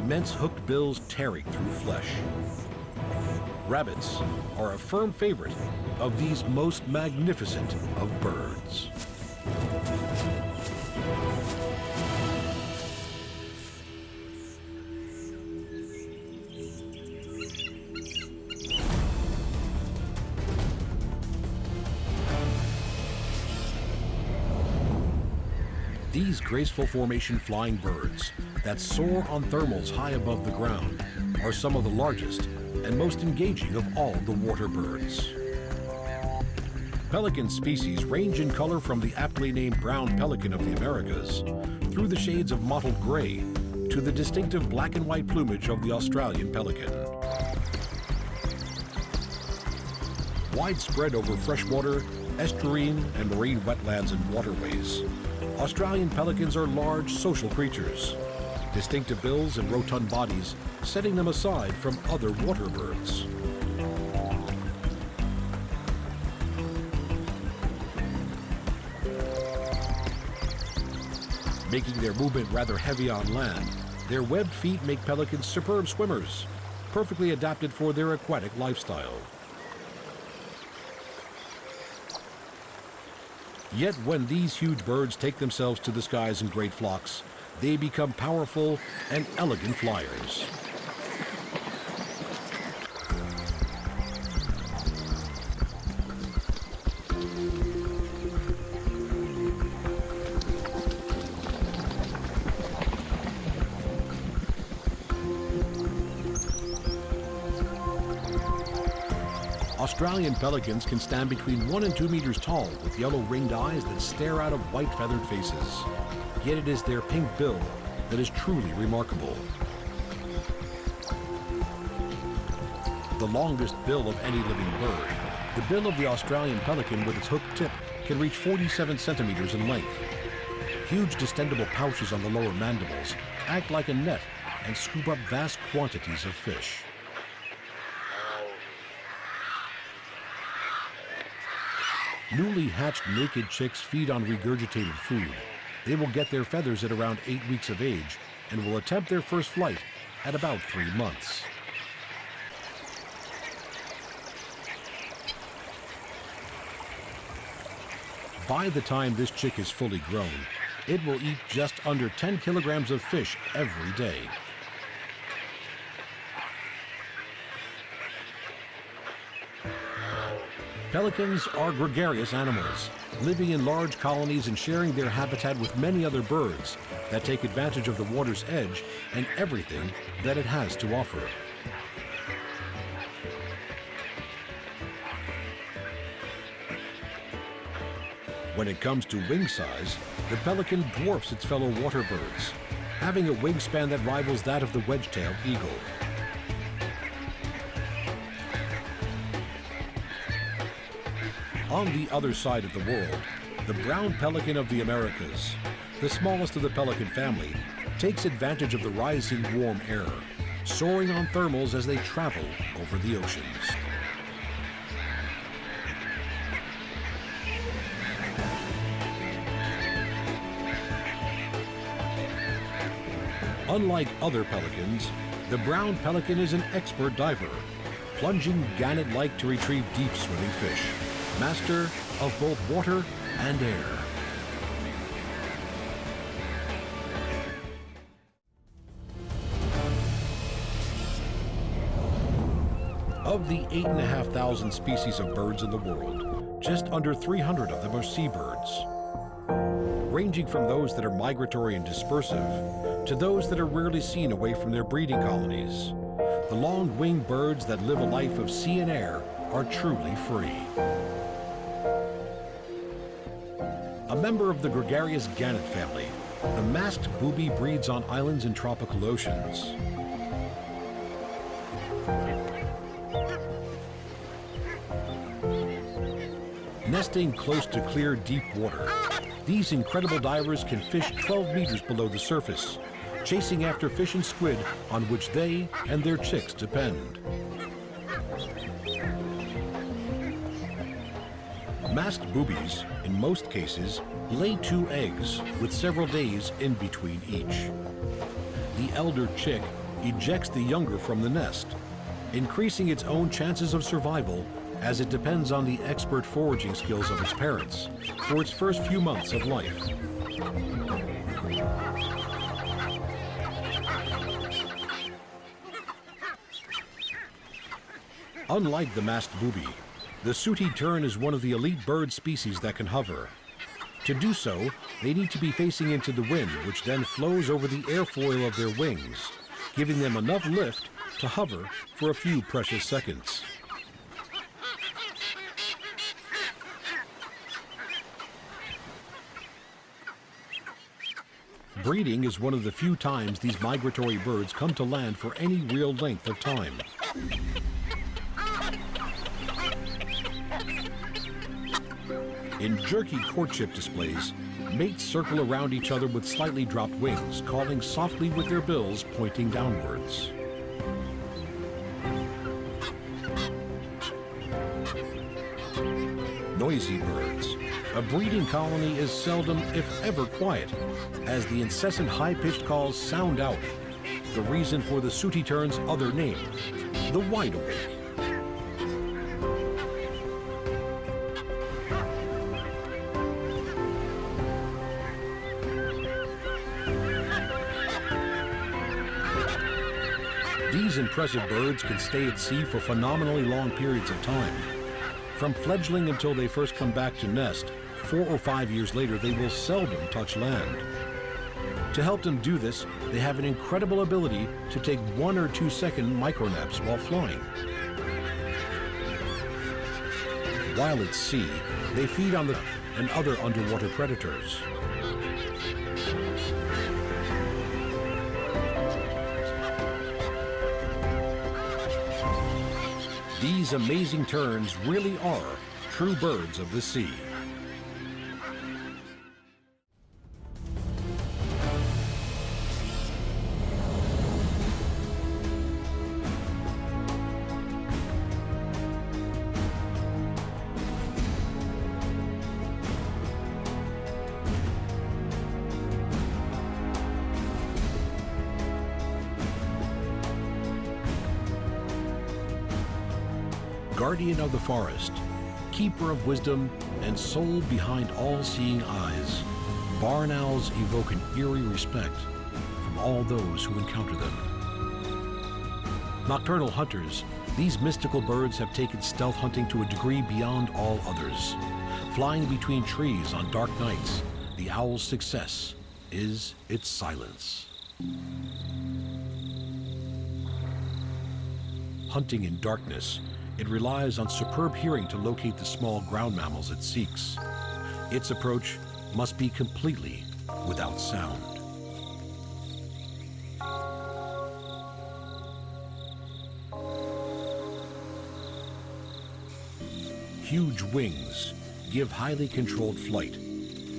immense hooked bills tearing through flesh. Rabbits are a firm favorite of these most magnificent of birds. These graceful formation flying birds that soar on thermals high above the ground are some of the largest and most engaging of all the water birds. Pelican species range in color from the aptly named brown pelican of the Americas through the shades of mottled gray to the distinctive black and white plumage of the Australian pelican. Widespread over freshwater, estuarine, and marine wetlands and waterways, Australian pelicans are large social creatures, distinctive bills and rotund bodies setting them aside from other water birds. Making their movement rather heavy on land, their webbed feet make pelicans superb swimmers, perfectly adapted for their aquatic lifestyle. Yet when these huge birds take themselves to the skies in great flocks, they become powerful and elegant flyers. Australian pelicans can stand between 1 and 2 meters tall with yellow ringed eyes that stare out of white feathered faces. Yet it is their pink bill that is truly remarkable. The longest bill of any living bird, the bill of the Australian pelican with its hooked tip can reach 47 centimeters in length. Huge distendable pouches on the lower mandibles act like a net and scoop up vast quantities of fish. Newly hatched naked chicks feed on regurgitated food. They will get their feathers at around 8 weeks of age and will attempt their first flight at about 3 months. By the time this chick is fully grown, it will eat just under 10 kilograms of fish every day. Pelicans are gregarious animals, living in large colonies and sharing their habitat with many other birds that take advantage of the water's edge and everything that it has to offer. When it comes to wing size, the pelican dwarfs its fellow water birds, having a wingspan that rivals that of the wedge-tailed eagle. On the other side of the world, the brown pelican of the Americas, the smallest of the pelican family, takes advantage of the rising warm air, soaring on thermals as they travel over the oceans. Unlike other pelicans, the brown pelican is an expert diver, plunging gannet-like to retrieve deep swimming fish, master of both water and air. Of the 8,500 species of birds in the world, just under 300 of them are seabirds, ranging from those that are migratory and dispersive to those that are rarely seen away from their breeding colonies. The long-winged birds that live a life of sea and air are truly free. A member of the gregarious gannet family, the masked booby breeds on islands in tropical oceans. Nesting close to clear, deep water, these incredible divers can fish 12 meters below the surface, chasing after fish and squid on which they and their chicks depend. Masked boobies, in most cases, lay 2 eggs with several days in between each. The elder chick ejects the younger from the nest, increasing its own chances of survival as it depends on the expert foraging skills of its parents for its first few months of life. Unlike the masked booby, the sooty tern is one of the elite bird species that can hover. To do so, they need to be facing into the wind, which then flows over the airfoil of their wings, giving them enough lift to hover for a few precious seconds. Breeding is one of the few times these migratory birds come to land for any real length of time. In jerky courtship displays, mates circle around each other with slightly dropped wings, calling softly with their bills pointing downwards. Noisy birds. A breeding colony is seldom, if ever, quiet, as the incessant high-pitched calls sound out. The reason for the sooty tern's other name, the wide awake. These impressive birds can stay at sea for phenomenally long periods of time. From fledgling until they first come back to nest, 4 or 5 years later, they will seldom touch land. To help them do this, they have an incredible ability to take 1 or 2 second micronaps while flying. While at sea, they feed on the and other underwater predators. These amazing terns really are true birds of the sea. Guardian of the forest, keeper of wisdom, and soul behind all-seeing eyes, barn owls evoke an eerie respect from all those who encounter them. Nocturnal hunters, these mystical birds have taken stealth hunting to a degree beyond all others. Flying between trees on dark nights, the owl's success is its silence. Hunting in darkness, it relies on superb hearing to locate the small ground mammals it seeks. Its approach must be completely without sound. Huge wings give highly controlled flight,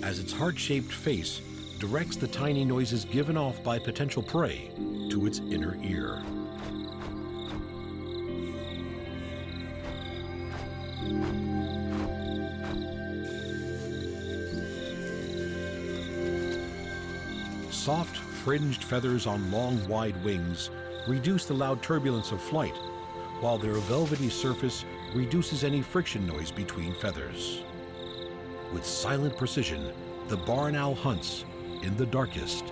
as its heart-shaped face directs the tiny noises given off by potential prey to its inner ear. Soft, fringed feathers on long, wide wings reduce the loud turbulence of flight, while their velvety surface reduces any friction noise between feathers. With silent precision, the barn owl hunts in the darkest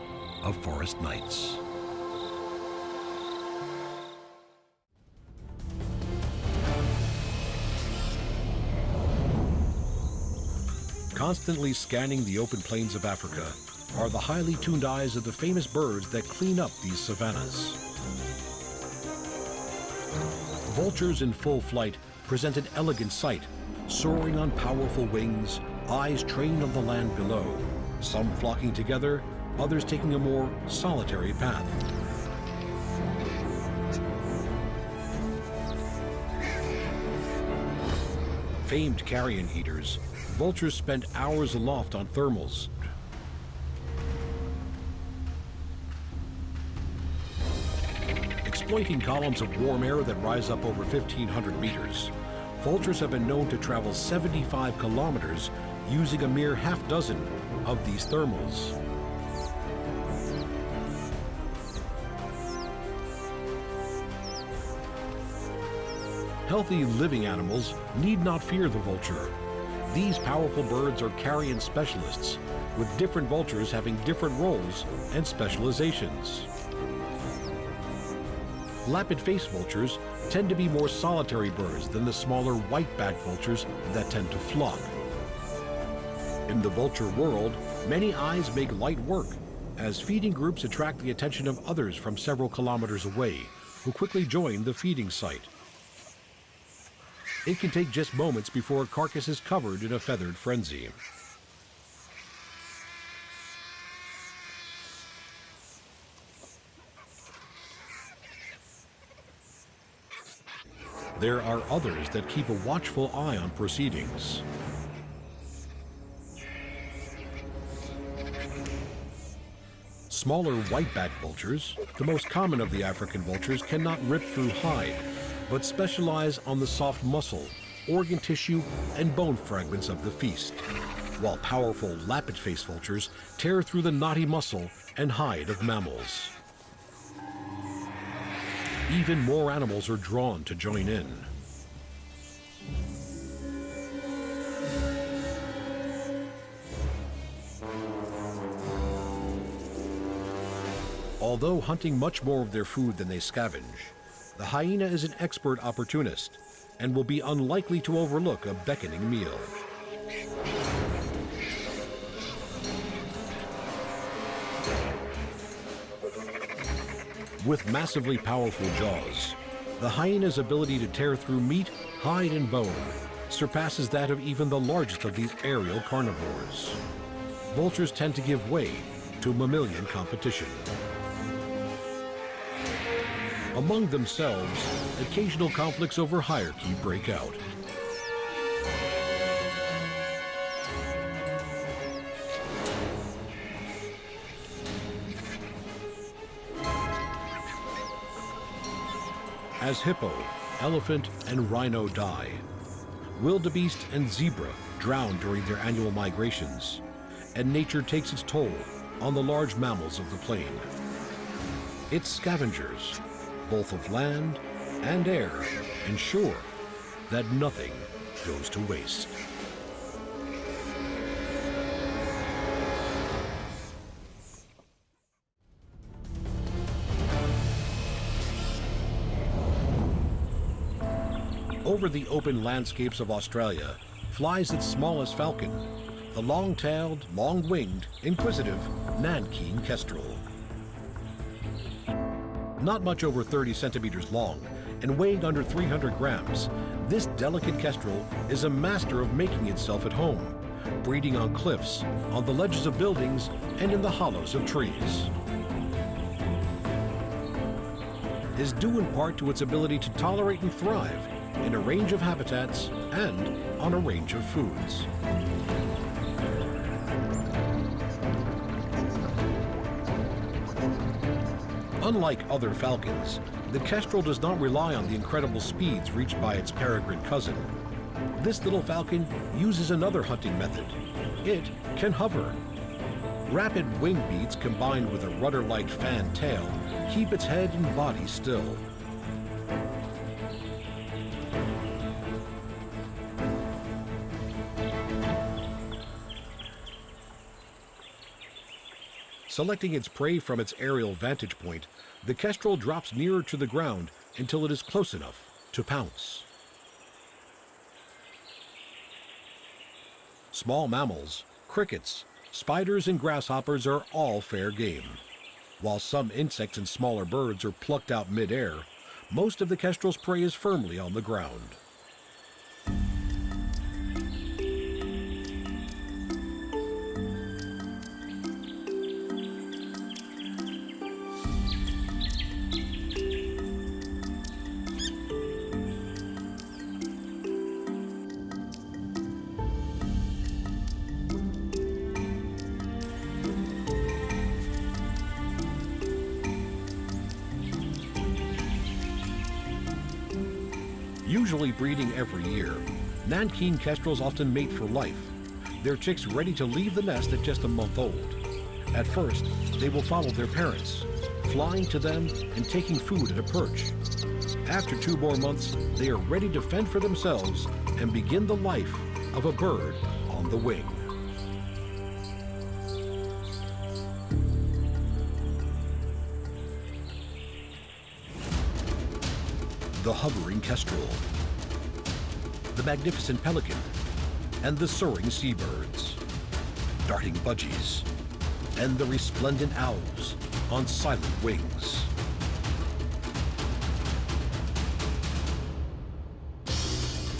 of forest nights. Constantly scanning the open plains of Africa are the highly tuned eyes of the famous birds that clean up these savannas. Vultures in full flight present an elegant sight, soaring on powerful wings, eyes trained on the land below, some flocking together, others taking a more solitary path. Famed carrion eaters, vultures spend hours aloft on thermals, exploiting columns of warm air that rise up over 1,500 meters. Vultures have been known to travel 75 kilometers using a mere half dozen of these thermals. Healthy living animals need not fear the vulture. These powerful birds are carrion specialists, with different vultures having different roles and specializations. Lappet-faced vultures tend to be more solitary birds than the smaller white-backed vultures that tend to flock. In the vulture world, many eyes make light work, as feeding groups attract the attention of others from several kilometers away, who quickly join the feeding site. It can take just moments before a carcass is covered in a feathered frenzy. There are others that keep a watchful eye on proceedings. Smaller white-backed vultures, the most common of the African vultures, cannot rip through hide, but specialize on the soft muscle, organ tissue, and bone fragments of the feast, while powerful lappet-faced vultures tear through the knotty muscle and hide of mammals. Even more animals are drawn to join in. Although hunting much more of their food than they scavenge, the hyena is an expert opportunist and will be unlikely to overlook a beckoning meal. With massively powerful jaws, the hyena's ability to tear through meat, hide, and bone surpasses that of even the largest of these aerial carnivores. Vultures tend to give way to mammalian competition. Among themselves, occasional conflicts over hierarchy break out. As hippo, elephant, and rhino die, wildebeest and zebra drown during their annual migrations, and nature takes its toll on the large mammals of the plain. Its scavengers, both of land and air, ensure that nothing goes to waste. Over the open landscapes of Australia flies its smallest falcon, the long-tailed, long-winged, inquisitive Nankeen kestrel. Not much over 30 centimeters long and weighing under 300 grams, this delicate kestrel is a master of making itself at home, breeding on cliffs, on the ledges of buildings, and in the hollows of trees. Is due in part to its ability to tolerate and thrive in a range of habitats and on a range of foods. Unlike other falcons, the kestrel does not rely on the incredible speeds reached by its peregrine cousin. This little falcon uses another hunting method. It can hover. Rapid wing beats combined with a rudder-like fan tail keep its head and body still. Selecting its prey from its aerial vantage point, the kestrel drops nearer to the ground until it is close enough to pounce. Small mammals, crickets, spiders, and grasshoppers are all fair game. While some insects and smaller birds are plucked out mid-air, most of the kestrel's prey is firmly on the ground. Usually breeding every year, Nankeen kestrels often mate for life, their chicks ready to leave the nest at just a month old. At first, they will follow their parents, flying to them and taking food at a perch. After 2 more months, they are ready to fend for themselves and begin the life of a bird on the wing. The hovering kestrel, the magnificent pelican, and the soaring seabirds, darting budgies, and the resplendent owls on silent wings.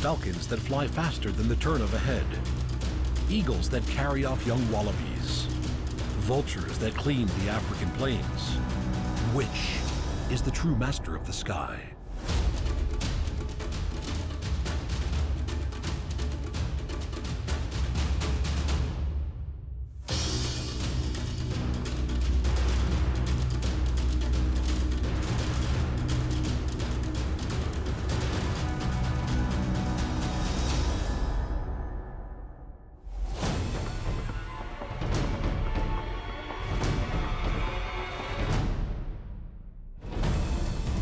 Falcons that fly faster than the turn of a head, eagles that carry off young wallabies, vultures that clean the African plains. Which is the true master of the sky?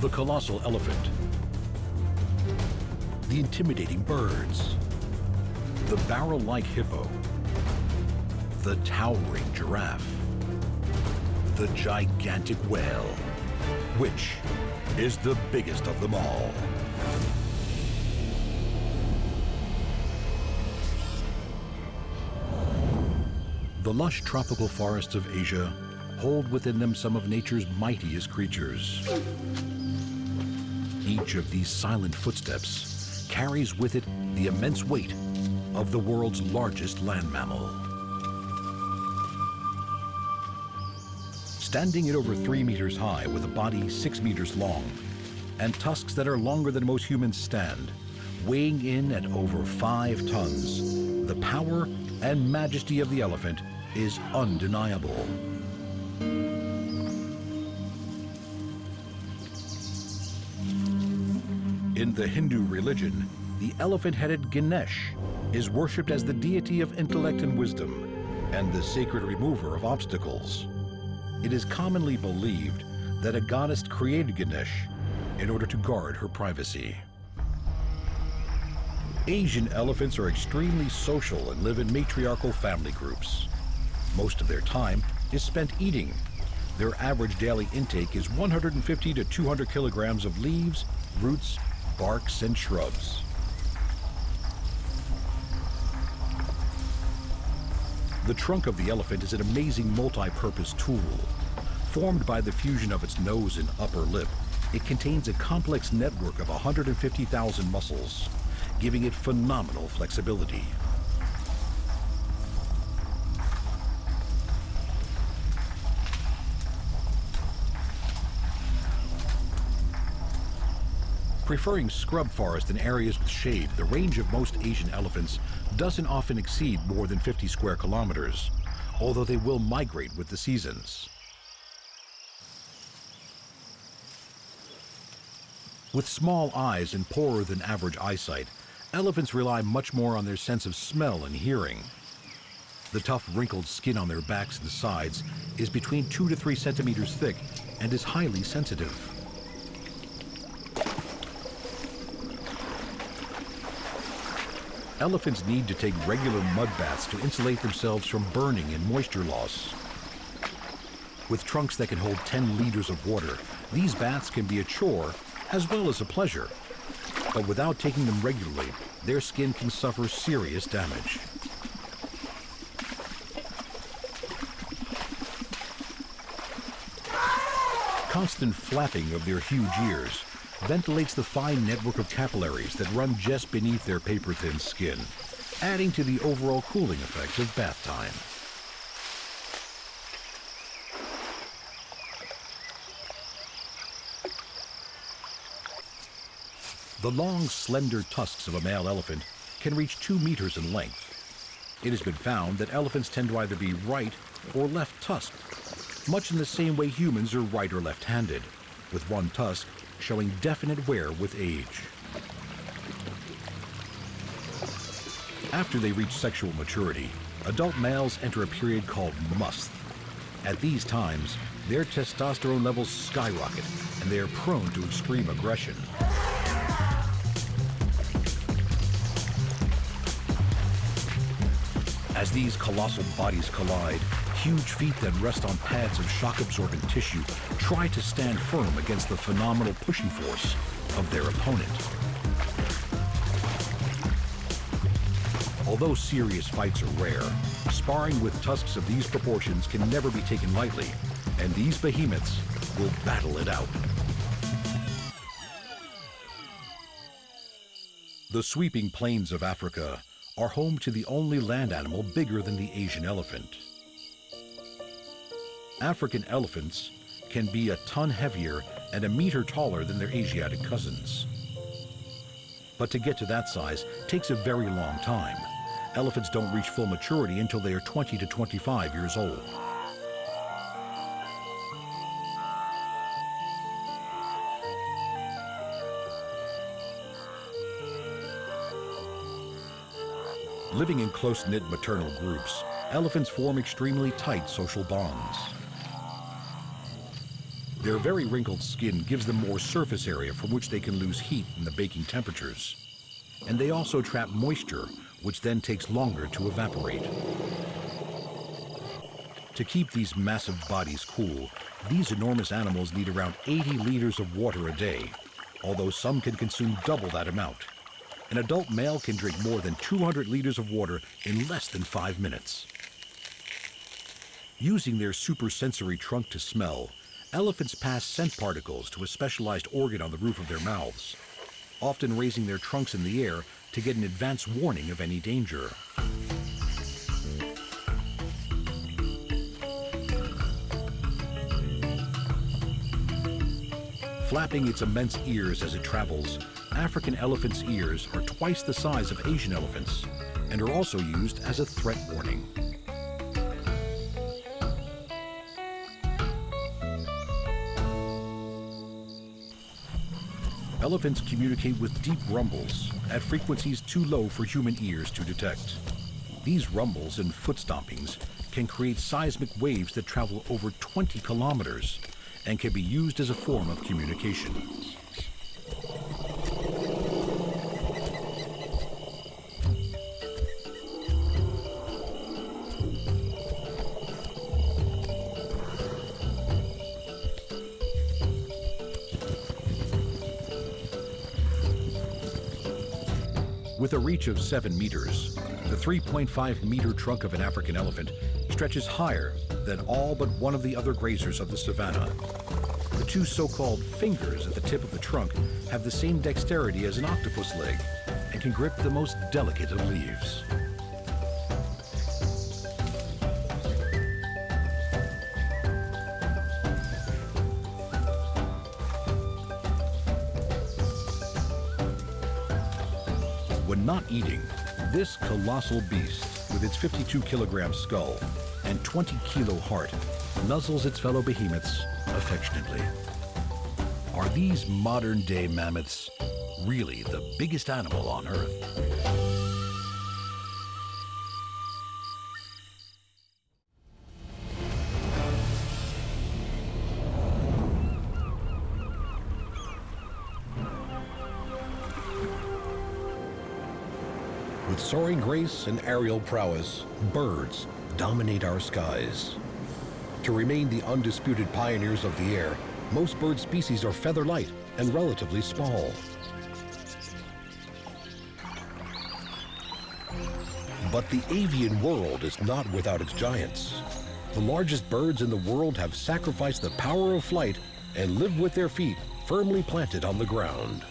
The colossal elephant, the intimidating birds, the barrel-like hippo, the towering giraffe, the gigantic whale. Which is the biggest of them all? The lush tropical forests of Asia hold within them some of nature's mightiest creatures. Each of these silent footsteps carries with it the immense weight of the world's largest land mammal. Standing at over 3 meters high with a body 6 meters long and tusks that are longer than most humans stand, weighing in at over 5 tons, the power and majesty of the elephant is undeniable. In the Hindu religion, the elephant-headed Ganesh is worshipped as the deity of intellect and wisdom and the sacred remover of obstacles. It is commonly believed that a goddess created Ganesh in order to guard her privacy. Asian elephants are extremely social and live in matriarchal family groups. Most of their time is spent eating. Their average daily intake is 150 to 200 kilograms of leaves, roots, barks, and shrubs. The trunk of the elephant is an amazing multi-purpose tool. Formed by the fusion of its nose and upper lip, it contains a complex network of 150,000 muscles, giving it phenomenal flexibility. Preferring scrub forest and areas with shade, the range of most Asian elephants doesn't often exceed more than 50 square kilometers, although they will migrate with the seasons. With small eyes and poorer than average eyesight, elephants rely much more on their sense of smell and hearing. The tough, wrinkled skin on their backs and sides is between 2 to 3 centimeters thick and is highly sensitive. Elephants need to take regular mud baths to insulate themselves from burning and moisture loss. With trunks that can hold 10 liters of water, these baths can be a chore as well as a pleasure. But without taking them regularly, their skin can suffer serious damage. Constant flapping of their huge ears ventilates the fine network of capillaries that run just beneath their paper-thin skin, adding to the overall cooling effect of bath time. The long, slender tusks of a male elephant can reach 2 meters in length. It has been found that elephants tend to either be right or left-tusked, much in the same way humans are right or left-handed, with one tusk showing definite wear with age. After they reach sexual maturity, adult males enter a period called musth. At these times, their testosterone levels skyrocket and they are prone to extreme aggression. As these colossal bodies collide, huge feet that rest on pads of shock-absorbent tissue try to stand firm against the phenomenal pushing force of their opponent. Although serious fights are rare, sparring with tusks of these proportions can never be taken lightly, and these behemoths will battle it out. The sweeping plains of Africa are home to the only land animal bigger than the Asian elephant. African elephants can be a ton heavier and a meter taller than their Asiatic cousins. But to get to that size takes a very long time. Elephants don't reach full maturity until they are 20 to 25 years old. Living in close-knit maternal groups, elephants form extremely tight social bonds. Their very wrinkled skin gives them more surface area from which they can lose heat in the baking temperatures. And they also trap moisture, which then takes longer to evaporate. To keep these massive bodies cool, these enormous animals need around 80 liters of water a day, although some can consume double that amount. An adult male can drink more than 200 liters of water in less than 5 minutes. Using their supersensory trunk to smell, elephants pass scent particles to a specialized organ on the roof of their mouths, often raising their trunks in the air to get an advance warning of any danger. Flapping its immense ears as it travels, African elephants' ears are twice the size of Asian elephants and are also used as a threat warning. Elephants communicate with deep rumbles at frequencies too low for human ears to detect. These rumbles and foot stompings can create seismic waves that travel over 20 kilometers and can be used as a form of communication. With a reach of 7 meters, the 3.5-meter trunk of an African elephant stretches higher than all but one of the other grazers of the savanna. The two so-called fingers at the tip of the trunk have the same dexterity as an octopus leg and can grip the most delicate of leaves. When not eating, this colossal beast, with its 52-kilogram skull and 20-kilo heart, nuzzles its fellow behemoths affectionately. Are these modern-day mammoths really the biggest animal on Earth? With soaring grace and aerial prowess, birds dominate our skies. To remain the undisputed pioneers of the air, most bird species are feather-light and relatively small. But the avian world is not without its giants. The largest birds in the world have sacrificed the power of flight and live with their feet firmly planted on the ground.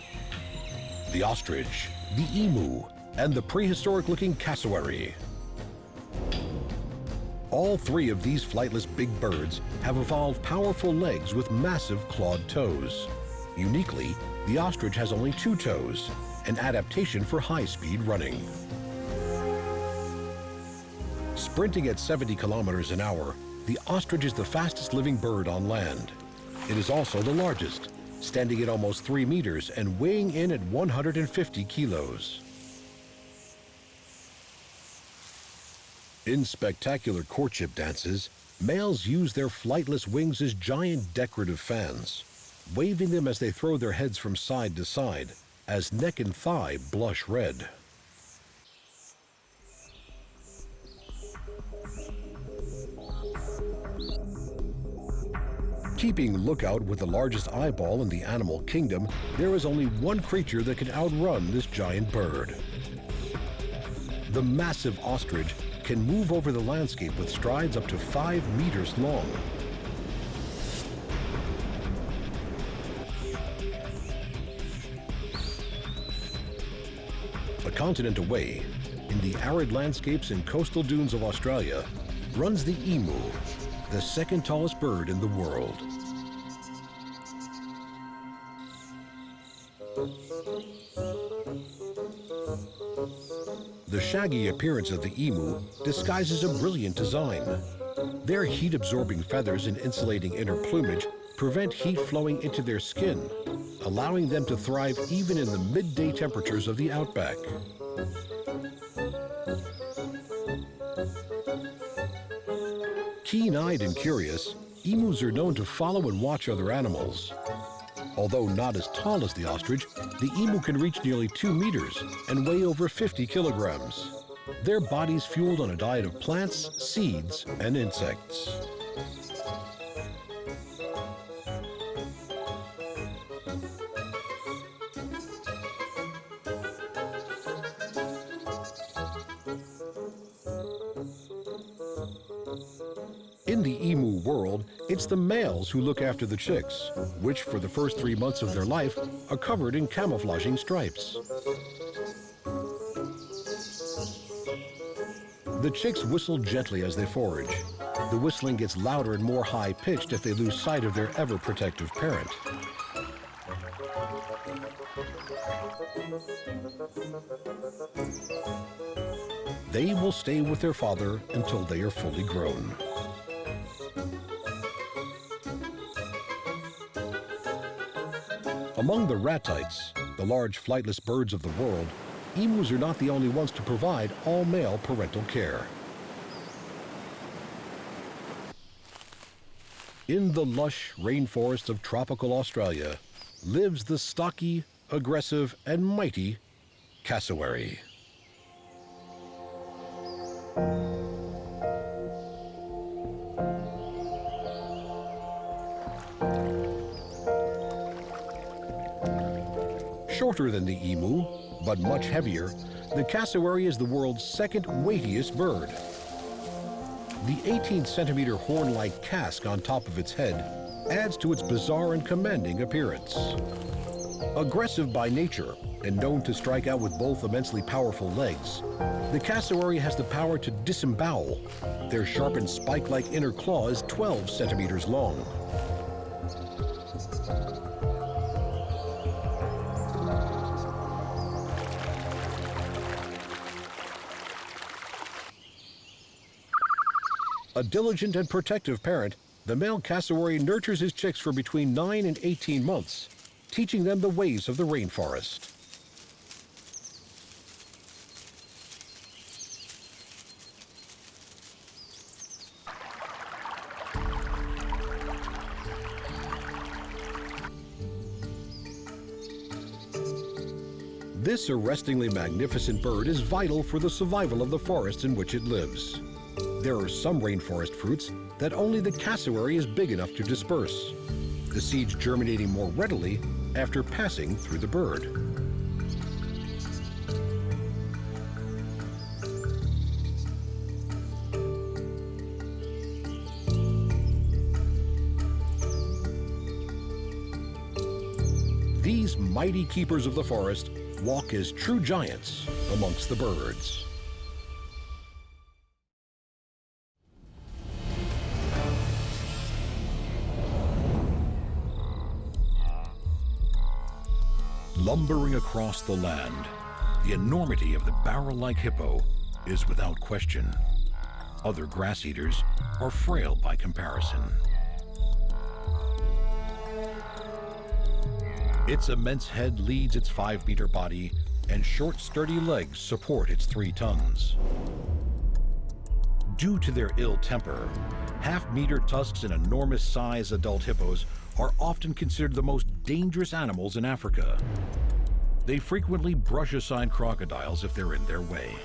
The ostrich, the emu, and the prehistoric-looking cassowary. All three of these flightless big birds have evolved powerful legs with massive clawed toes. Uniquely, the ostrich has only 2 toes, an adaptation for high-speed running. Sprinting at 70 kilometers an hour, the ostrich is the fastest living bird on land. It is also the largest, standing at almost 3 meters and weighing in at 150 kilos. In spectacular courtship dances, Males use their flightless wings as giant decorative fans, waving them as they throw their heads from side to side, as neck and thigh blush red. Keeping lookout with the largest eyeball in the animal kingdom, there is only one creature that can outrun this giant bird. The massive ostrich can move over the landscape with strides up to 5 meters long. A continent away, in the arid landscapes and coastal dunes of Australia, runs the emu, the second tallest bird in the world. The shaggy appearance of the emu disguises a brilliant design. Their heat-absorbing feathers and insulating inner plumage prevent heat flowing into their skin, allowing them to thrive even in the midday temperatures of the outback. Keen-eyed and curious, emus are known to follow and watch other animals. Although not as tall as the ostrich, the emu can reach nearly 2 meters and weigh over 50 kilograms. Their bodies fueled on a diet of plants, seeds, and insects. In the emu world, it's the males who look after the chicks, which for the first 3 months of their life are covered in camouflaging stripes. The chicks whistle gently as they forage. The whistling gets louder and more high-pitched if they lose sight of their ever-protective parent. They will stay with their father until they are fully grown. Among the ratites, the large flightless birds of the world, emus are not the only ones to provide all-male parental care. In the lush rainforests of tropical Australia lives the stocky, aggressive, and mighty cassowary. Shorter than the emu, but much heavier, the cassowary is the world's second weightiest bird. The 18-centimeter horn-like casque on top of its head adds to its bizarre and commanding appearance. Aggressive by nature and known to strike out with both immensely powerful legs, the cassowary has the power to disembowel. Their sharpened spike-like inner claw is 12 centimeters long. A diligent and protective parent, the male cassowary nurtures his chicks for between 9 and 18 months, teaching them the ways of the rainforest. This arrestingly magnificent bird is vital for the survival of the forests in which it lives. There are some rainforest fruits that only the cassowary is big enough to disperse, the seeds germinating more readily after passing through the bird. These mighty keepers of the forest walk as true giants amongst the birds. Lumbering across the land, the enormity of the barrel-like hippo is without question. Other grass eaters are frail by comparison. Its immense head leads its 5-meter body, and short, sturdy legs support its 3 tons. Due to their ill temper, half-meter tusks and enormous-size adult hippos are often considered the most dangerous animals in Africa. They frequently brush aside crocodiles if they're in their way.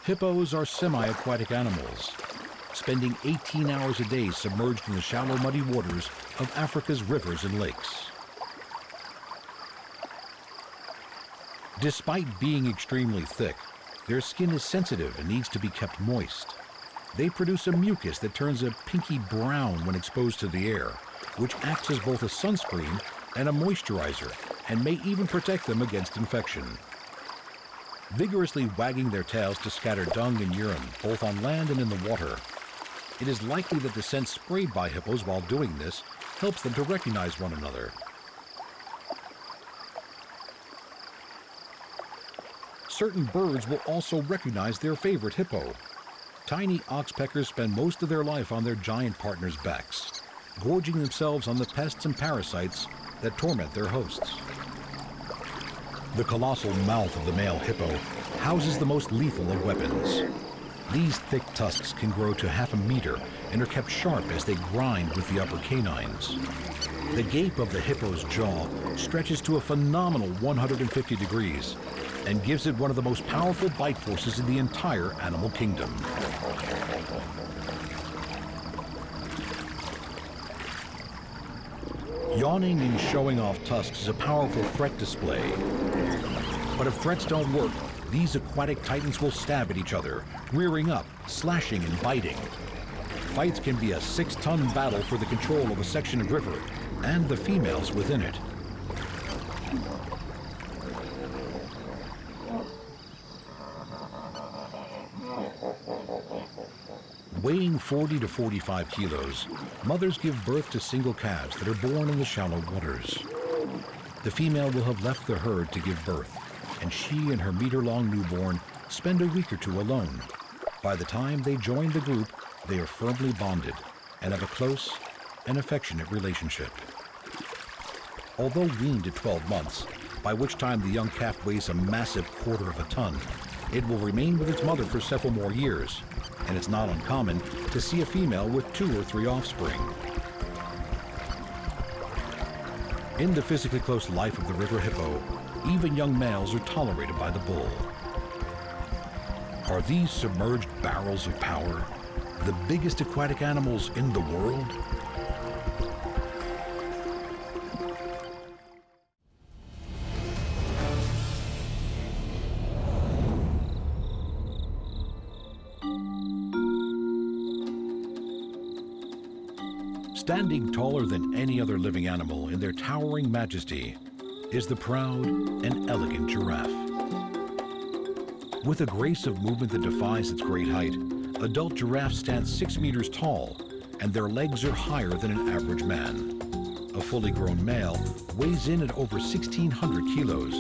Hippos are semi-aquatic animals, spending 18 hours a day submerged in the shallow, muddy waters of Africa's rivers and lakes. Despite being extremely thick, their skin is sensitive and needs to be kept moist. They produce a mucus that turns a pinky brown when exposed to the air, which acts as both a sunscreen and a moisturizer, and may even protect them against infection. Vigorously wagging their tails to scatter dung and urine, both on land and in the water, it is likely that the scent sprayed by hippos while doing this helps them to recognize one another. Certain birds will also recognize their favorite hippo. Tiny oxpeckers spend most of their life on their giant partners' backs, gorging themselves on the pests and parasites that torment their hosts. The colossal mouth of the male hippo houses the most lethal of weapons. These thick tusks can grow to half a meter and are kept sharp as they grind with the upper canines. The gape of the hippo's jaw stretches to a phenomenal 150 degrees and gives it one of the most powerful bite forces in the entire animal kingdom. Yawning and showing off tusks is a powerful threat display. But if threats don't work, these aquatic titans will stab at each other, rearing up, slashing and biting. Fights can be a 6-ton battle for the control of a section of river and the females within it. Weighing 40 to 45 kilos, mothers give birth to single calves that are born in the shallow waters. The female will have left the herd to give birth, and she and her meter-long newborn spend a week or two alone. By the time they join the group, they are firmly bonded and have a close and affectionate relationship. Although weaned at 12 months, by which time the young calf weighs a massive 1/4 of a ton, it will remain with its mother for several more years, and it's not uncommon to see a female with 2 or 3 offspring. In the physically close life of the river hippo, even young males are tolerated by the bull. Are these submerged barrels of power the biggest aquatic animals in the world? Standing taller than any other living animal in their towering majesty is the proud and elegant giraffe. With a grace of movement that defies its great height, adult giraffes stand 6 meters tall, and their legs are higher than an average man. A fully grown male weighs in at over 1,600 kilos.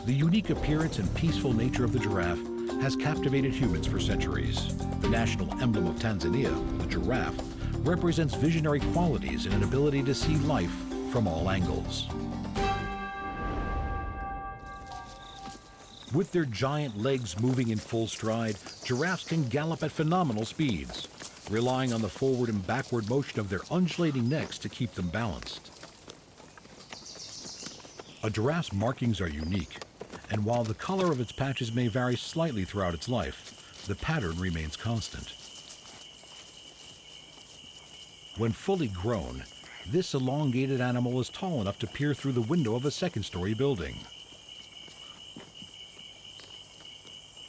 The unique appearance and peaceful nature of the giraffe has captivated humans for centuries. The national emblem of Tanzania, the giraffe, represents visionary qualities and an ability to see life from all angles. With their giant legs moving in full stride, giraffes can gallop at phenomenal speeds, relying on the forward and backward motion of their undulating necks to keep them balanced. A giraffe's markings are unique, and while the color of its patches may vary slightly throughout its life, the pattern remains constant. When fully grown, this elongated animal is tall enough to peer through the window of a second-story building.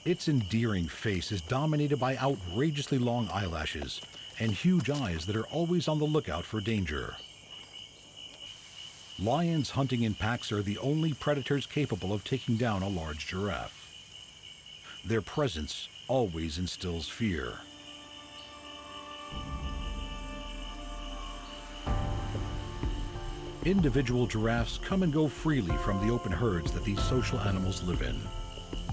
Its endearing face is dominated by outrageously long eyelashes and huge eyes that are always on the lookout for danger. Lions hunting in packs are the only predators capable of taking down a large giraffe. Their presence always instills fear. Individual giraffes come and go freely from the open herds that these social animals live in,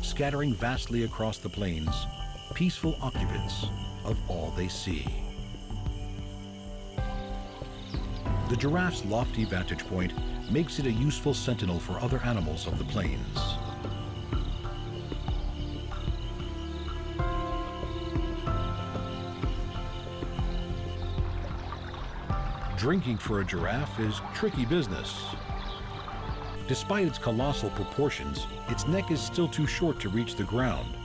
scattering vastly across the plains, peaceful occupants of all they see. The giraffe's lofty vantage point makes it a useful sentinel for other animals of the plains. Drinking for a giraffe is tricky business. Despite its colossal proportions, its neck is still too short to reach the ground,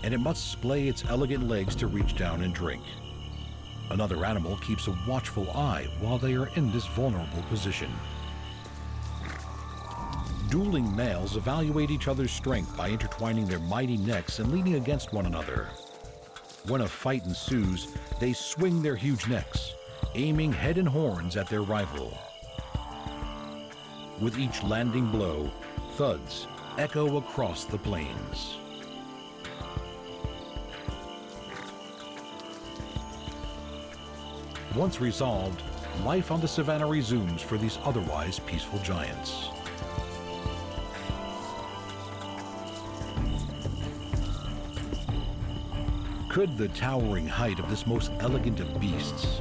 and it must splay its elegant legs to reach down and drink. Another animal keeps a watchful eye while they are in this vulnerable position. Dueling males evaluate each other's strength by intertwining their mighty necks and leaning against one another. When a fight ensues, they swing their huge necks, aiming head and horns at their rival. With each landing blow, thuds echo across the plains. Once resolved, life on the savanna resumes for these otherwise peaceful giants. Could the towering height of this most elegant of beasts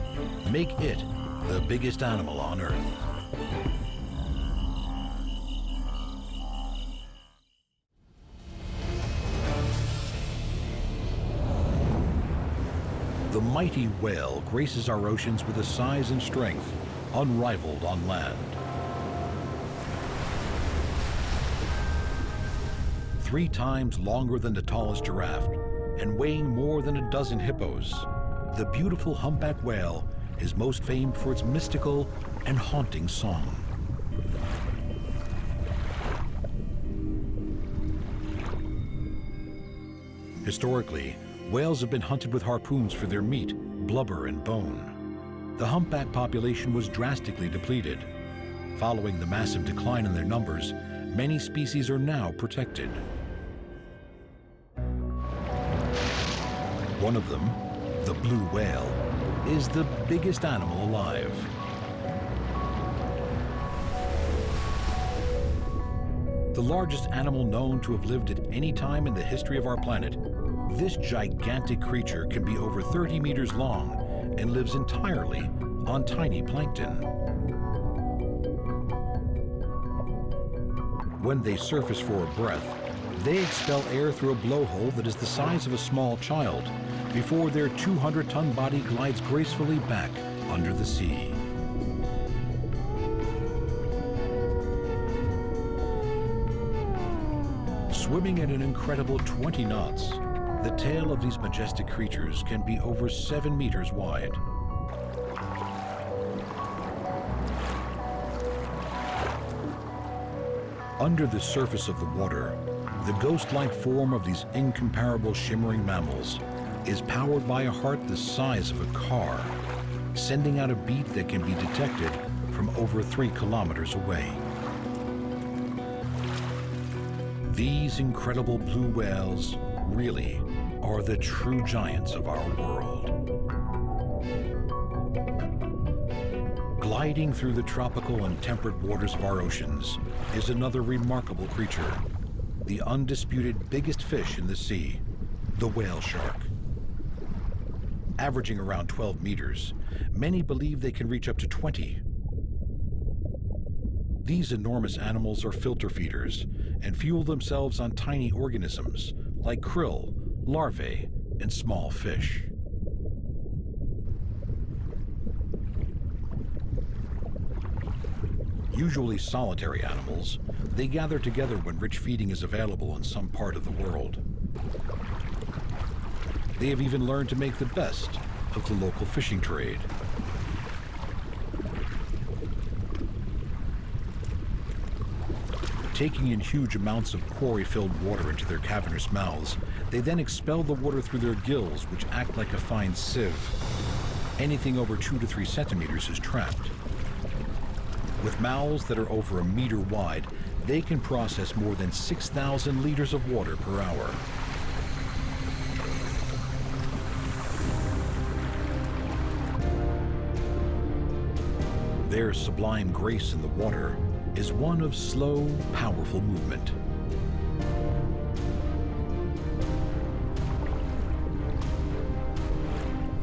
make it the biggest animal on Earth? The mighty whale graces our oceans with a size and strength unrivaled on land. 3 times longer than the tallest giraffe and weighing more than a dozen hippos, the beautiful humpback whale is most famed for its mystical and haunting song. Historically, whales have been hunted with harpoons for their meat, blubber, and bone. The humpback population was drastically depleted. Following the massive decline in their numbers, many species are now protected. One of them, the blue whale, is the biggest animal alive. The largest animal known to have lived at any time in the history of our planet, this gigantic creature can be over 30 meters long and lives entirely on tiny plankton. When they surface for a breath, they expel air through a blowhole that is the size of a small child before their 200-ton body glides gracefully back under the sea. Swimming at an incredible 20 knots, the tail of these majestic creatures can be over 7 meters wide. Under the surface of the water, the ghost-like form of these incomparable shimmering mammals is powered by a heart the size of a car, sending out a beat that can be detected from over 3 kilometers away. These incredible blue whales really are the true giants of our world. Gliding through the tropical and temperate waters of our oceans is another remarkable creature, the undisputed biggest fish in the sea, the whale shark. Averaging around 12 meters, many believe they can reach up to 20. These enormous animals are filter feeders and fuel themselves on tiny organisms like krill, larvae, and small fish. Usually solitary animals, they gather together when rich feeding is available in some part of the world. They have even learned to make the best of the local fishing trade. Taking in huge amounts of quarry-filled water into their cavernous mouths, they then expel the water through their gills, which act like a fine sieve. Anything over 2 to 3 centimeters is trapped. With mouths that are over 1 meter wide, they can process more than 6,000 liters of water per hour. Their sublime grace in the water is one of slow, powerful movement.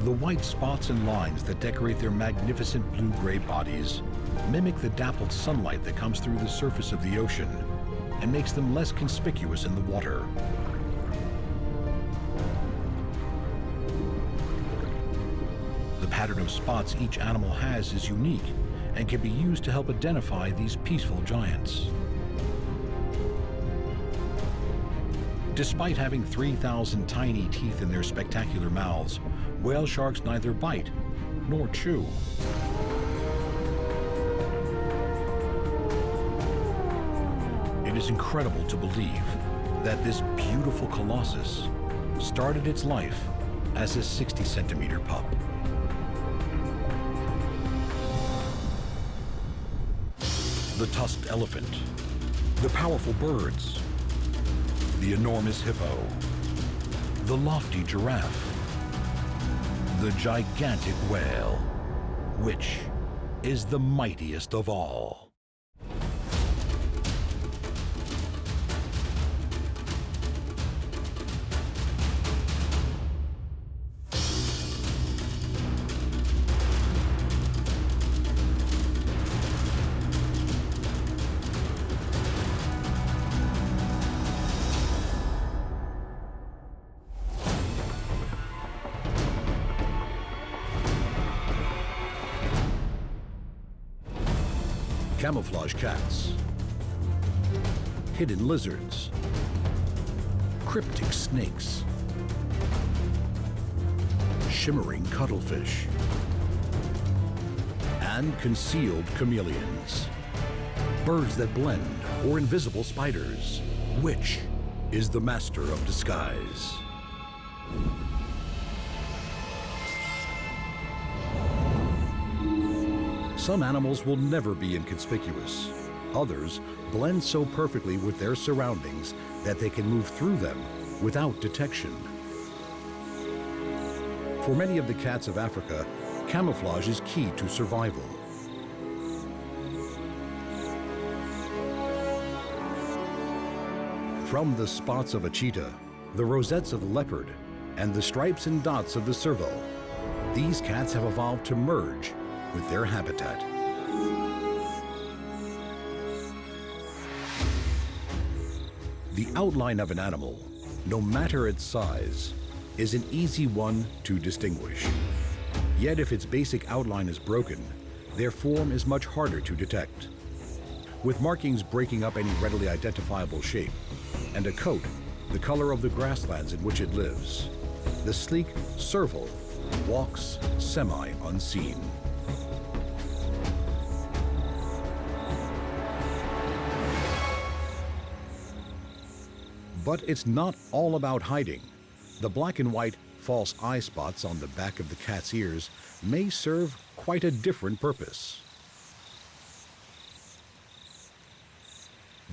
The white spots and lines that decorate their magnificent blue-gray bodies mimic the dappled sunlight that comes through the surface of the ocean and makes them less conspicuous in the water. The pattern of spots each animal has is unique and can be used to help identify these peaceful giants. Despite having 3,000 tiny teeth in their spectacular mouths, whale sharks neither bite nor chew. It is incredible to believe that this beautiful colossus started its life as a 60-centimeter pup. The tusked elephant, the powerful birds, the enormous hippo, the lofty giraffe, the gigantic whale, which is the mightiest of all. Camouflage cats, hidden lizards, cryptic snakes, shimmering cuttlefish, and concealed chameleons, birds that blend, or invisible spiders. Which is the master of disguise? Some animals will never be inconspicuous. Others blend so perfectly with their surroundings that they can move through them without detection. For many of the cats of Africa, camouflage is key to survival. From the spots of a cheetah, the rosettes of the leopard, and the stripes and dots of the serval, these cats have evolved to merge with their habitat. The outline of an animal, no matter its size, is an easy one to distinguish. Yet if its basic outline is broken, their form is much harder to detect. With markings breaking up any readily identifiable shape, and a coat, the color of the grasslands in which it lives, the sleek serval walks semi-unseen. But it's not all about hiding. The black and white false eye spots on the back of the cat's ears may serve quite a different purpose.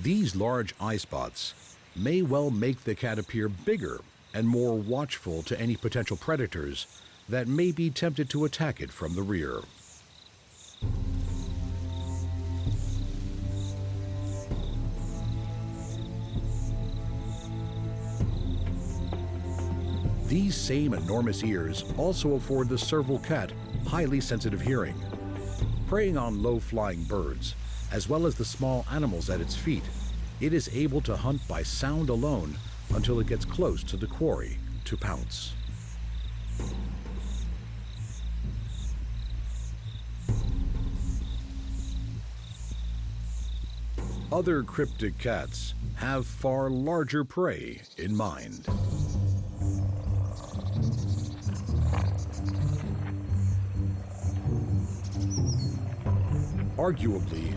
These large eye spots may well make the cat appear bigger and more watchful to any potential predators that may be tempted to attack it from the rear. These same enormous ears also afford the serval cat highly sensitive hearing. Preying on low-flying birds, as well as the small animals at its feet, it is able to hunt by sound alone until it gets close to the quarry to pounce. Other cryptic cats have far larger prey in mind. Arguably,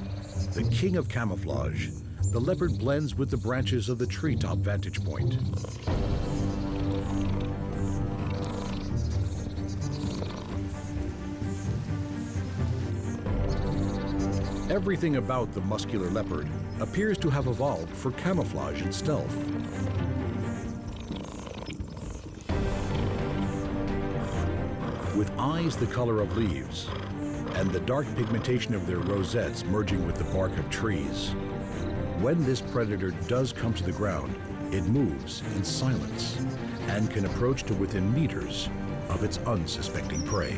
the king of camouflage, the leopard blends with the branches of the treetop vantage point. Everything about the muscular leopard appears to have evolved for camouflage and stealth. With eyes the color of leaves, and the dark pigmentation of their rosettes merging with the bark of trees, when this predator does come to the ground, it moves in silence and can approach to within meters of its unsuspecting prey.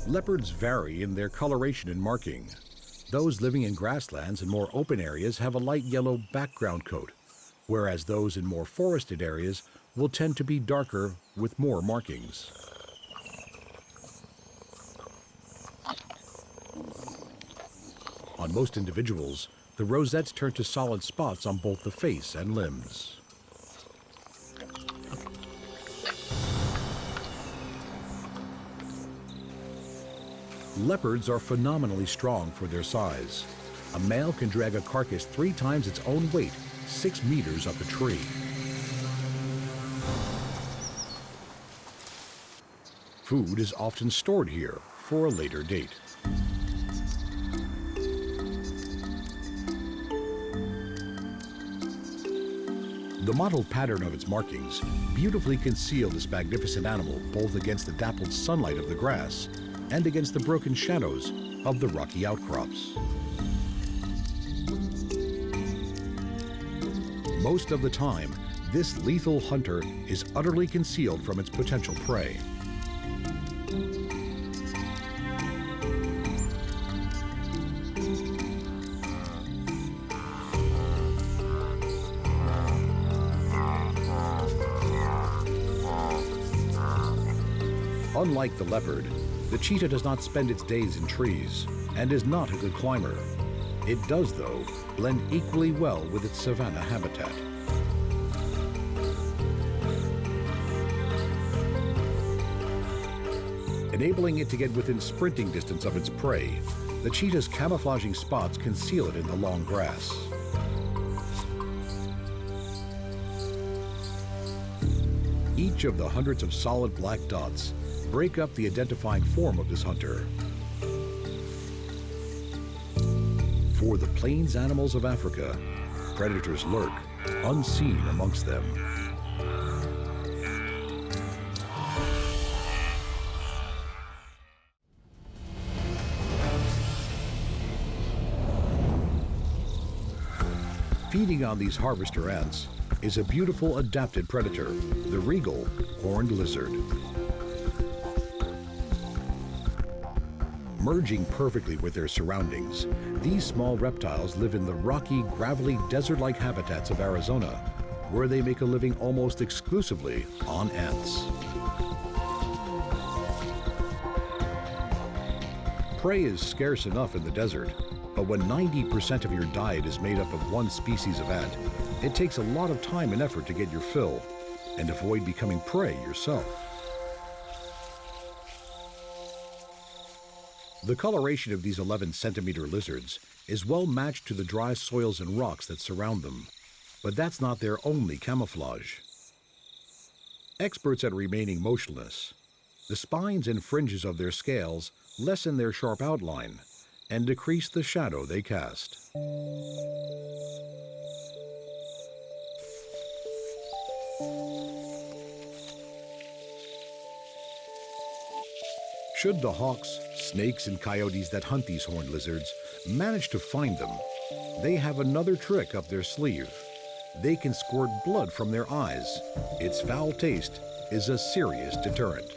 Leopards vary in their coloration and marking. Those living in grasslands and more open areas have a light yellow background coat, whereas those in more forested areas will tend to be darker with more markings. On most individuals, the rosettes turn to solid spots on both the face and limbs. Leopards are phenomenally strong for their size. A male can drag a carcass 3 times its own weight, 6 meters up a tree. Food is often stored here for a later date. The mottled pattern of its markings beautifully conceal this magnificent animal both against the dappled sunlight of the grass and against the broken shadows of the rocky outcrops. Most of the time, this lethal hunter is utterly concealed from its potential prey. Unlike the leopard, the cheetah does not spend its days in trees and is not a good climber. It does, though, blend equally well with its savanna habitat. Enabling it to get within sprinting distance of its prey, the cheetah's camouflaging spots conceal it in the long grass. Each of the hundreds of solid black dots break up the identifying form of this hunter. For the plains animals of Africa, predators lurk, unseen amongst them. Feeding on these harvester ants is a beautiful adapted predator, the regal horned lizard. Merging perfectly with their surroundings, these small reptiles live in the rocky, gravelly, desert-like habitats of Arizona, where they make a living almost exclusively on ants. Prey is scarce enough in the desert, but when 90% of your diet is made up of one species of ant, it takes a lot of time and effort to get your fill and avoid becoming prey yourself. The coloration of these 11-centimeter lizards is well matched to the dry soils and rocks that surround them, but that's not their only camouflage. Experts at remaining motionless, the spines and fringes of their scales lessen their sharp outline and decrease the shadow they cast. Should the hawks, snakes, and coyotes that hunt these horned lizards manage to find them, they have another trick up their sleeve. They can squirt blood from their eyes. Its foul taste is a serious deterrent.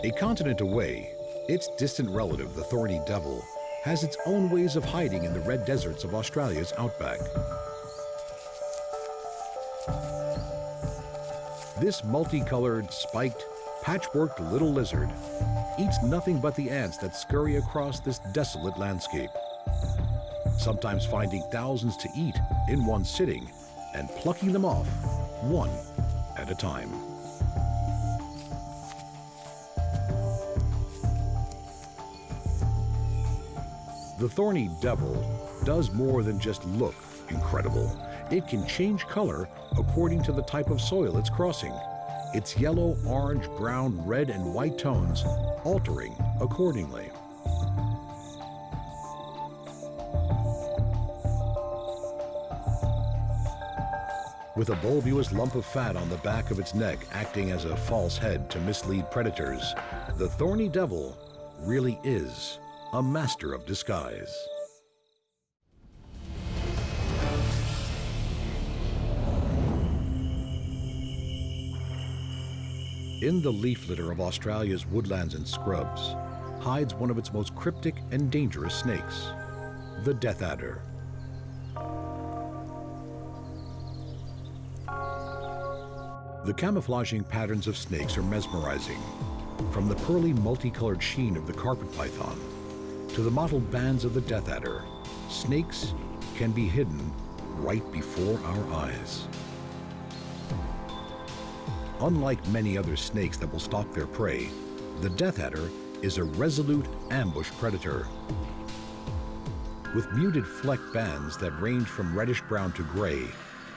A continent away, its distant relative, the thorny devil, has its own ways of hiding in the red deserts of Australia's outback. This multicolored, spiked, patchworked little lizard eats nothing but the ants that scurry across this desolate landscape, sometimes finding thousands to eat in one sitting and plucking them off one at a time. The thorny devil does more than just look incredible. It can change color according to the type of soil it's crossing. Its yellow, orange, brown, red, and white tones altering accordingly. With a bulbous lump of fat on the back of its neck acting as a false head to mislead predators, the thorny devil really is a master of disguise. In the leaf litter of Australia's woodlands and scrubs hides one of its most cryptic and dangerous snakes, the death adder. The camouflaging patterns of snakes are mesmerizing, from the pearly multicolored sheen of the carpet python to the mottled bands of the death adder. Snakes can be hidden right before our eyes. Unlike many other snakes that will stalk their prey, the death adder is a resolute ambush predator. With muted fleck bands that range from reddish-brown to gray,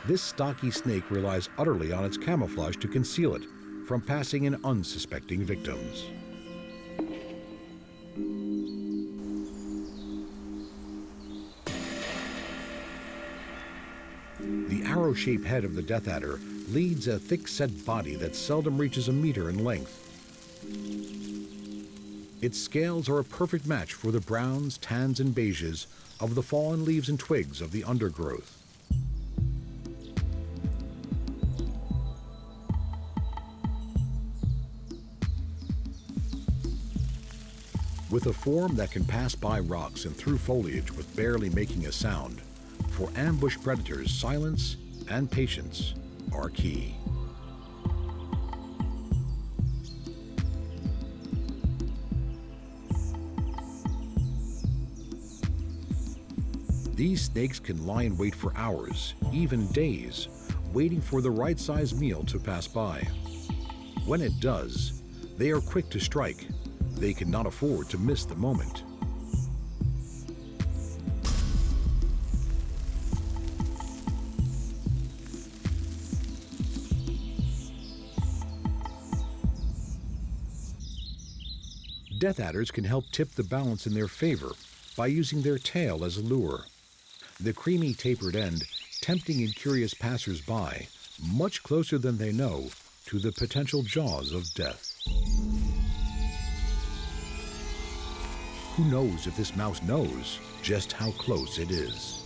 this stocky snake relies utterly on its camouflage to conceal it from passing and unsuspecting victims. The arrow-shaped head of the death adder leads a thick-set body that seldom reaches a meter in length. Its scales are a perfect match for the browns, tans, and beiges of the fallen leaves and twigs of the undergrowth. With a form that can pass by rocks and through foliage with barely making a sound, for ambush predators, silence and patience are key. These snakes can lie in wait for hours, even days, waiting for the right-sized meal to pass by. When it does, they are quick to strike. They cannot afford to miss the moment. Death adders can help tip the balance in their favor by using their tail as a lure. The creamy tapered end tempting and curious passers-by much closer than they know to the potential jaws of death. Who knows if this mouse knows just how close it is?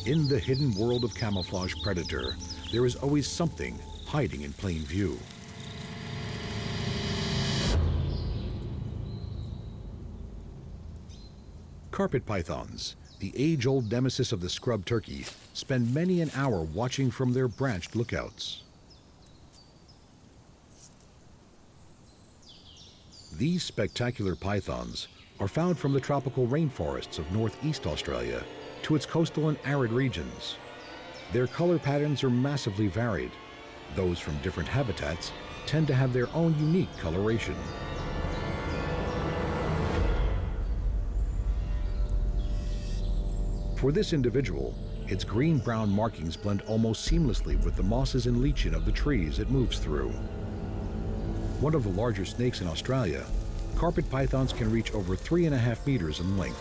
In the hidden world of camouflage predator, there is always something hiding in plain view. Carpet pythons, the age-old nemesis of the scrub turkey, spend many an hour watching from their branched lookouts. These spectacular pythons are found from the tropical rainforests of northeast Australia to its coastal and arid regions. Their color patterns are massively varied. Those from different habitats tend to have their own unique coloration. For this individual, its green-brown markings blend almost seamlessly with the mosses and lichen of the trees it moves through. One of the larger snakes in Australia, carpet pythons can reach over 3.5 meters in length.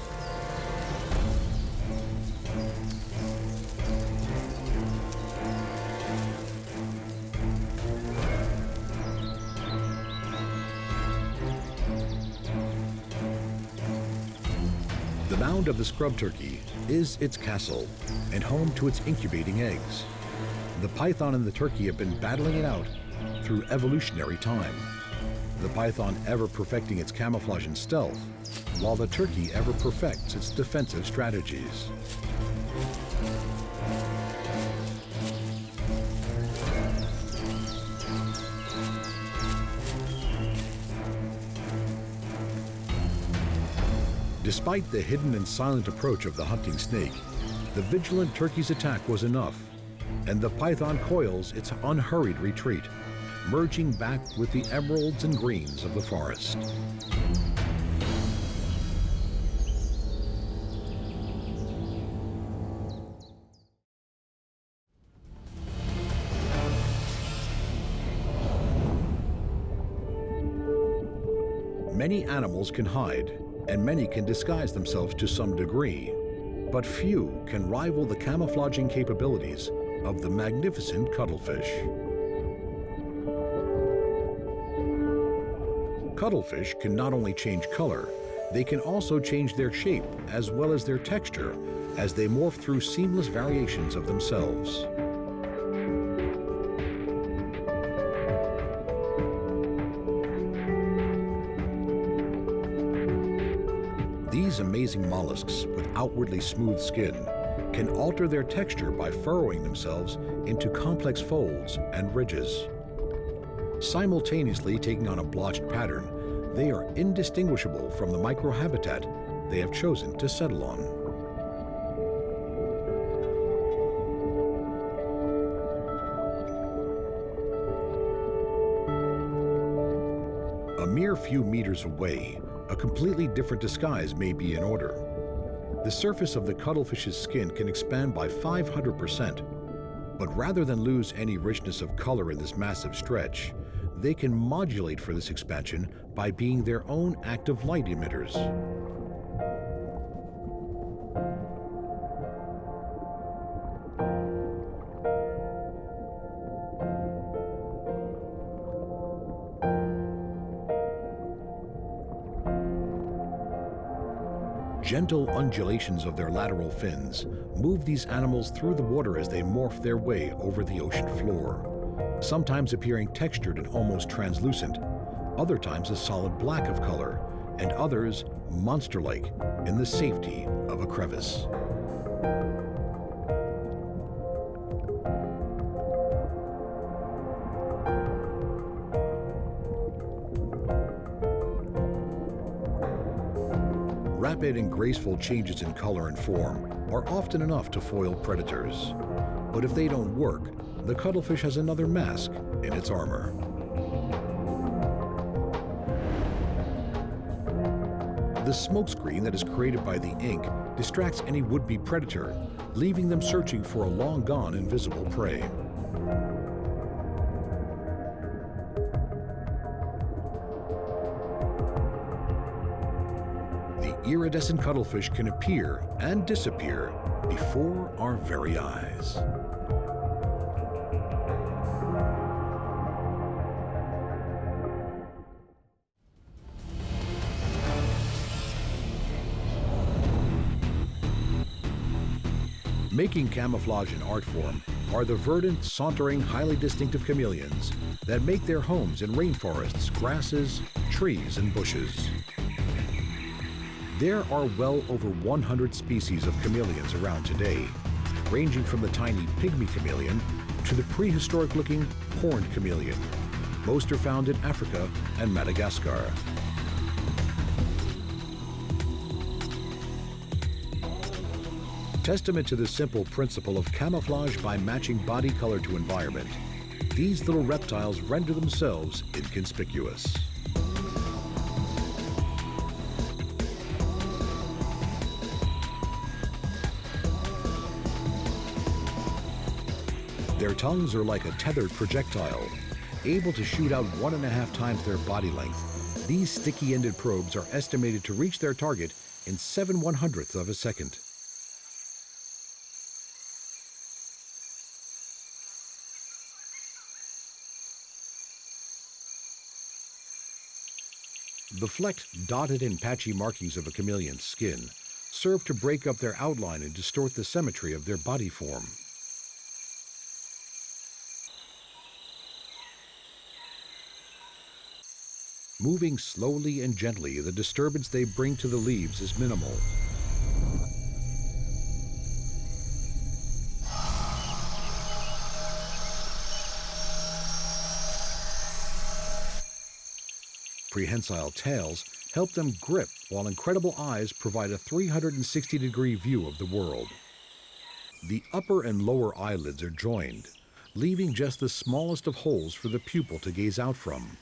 The mound of the scrub turkey is its castle and home to its incubating eggs. The python and the turkey have been battling it out through evolutionary time. The python ever perfecting its camouflage and stealth, while the turkey ever perfects its defensive strategies. Despite the hidden and silent approach of the hunting snake, the vigilant turkey's attack was enough, and the python coils its unhurried retreat, merging back with the emeralds and greens of the forest. Many animals can hide, and many can disguise themselves to some degree. but few can rival the camouflaging capabilities of the magnificent cuttlefish. Cuttlefish can not only change color, they can also change their shape as well as their texture as they morph through seamless variations of themselves. These amazing mollusks with outwardly smooth skin can alter their texture by furrowing themselves into complex folds and ridges. Simultaneously taking on a blotched pattern, they are indistinguishable from the microhabitat they have chosen to settle on. A mere few meters away, a completely different disguise may be in order. The surface of the cuttlefish's skin can expand by 500%, but rather than lose any richness of color in this massive stretch, they can modulate for this expansion by being their own active light emitters. Gentle undulations of their lateral fins move these animals through the water as they morph their way over the ocean floor, sometimes appearing textured and almost translucent, other times a solid black of color, and others monster-like in the safety of a crevice. Rapid and graceful changes in color and form are often enough to foil predators. But if they don't work, the cuttlefish has another mask in its armor. The smokescreen that is created by the ink distracts any would-be predator, leaving them searching for a long-gone invisible prey. The iridescent cuttlefish can appear and disappear before our very eyes. Making camouflage an art form are the verdant, sauntering, highly distinctive chameleons that make their homes in rainforests, grasses, trees, and bushes. There are well over 100 species of chameleons around today, ranging from the tiny pygmy chameleon to the prehistoric-looking horned chameleon. Most are found in Africa and Madagascar. Testament to the simple principle of camouflage by matching body color to environment, these little reptiles render themselves inconspicuous. Their tongues are like a tethered projectile. Able to shoot out 1.5 times their body length, these sticky-ended probes are estimated to reach their target in 7/100th of a second. The flecked, dotted, and patchy markings of a chameleon's skin serve to break up their outline and distort the symmetry of their body form. Moving slowly and gently, the disturbance they bring to the leaves is minimal. Prehensile tails help them grip, while incredible eyes provide a 360-degree view of the world. The upper and lower eyelids are joined, leaving just the smallest of holes for the pupil to gaze out from.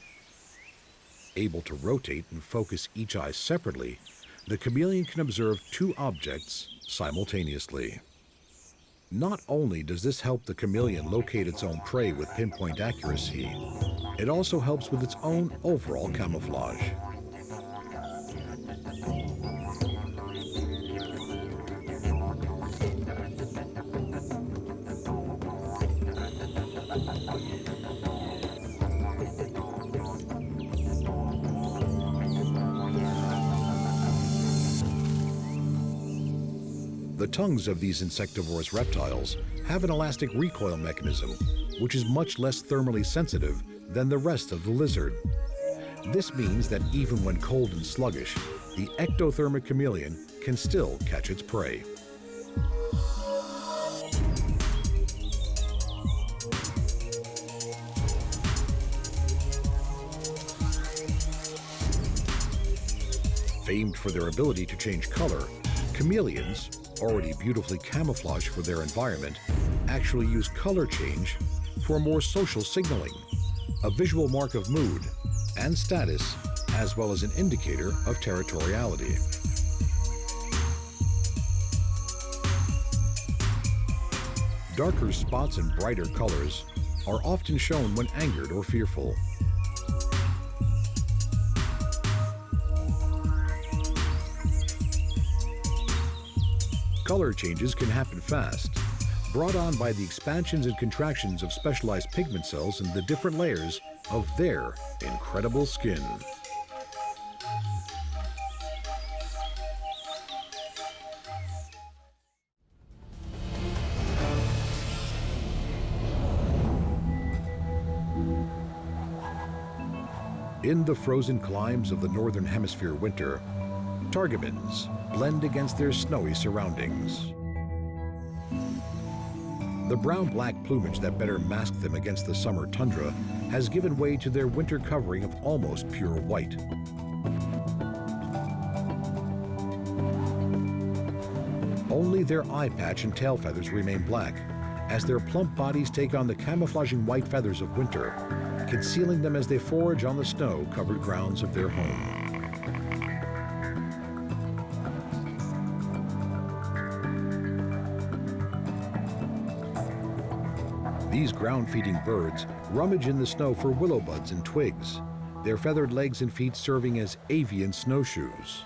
Able to rotate and focus each eye separately, the chameleon can observe 2 objects simultaneously. Not only does this help the chameleon locate its own prey with pinpoint accuracy, it also helps with its own overall camouflage. The tongues of these insectivorous reptiles have an elastic recoil mechanism, which is much less thermally sensitive than the rest of the lizard. This means that even when cold and sluggish, the ectothermic chameleon can still catch its prey. Famed for their ability to change color, chameleons, already beautifully camouflaged for their environment, actually use color change for more social signaling, a visual mark of mood and status, as well as an indicator of territoriality. Darker spots and brighter colors are often shown when angered or fearful. Color changes can happen fast, brought on by the expansions and contractions of specialized pigment cells in the different layers of their incredible skin. In the frozen climes of the Northern Hemisphere winter, targamins blend against their snowy surroundings. The brown-black plumage that better masked them against the summer tundra has given way to their winter covering of almost pure white. Only their eye patch and tail feathers remain black, as their plump bodies take on the camouflaging white feathers of winter, concealing them as they forage on the snow-covered grounds of their home. These ground-feeding birds rummage in the snow for willow buds and twigs, their feathered legs and feet serving as avian snowshoes.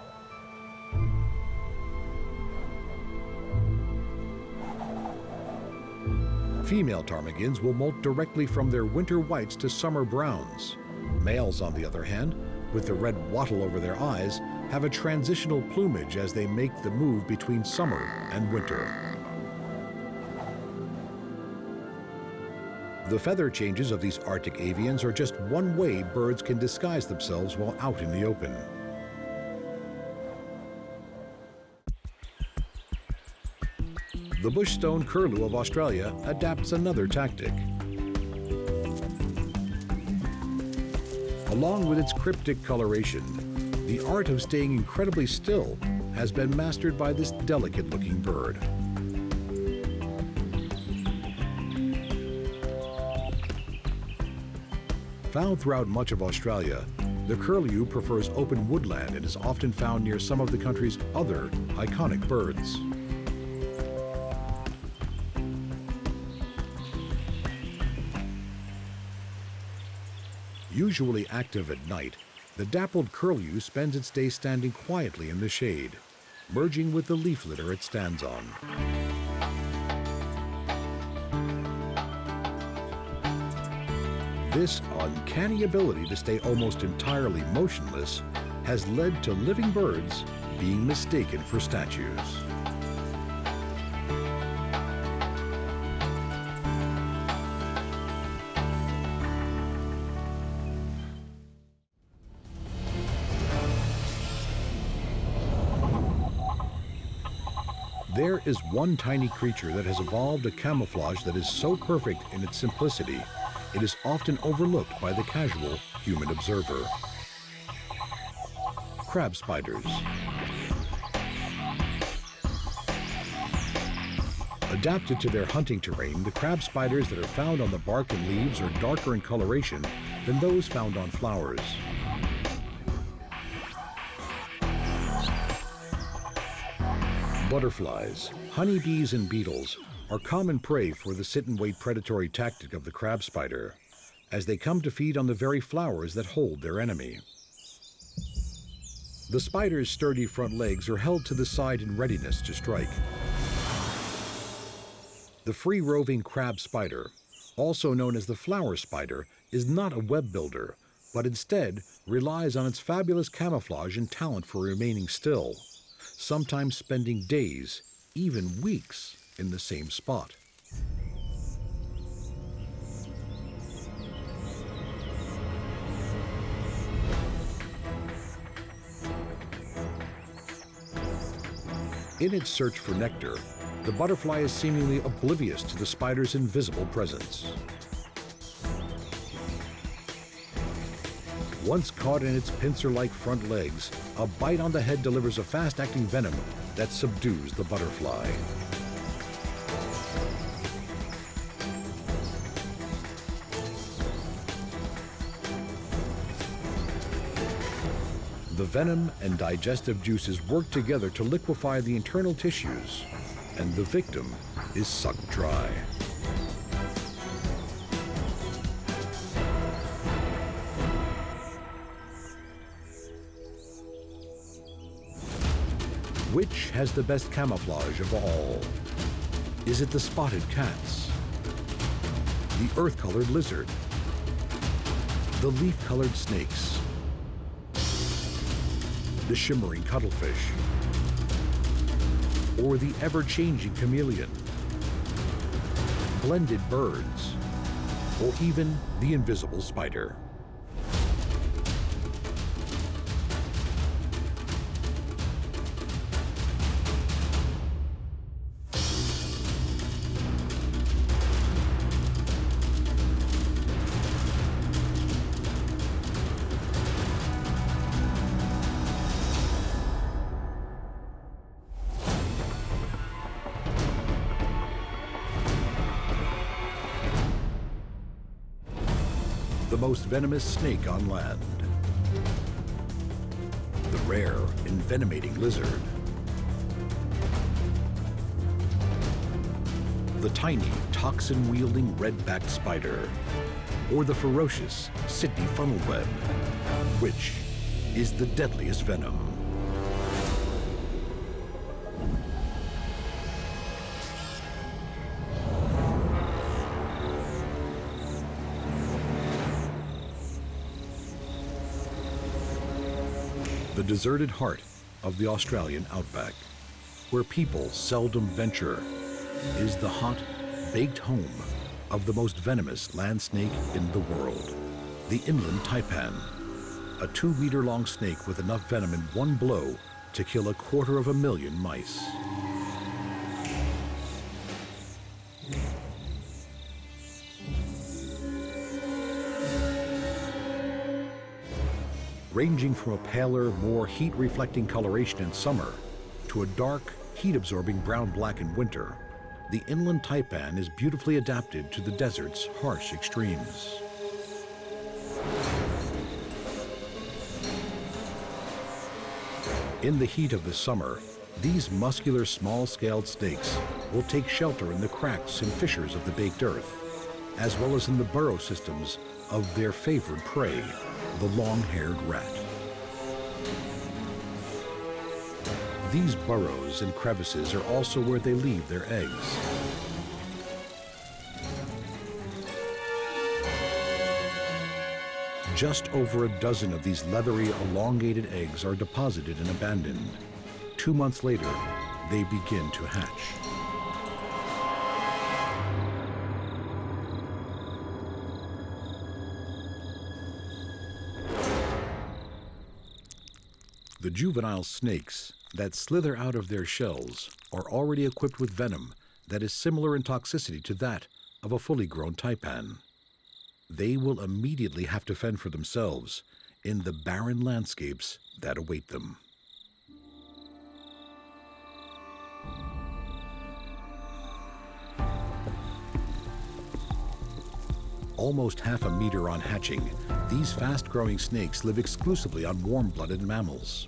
Female ptarmigans will molt directly from their winter whites to summer browns. Males, on the other hand, with the red wattle over their eyes, have a transitional plumage as they make the move between summer and winter. The feather changes of these Arctic avians are just one way birds can disguise themselves while out in the open. The bushstone curlew of Australia adapts another tactic. Along with its cryptic coloration, the art of staying incredibly still has been mastered by this delicate-looking bird. Found throughout much of Australia, the curlew prefers open woodland and is often found near some of the country's other iconic birds. Usually active at night, the dappled curlew spends its day standing quietly in the shade, merging with the leaf litter it stands on. This uncanny ability to stay almost entirely motionless has led to living birds being mistaken for statues. There is one tiny creature that has evolved a camouflage that is so perfect in its simplicity, it is often overlooked by the casual human observer. Crab spiders. Adapted to their hunting terrain, the crab spiders that are found on the bark and leaves are darker in coloration than those found on flowers. Butterflies, honeybees, and beetles are common prey for the sit-and-wait predatory tactic of the crab spider, as they come to feed on the very flowers that hold their enemy. The spider's sturdy front legs are held to the side in readiness to strike. The free-roving crab spider, also known as the flower spider, is not a web builder, but instead relies on its fabulous camouflage and talent for remaining still, sometimes spending days, even weeks in the same spot. In its search for nectar, the butterfly is seemingly oblivious to the spider's invisible presence. Once caught in its pincer-like front legs, a bite on the head delivers a fast-acting venom that subdues the butterfly. The venom and digestive juices work together to liquefy the internal tissues, and the victim is sucked dry. Which has the best camouflage of all? Is it the spotted cats, the earth-colored lizard, the leaf-colored snakes, the shimmering cuttlefish, or the ever-changing chameleon, blended birds, or even the invisible spider? The most venomous snake on land, the rare envenomating lizard, the tiny toxin-wielding red-backed spider, or the ferocious Sydney funnel web. Which is the deadliest venom? The deserted heart of the Australian outback, where people seldom venture, is the hot, baked home of the most venomous land snake in the world, the inland taipan, a 2-meter-long snake with enough venom in one blow to kill 250,000 mice. Ranging from a paler, more heat-reflecting coloration in summer to a dark, heat-absorbing brown-black in winter, the inland taipan is beautifully adapted to the desert's harsh extremes. In the heat of the summer, these muscular, small-scaled snakes will take shelter in the cracks and fissures of the baked earth, as well as in the burrow systems of their favorite prey, the long-haired rat. These burrows and crevices are also where they leave their eggs. Just over a dozen of these leathery, elongated eggs are deposited and abandoned. 2 months later, they begin to hatch. The juvenile snakes that slither out of their shells are already equipped with venom that is similar in toxicity to that of a fully grown taipan. They will immediately have to fend for themselves in the barren landscapes that await them. Almost half a meter on hatching, these fast-growing snakes live exclusively on warm-blooded mammals.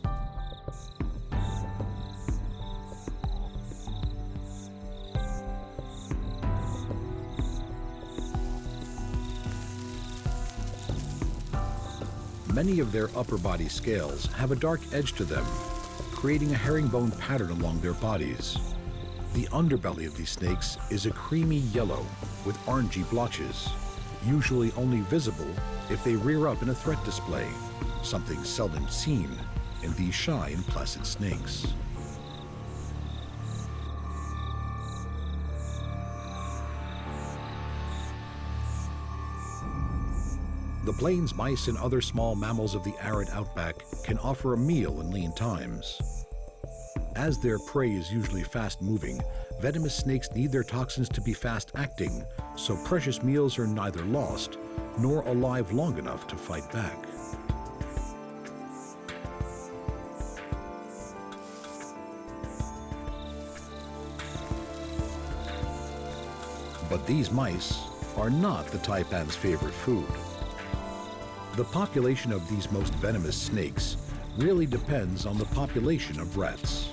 Many of their upper body scales have a dark edge to them, creating a herringbone pattern along their bodies. The underbelly of these snakes is a creamy yellow with orangey blotches, usually only visible if they rear up in a threat display, something seldom seen in these shy and placid snakes. The plains mice and other small mammals of the arid outback can offer a meal in lean times. As their prey is usually fast-moving, venomous snakes need their toxins to be fast-acting, so precious meals are neither lost nor alive long enough to fight back. But these mice are not the taipan's favorite food. The population of these most venomous snakes really depends on the population of rats.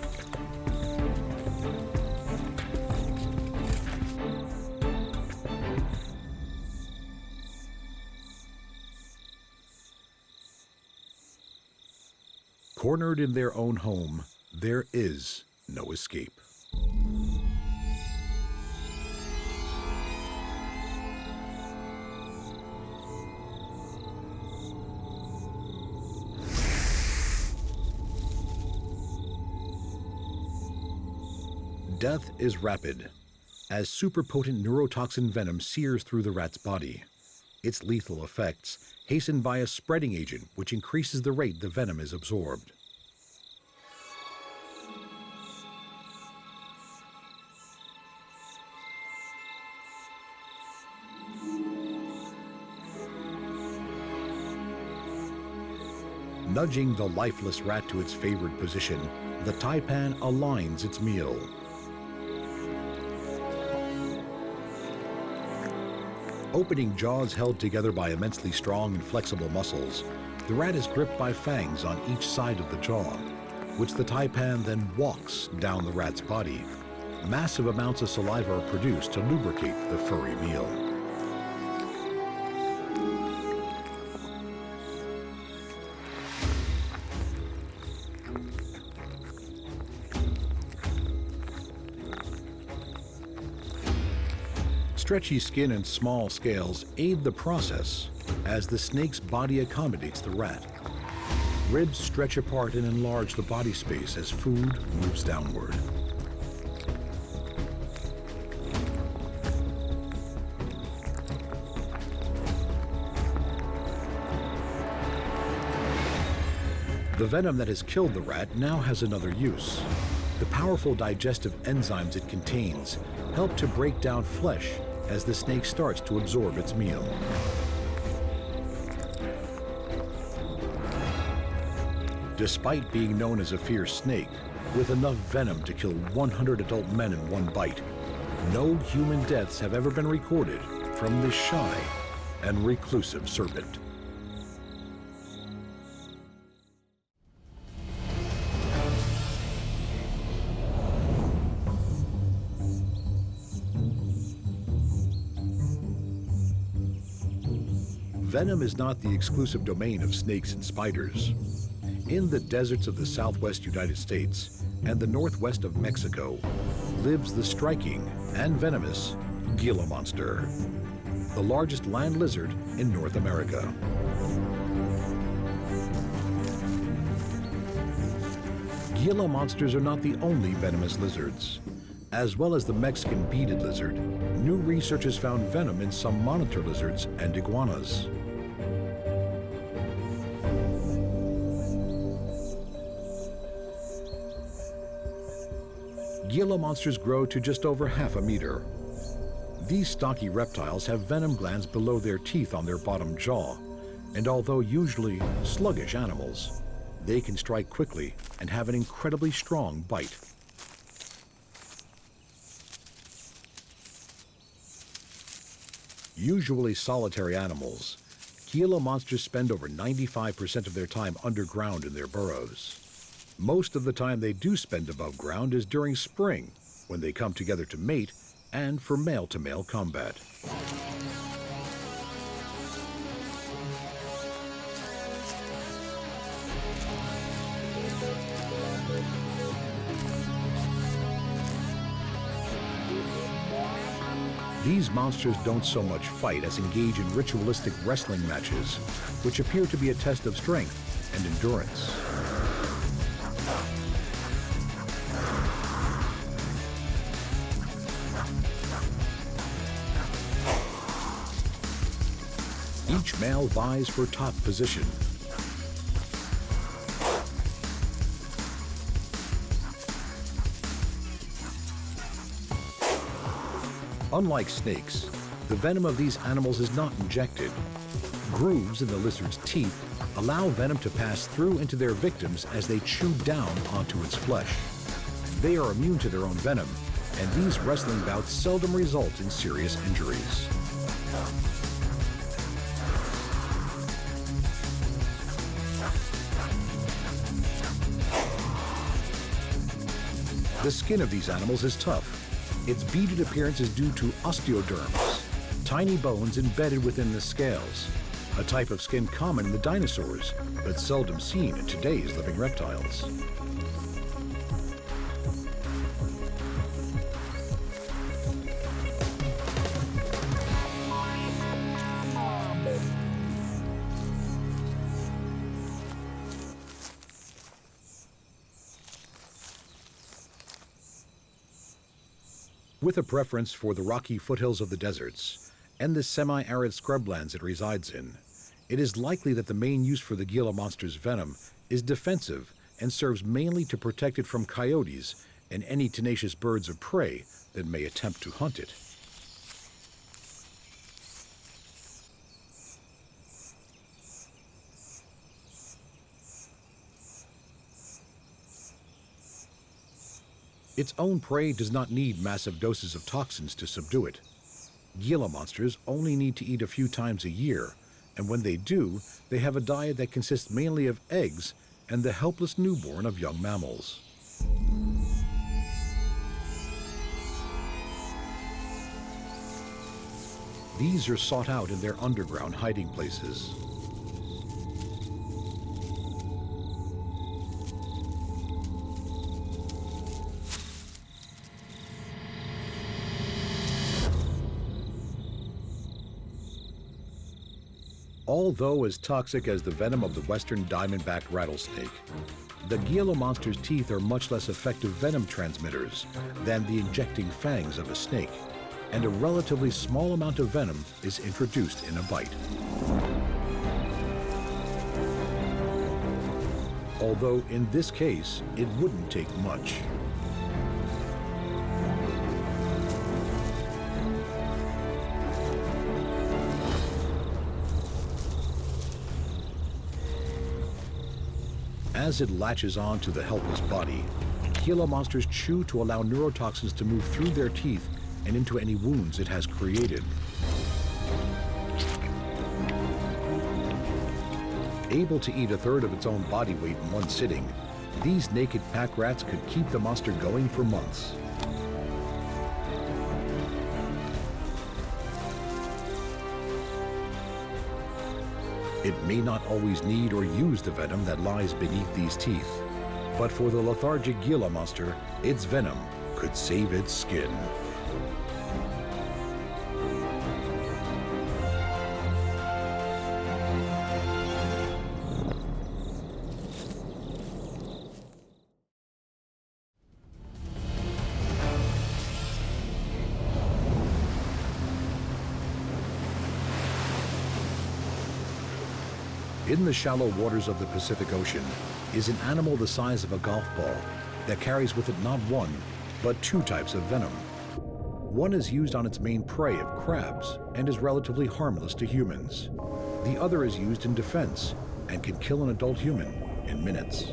Cornered in their own home, there is no escape. Death is rapid, as superpotent neurotoxin venom sears through the rat's body. Its lethal effects hastened by a spreading agent which increases the rate the venom is absorbed. Nudging the lifeless rat to its favored position, the taipan aligns its meal. Opening jaws held together by immensely strong and flexible muscles, the rat is gripped by fangs on each side of the jaw, which the taipan then walks down the rat's body. Massive amounts of saliva are produced to lubricate the furry meal. Stretchy skin and small scales aid the process as the snake's body accommodates the rat. Ribs stretch apart and enlarge the body space as food moves downward. The venom that has killed the rat now has another use. The powerful digestive enzymes it contains help to break down flesh as the snake starts to absorb its meal. Despite being known as a fierce snake, with enough venom to kill 100 adult men in one bite, no human deaths have ever been recorded from this shy and reclusive serpent. Venom is not the exclusive domain of snakes and spiders. In the deserts of the southwest United States and the northwest of Mexico lives the striking and venomous Gila monster, the largest land lizard in North America. Gila monsters are not the only venomous lizards. As well as the Mexican beaded lizard, new research has found venom in some monitor lizards and iguanas. Gila monsters grow to just over half a meter. These stocky reptiles have venom glands below their teeth on their bottom jaw, and although usually sluggish animals, they can strike quickly and have an incredibly strong bite. Usually solitary animals, Gila monsters spend over 95% of their time underground in their burrows. Most of the time they do spend above ground is during spring, when they come together to mate and for male-to-male combat. These monsters don't so much fight as engage in ritualistic wrestling matches, which appear to be a test of strength and endurance. Each each male vies for top position. Unlike snakes, the venom of these animals is not injected. Grooves in the lizard's teeth allow venom to pass through into their victims as they chew down onto its flesh. They are immune to their own venom, and these wrestling bouts seldom result in serious injuries. The skin of these animals is tough. Its beaded appearance is due to osteoderms, tiny bones embedded within the scales, a type of skin common in the dinosaurs, but seldom seen in today's living reptiles. With a preference for the rocky foothills of the deserts and the semi-arid scrublands it resides in, it is likely that the main use for the Gila monster's venom is defensive and serves mainly to protect it from coyotes and any tenacious birds of prey that may attempt to hunt it. Its own prey does not need massive doses of toxins to subdue it. Gila monsters only need to eat a few times a year, and when they do, they have a diet that consists mainly of eggs and the helpless newborn of young mammals. These are sought out in their underground hiding places. Although as toxic as the venom of the western diamondback rattlesnake, the Gila monster's teeth are much less effective venom transmitters than the injecting fangs of a snake, and a relatively small amount of venom is introduced in a bite. Although in this case, it wouldn't take much. As it latches on to the helpless body, Gila monsters chew to allow neurotoxins to move through their teeth and into any wounds it has created. Able to eat a third of its own body weight in one sitting, these naked pack rats could keep the monster going for months. It may not always need or use the venom that lies beneath these teeth, but for the lethargic Gila monster, its venom could save its skin. In the shallow waters of the Pacific Ocean is an animal the size of a golf ball that carries with it not one, but two types of venom. One is used on its main prey of crabs and is relatively harmless to humans. The other is used in defense and can kill an adult human in minutes.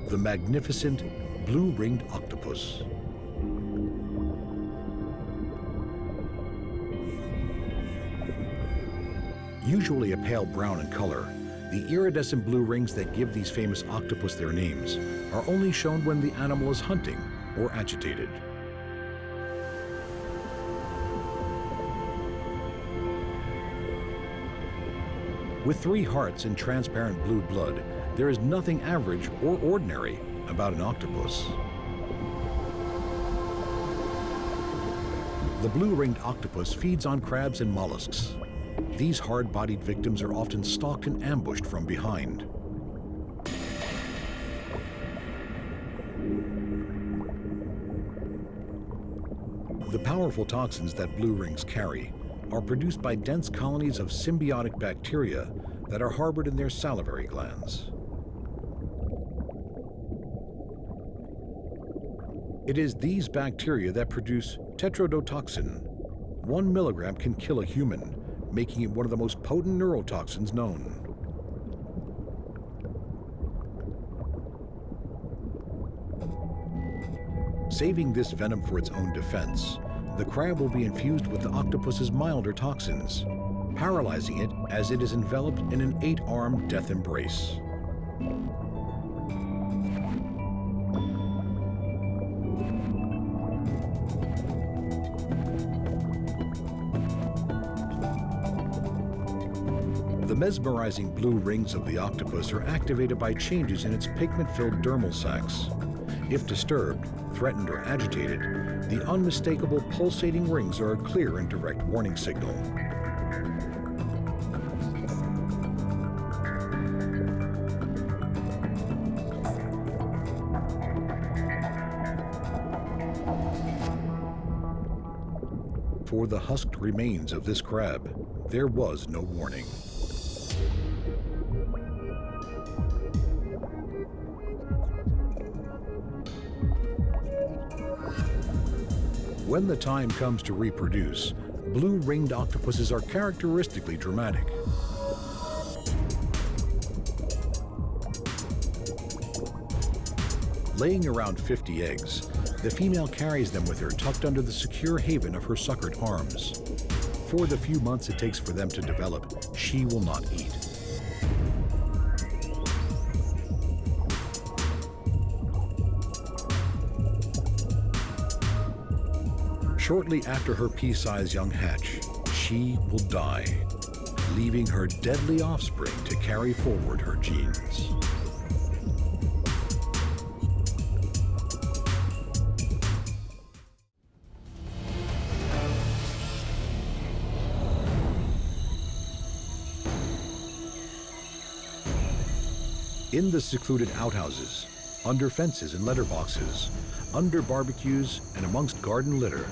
The magnificent blue-ringed octopus. Usually a pale brown in color, the iridescent blue rings that give these famous octopus their names are only shown when the animal is hunting or agitated. With 3 hearts and transparent blue blood, there is nothing average or ordinary about an octopus. The blue-ringed octopus feeds on crabs and mollusks. These hard-bodied victims are often stalked and ambushed from behind. The powerful toxins that blue rings carry are produced by dense colonies of symbiotic bacteria that are harbored in their salivary glands. It is these bacteria that produce tetrodotoxin. 1 milligram can kill a human, making it one of the most potent neurotoxins known. Saving this venom for its own defense, the crab will be infused with the octopus's milder toxins, paralyzing it as it is enveloped in an 8-armed death embrace. The mesmerizing blue rings of the octopus are activated by changes in its pigment-filled dermal sacs. If disturbed, threatened, or agitated, the unmistakable pulsating rings are a clear and direct warning signal. For the husked remains of this crab, there was no warning. When the time comes to reproduce, blue-ringed octopuses are characteristically dramatic. Laying around 50 eggs, the female carries them with her tucked under the secure haven of her suckered arms. For the few months it takes for them to develop, she will not eat. Shortly after her pea-sized young hatch, she will die, leaving her deadly offspring to carry forward her genes. In the secluded outhouses, under fences and letterboxes, under barbecues and amongst garden litter,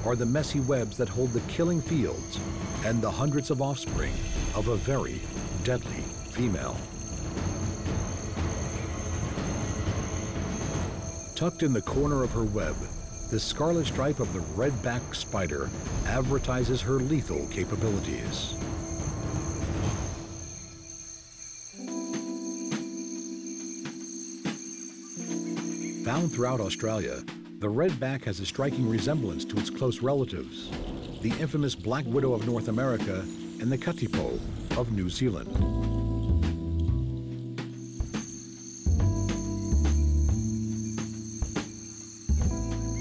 are the messy webs that hold the killing fields and the hundreds of offspring of a very deadly female. Tucked in the corner of her web, the scarlet stripe of the red-backed spider advertises her lethal capabilities. Found throughout Australia, the redback has a striking resemblance to its close relatives, the infamous black widow of North America and the katipo of New Zealand.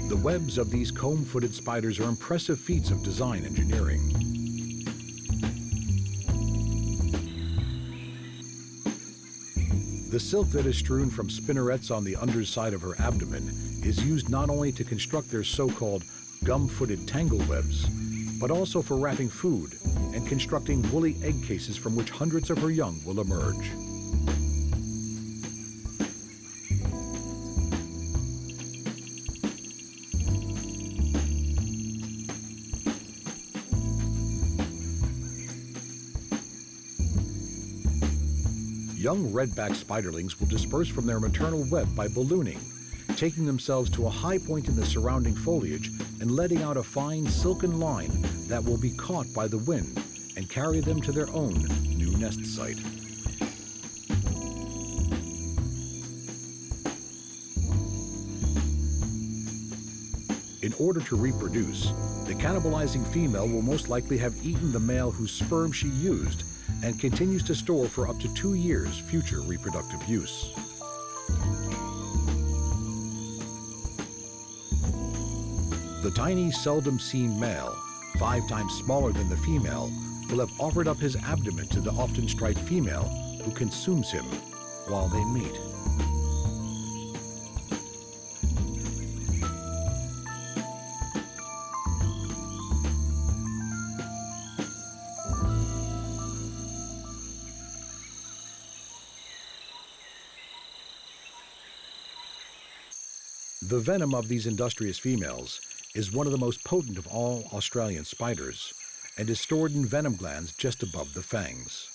The webs of these comb-footed spiders are impressive feats of design engineering. The silk that is strewn from spinnerets on the underside of her abdomen is used not only to construct their so-called gum-footed tangle webs, but also for wrapping food and constructing woolly egg cases from which hundreds of her young will emerge. Young redback spiderlings will disperse from their maternal web by ballooning, taking themselves to a high point in the surrounding foliage and letting out a fine silken line that will be caught by the wind and carry them to their own new nest site. In order to reproduce, the cannibalizing female will most likely have eaten the male whose sperm she used and continues to store for up to 2 years future reproductive use. The tiny, seldom-seen male, 5 times smaller than the female, will have offered up his abdomen to the often striped female, who consumes him while they mate. The venom of these industrious females is one of the most potent of all Australian spiders and is stored in venom glands just above the fangs.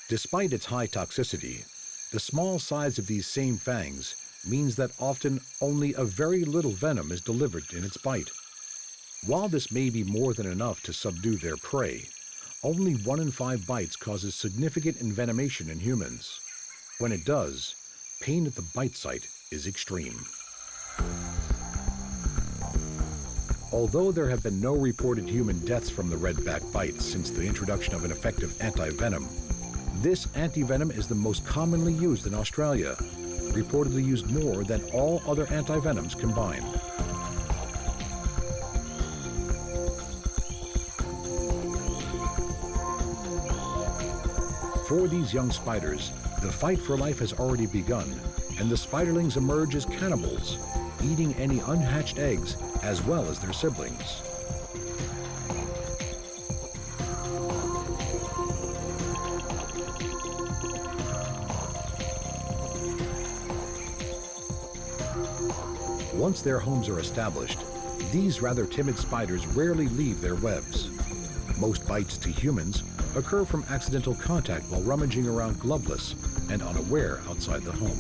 Despite its high toxicity, the small size of these same fangs means that often only a very little venom is delivered in its bite. While this may be more than enough to subdue their prey, only 1 in 5 bites causes significant envenomation in humans. When it does, pain at the bite site is extreme. Although there have been no reported human deaths from the redback bite since the introduction of an effective antivenom, this antivenom is the most commonly used in Australia, reportedly used more than all other antivenoms combined. For these young spiders, the fight for life has already begun, and the spiderlings emerge as cannibals, eating any unhatched eggs as well as their siblings. Once their homes are established, these rather timid spiders rarely leave their webs. Most bites to humans occur from accidental contact while rummaging around gloveless and unaware outside the home.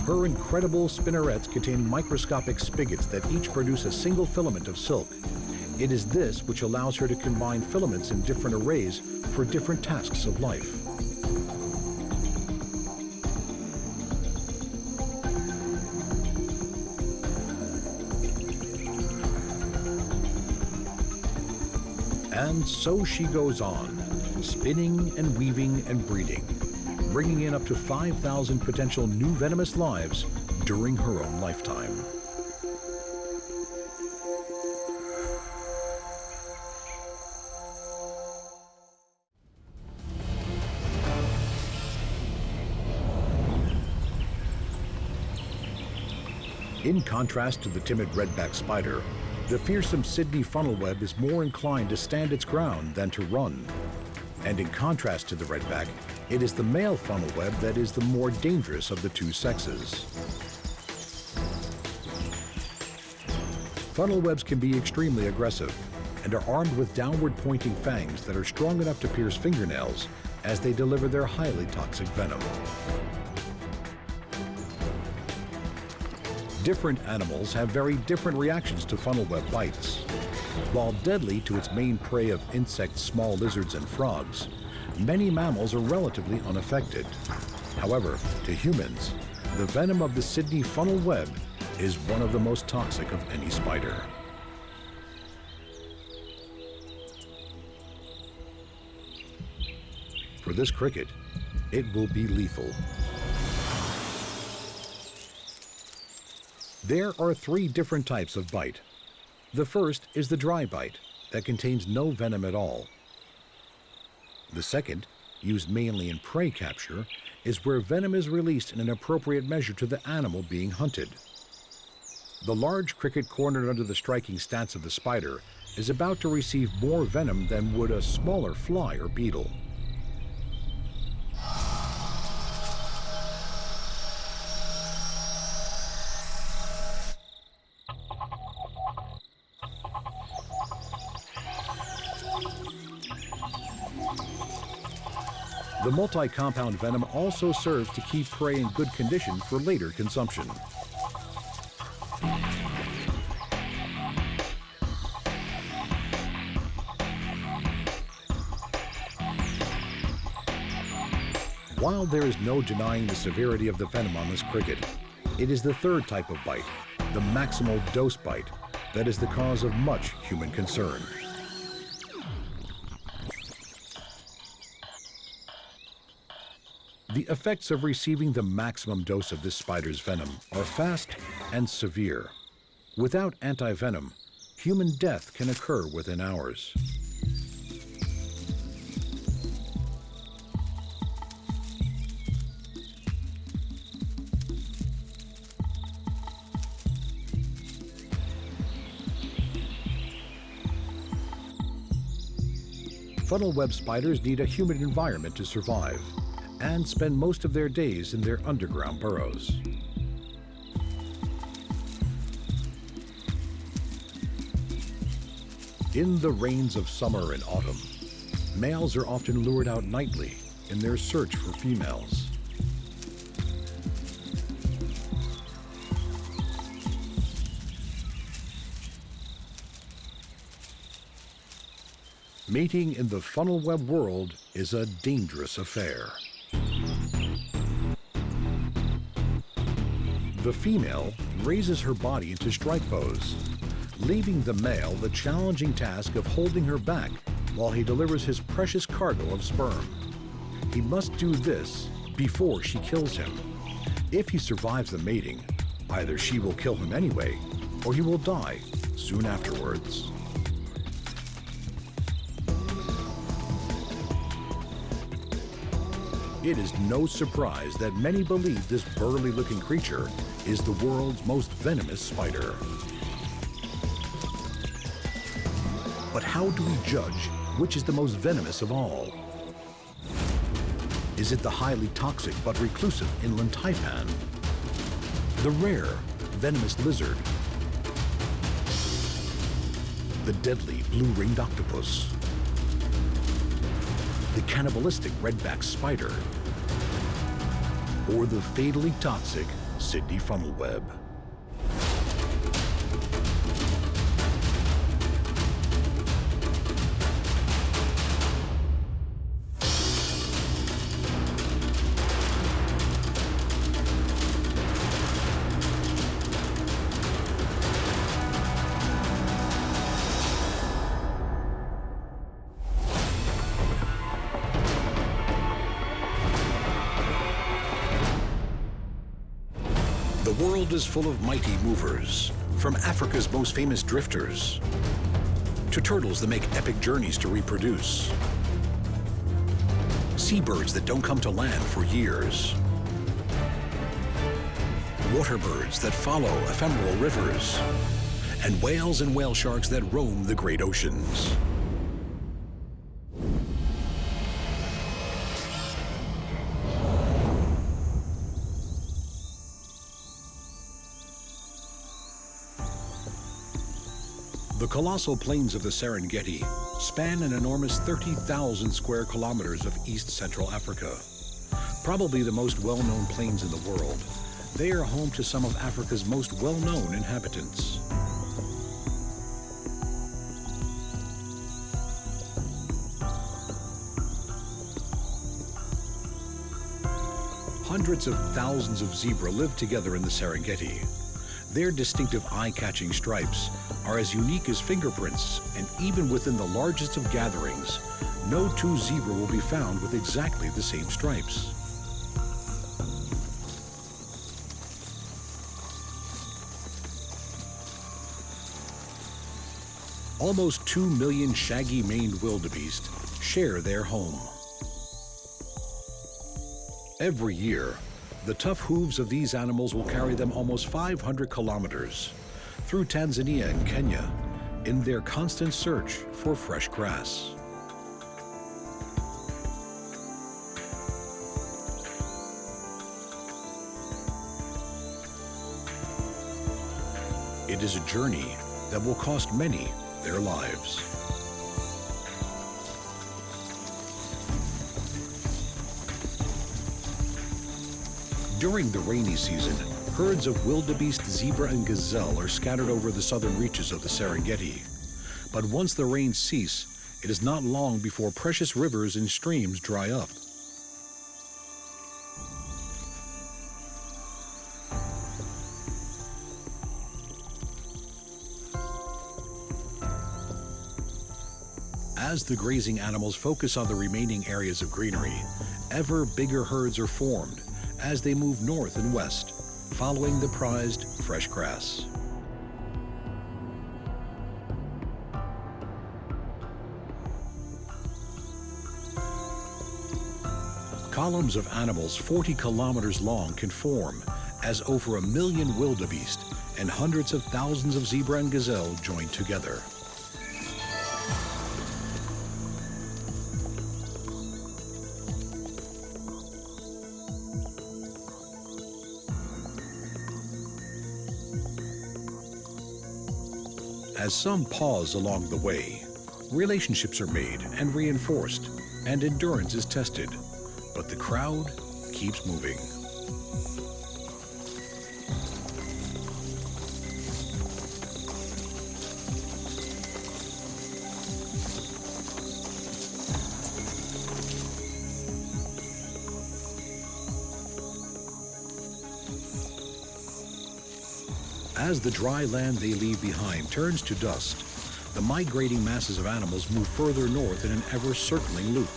Her incredible spinnerets contain microscopic spigots that each produce a single filament of silk. It is this which allows her to combine filaments in different arrays for different tasks of life. And so she goes on, spinning and weaving and breeding, bringing in up to 5,000 potential new venomous lives during her own lifetime. In contrast to the timid redback spider, the fearsome Sydney funnelweb is more inclined to stand its ground than to run. And in contrast to the redback, it is the male funnelweb that is the more dangerous of the two sexes. Funnelwebs can be extremely aggressive and are armed with downward-pointing fangs that are strong enough to pierce fingernails as they deliver their highly toxic venom. Different animals have very different reactions to funnelweb bites. While deadly to its main prey of insects, small lizards, and frogs, many mammals are relatively unaffected. However, to humans, the venom of the Sydney funnelweb is one of the most toxic of any spider. For this cricket, it will be lethal. There are 3 different types of bite. The first is the dry bite that contains no venom at all. The second, used mainly in prey capture, is where venom is released in an appropriate measure to the animal being hunted. The large cricket cornered under the striking stance of the spider is about to receive more venom than would a smaller fly or beetle. The multi-compound venom also serves to keep prey in good condition for later consumption. While there is no denying the severity of the venom on this cricket, it is the third type of bite, the maximal dose bite, that is the cause of much human concern. The effects of receiving the maximum dose of this spider's venom are fast and severe. Without antivenom, human death can occur within hours. Funnel web spiders need a humid environment to survive and spend most of their days in their underground burrows. In the rains of summer and autumn, males are often lured out nightly in their search for females. Mating in the funnel web world is a dangerous affair. The female raises her body into strike pose, leaving the male the challenging task of holding her back while he delivers his precious cargo of sperm. He must do this before she kills him. If he survives the mating, either she will kill him anyway, or he will die soon afterwards. It is no surprise that many believe this burly-looking creature is the world's most venomous spider. But how do we judge which is the most venomous of all? Is it the highly toxic but reclusive inland taipan? The rare venomous lizard? The deadly blue-ringed octopus? The cannibalistic redback spider? Or the fatally toxic Sydney funnel web? The world is full of mighty movers, from Africa's most famous drifters to turtles that make epic journeys to reproduce, seabirds that don't come to land for years, water birds that follow ephemeral rivers, and whales and whale sharks that roam the great oceans. The colossal plains of the Serengeti span an enormous 30,000 square kilometers of East Central Africa. Probably the most well-known plains in the world, they are home to some of Africa's most well-known inhabitants. Hundreds of thousands of zebra live together in the Serengeti. Their distinctive eye-catching stripes are as unique as fingerprints, and even within the largest of gatherings, no two zebra will be found with exactly the same stripes. Almost 2 million shaggy-maned wildebeest share their home. Every year, the tough hooves of these animals will carry them almost 500 kilometers through Tanzania and Kenya in their constant search for fresh grass. It is a journey that will cost many their lives. During the rainy season, herds of wildebeest, zebra, and gazelle are scattered over the southern reaches of the Serengeti. But once the rains cease, it is not long before precious rivers and streams dry up. As the grazing animals focus on the remaining areas of greenery, ever bigger herds are formed as they move north and west, following the prized fresh grass. Columns of animals 40 kilometers long can form as over 1 million wildebeest and hundreds of thousands of zebra and gazelle join together. As some pause along the way, relationships are made and reinforced, and endurance is tested, but the crowd keeps moving. As the dry land they leave behind turns to dust, the migrating masses of animals move further north in an ever-circling loop.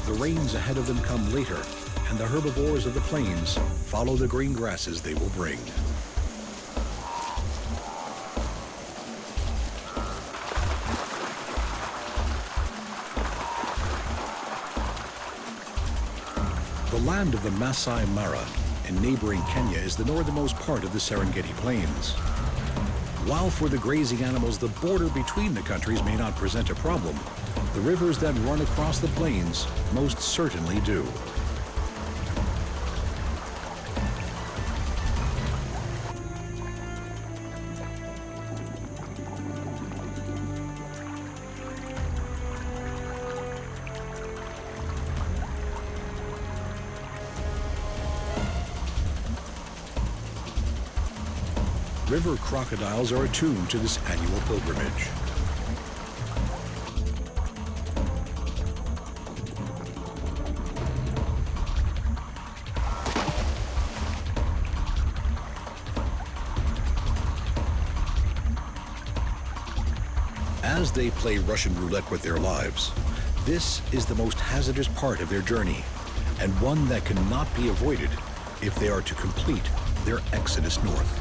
The rains ahead of them come later, and the herbivores of the plains follow the green grasses they will bring. The land of the Masai Mara in neighboring Kenya is the northernmost part of the Serengeti Plains. While for the grazing animals the border between the countries may not present a problem, the rivers that run across the plains most certainly do. River crocodiles are attuned to this annual pilgrimage. As they play Russian roulette with their lives, this is the most hazardous part of their journey, and one that cannot be avoided if they are to complete their exodus north.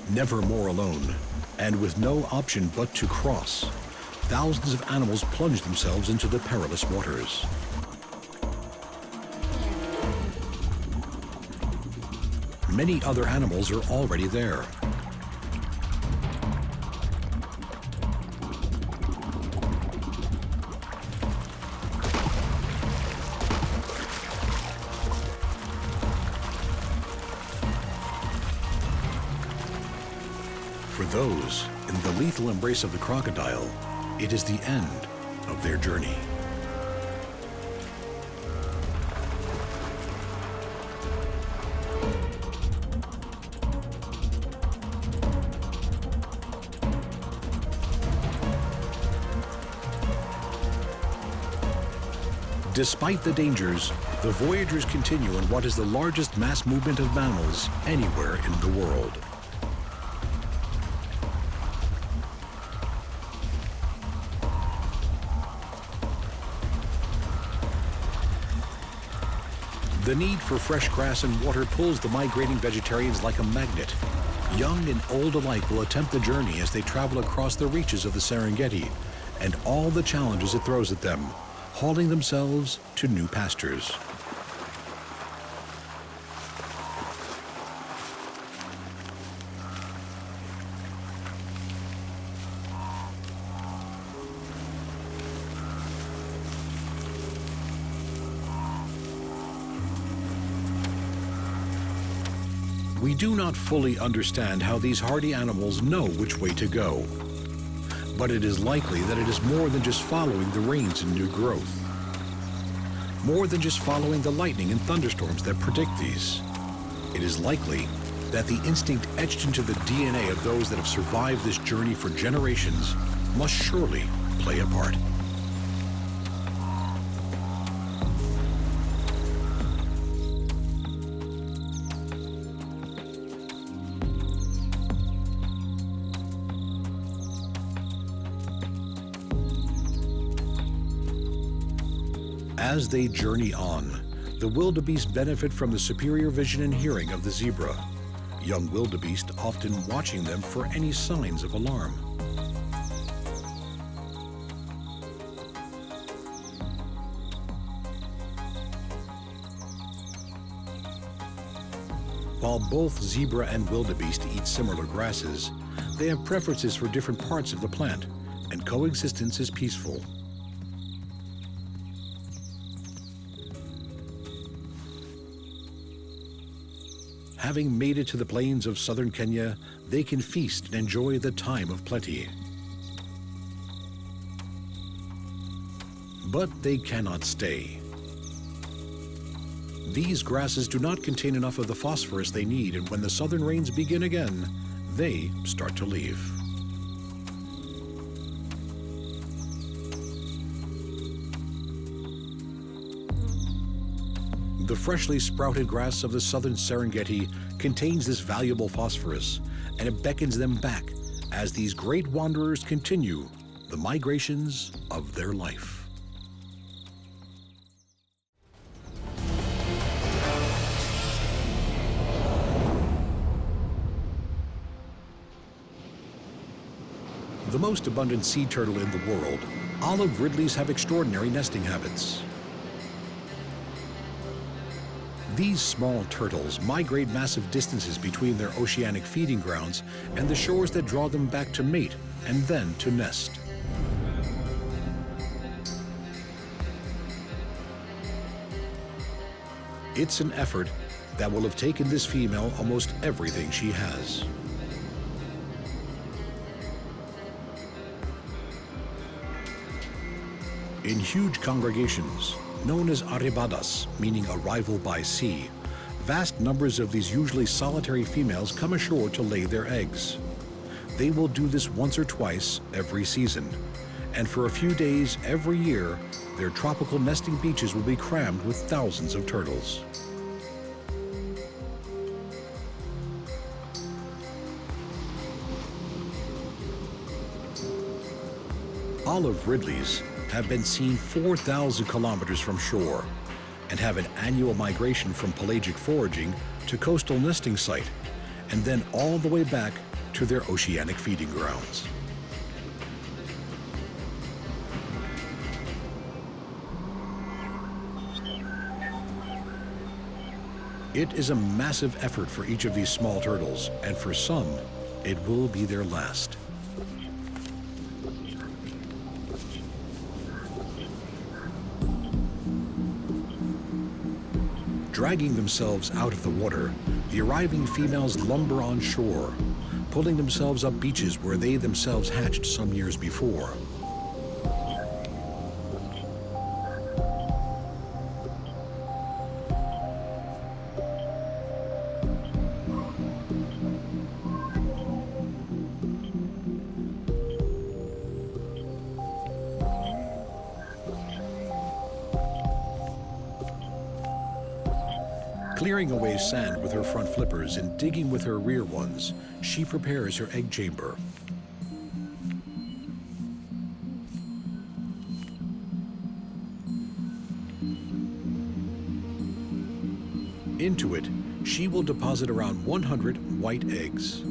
Never more alone, and with no option but to cross, thousands of animals plunge themselves into the perilous waters. Many other animals are already there. For those in the lethal embrace of the crocodile, it is the end of their journey. Despite the dangers, the voyagers continue in what is the largest mass movement of mammals anywhere in the world. The need for fresh grass and water pulls the migrating vegetarians like a magnet. Young and old alike will attempt the journey as they travel across the reaches of the Serengeti and all the challenges it throws at them, hauling themselves to new pastures. We do not fully understand how these hardy animals know which way to go, but it is likely that it is more than just following the rains and new growth, more than just following the lightning and thunderstorms that predict these. It is likely that the instinct etched into the DNA of those that have survived this journey for generations must surely play a part. As they journey on, the wildebeest benefit from the superior vision and hearing of the zebra, young wildebeest often watching them for any signs of alarm. While both zebra and wildebeest eat similar grasses, they have preferences for different parts of the plant, and coexistence is peaceful. Having made it to the plains of southern Kenya, they can feast and enjoy the time of plenty. But they cannot stay. These grasses do not contain enough of the phosphorus they need, and when the southern rains begin again, they start to leave. The freshly sprouted grass of the southern Serengeti contains this valuable phosphorus, and it beckons them back as these great wanderers continue the migrations of their life. The most abundant sea turtle in the world, olive ridleys have extraordinary nesting habits. These small turtles migrate massive distances between their oceanic feeding grounds and the shores that draw them back to mate and then to nest. It's an effort that will have taken this female almost everything she has. In huge congregations, known as arribadas, meaning arrival by sea, vast numbers of these usually solitary females come ashore to lay their eggs. They will do this once or twice every season, and for a few days every year, their tropical nesting beaches will be crammed with thousands of turtles. Olive ridleys have been seen 4,000 kilometers from shore and have an annual migration from pelagic foraging to coastal nesting site and then all the way back to their oceanic feeding grounds. It is a massive effort for each of these small turtles, and for some, it will be their last. Dragging themselves out of the water, the arriving females lumber on shore, pulling themselves up beaches where they themselves hatched some years before. Clearing away sand with her front flippers and digging with her rear ones, she prepares her egg chamber. Into it, she will deposit around 100 white eggs.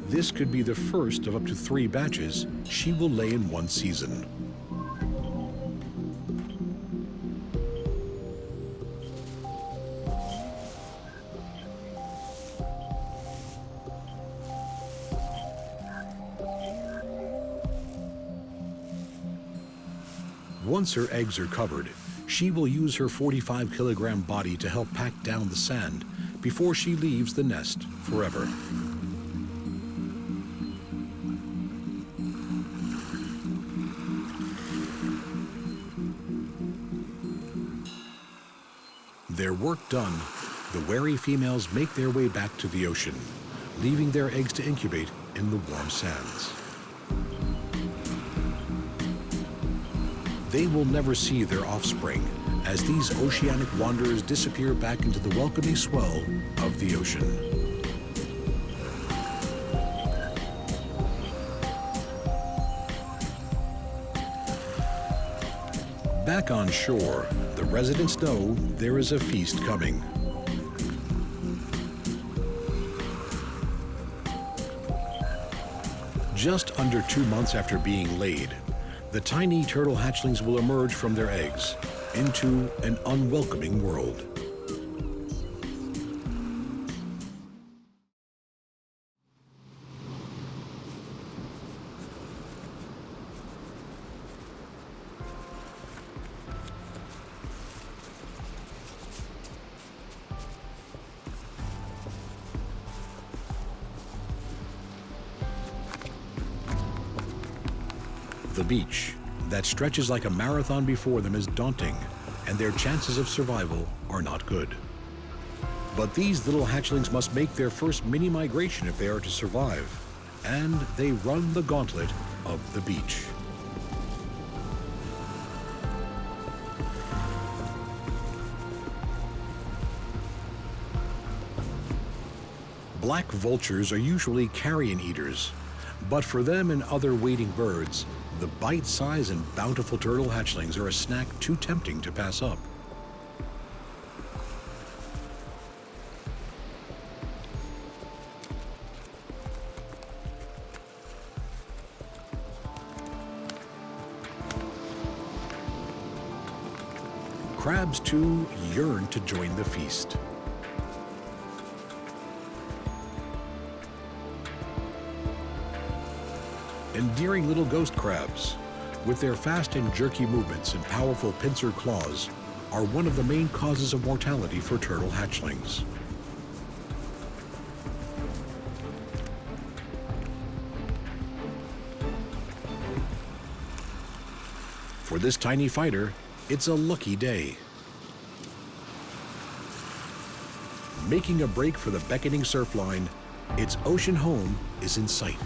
This could be the first of up to 3 batches she will lay in one season. Once her eggs are covered, she will use her 45-kilogram body to help pack down the sand before she leaves the nest forever. Their work done, the wary females make their way back to the ocean, leaving their eggs to incubate in the warm sands. They will never see their offspring as these oceanic wanderers disappear back into the welcoming swell of the ocean. Back on shore, the residents know there is a feast coming. Just under 2 months after being laid, the tiny turtle hatchlings will emerge from their eggs into an unwelcoming world. the beach that stretches like a marathon before them is daunting, and their chances of survival are not good. But these little hatchlings must make their first mini migration if they are to survive, and they run the gauntlet of the beach. Black vultures are usually carrion eaters, but for them and other wading birds, the bite-sized and bountiful turtle hatchlings are a snack too tempting to pass up. Crabs, too, yearn to join the feast. Endearing little ghost crabs, with their fast and jerky movements and powerful pincer claws, are one of the main causes of mortality for turtle hatchlings. For this tiny fighter, it's a lucky day. Making a break for the beckoning surf line, its ocean home is in sight.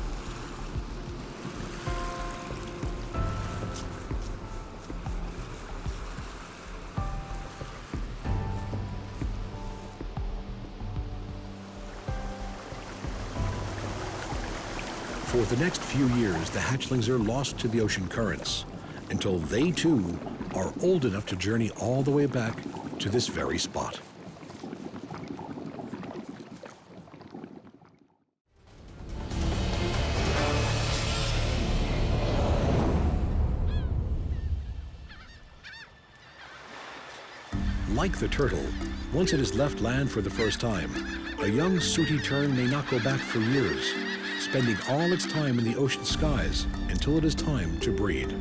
For the next few years, the hatchlings are lost to the ocean currents until they too are old enough to journey all the way back to this very spot. Like the turtle, once it has left land for the first time, a young sooty tern may not go back for years, spending all its time in the ocean skies until it is time to breed.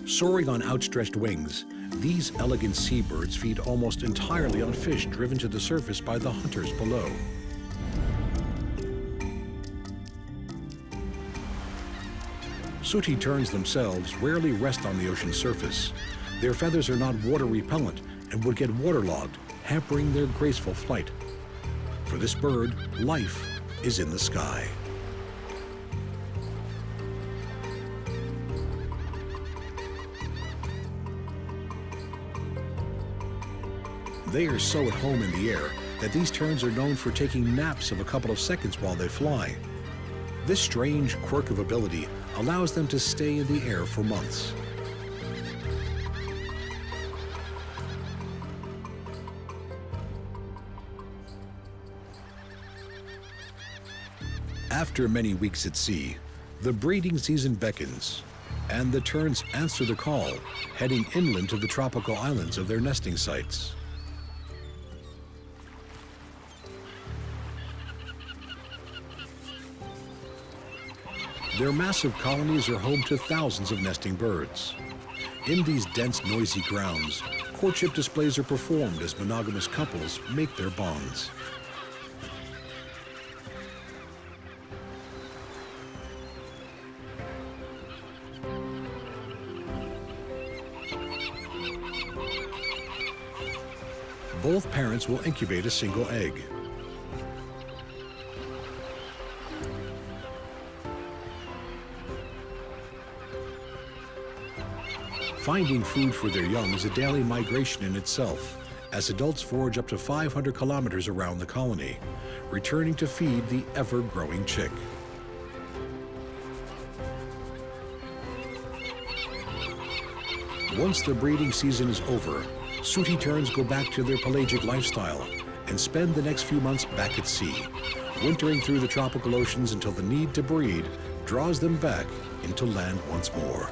Soaring on outstretched wings, these elegant seabirds feed almost entirely on fish driven to the surface by the hunters below. Sooty terns themselves rarely rest on the ocean surface. Their feathers are not water repellent and would get waterlogged, hampering their graceful flight. For this bird, life is in the sky. They are so at home in the air that these terns are known for taking naps of a couple of seconds while they fly. This strange quirk of ability allows them to stay in the air for months. After many weeks at sea, the breeding season beckons, and the terns answer the call, heading inland to the tropical islands of their nesting sites. Their massive colonies are home to thousands of nesting birds. In these dense, noisy grounds, courtship displays are performed as monogamous couples make their bonds. Both parents will incubate a single egg. Finding food for their young is a daily migration in itself, as adults forage up to 500 kilometers around the colony, returning to feed the ever-growing chick. Once the breeding season is over, sooty terns go back to their pelagic lifestyle and spend the next few months back at sea, wintering through the tropical oceans until the need to breed draws them back into land once more.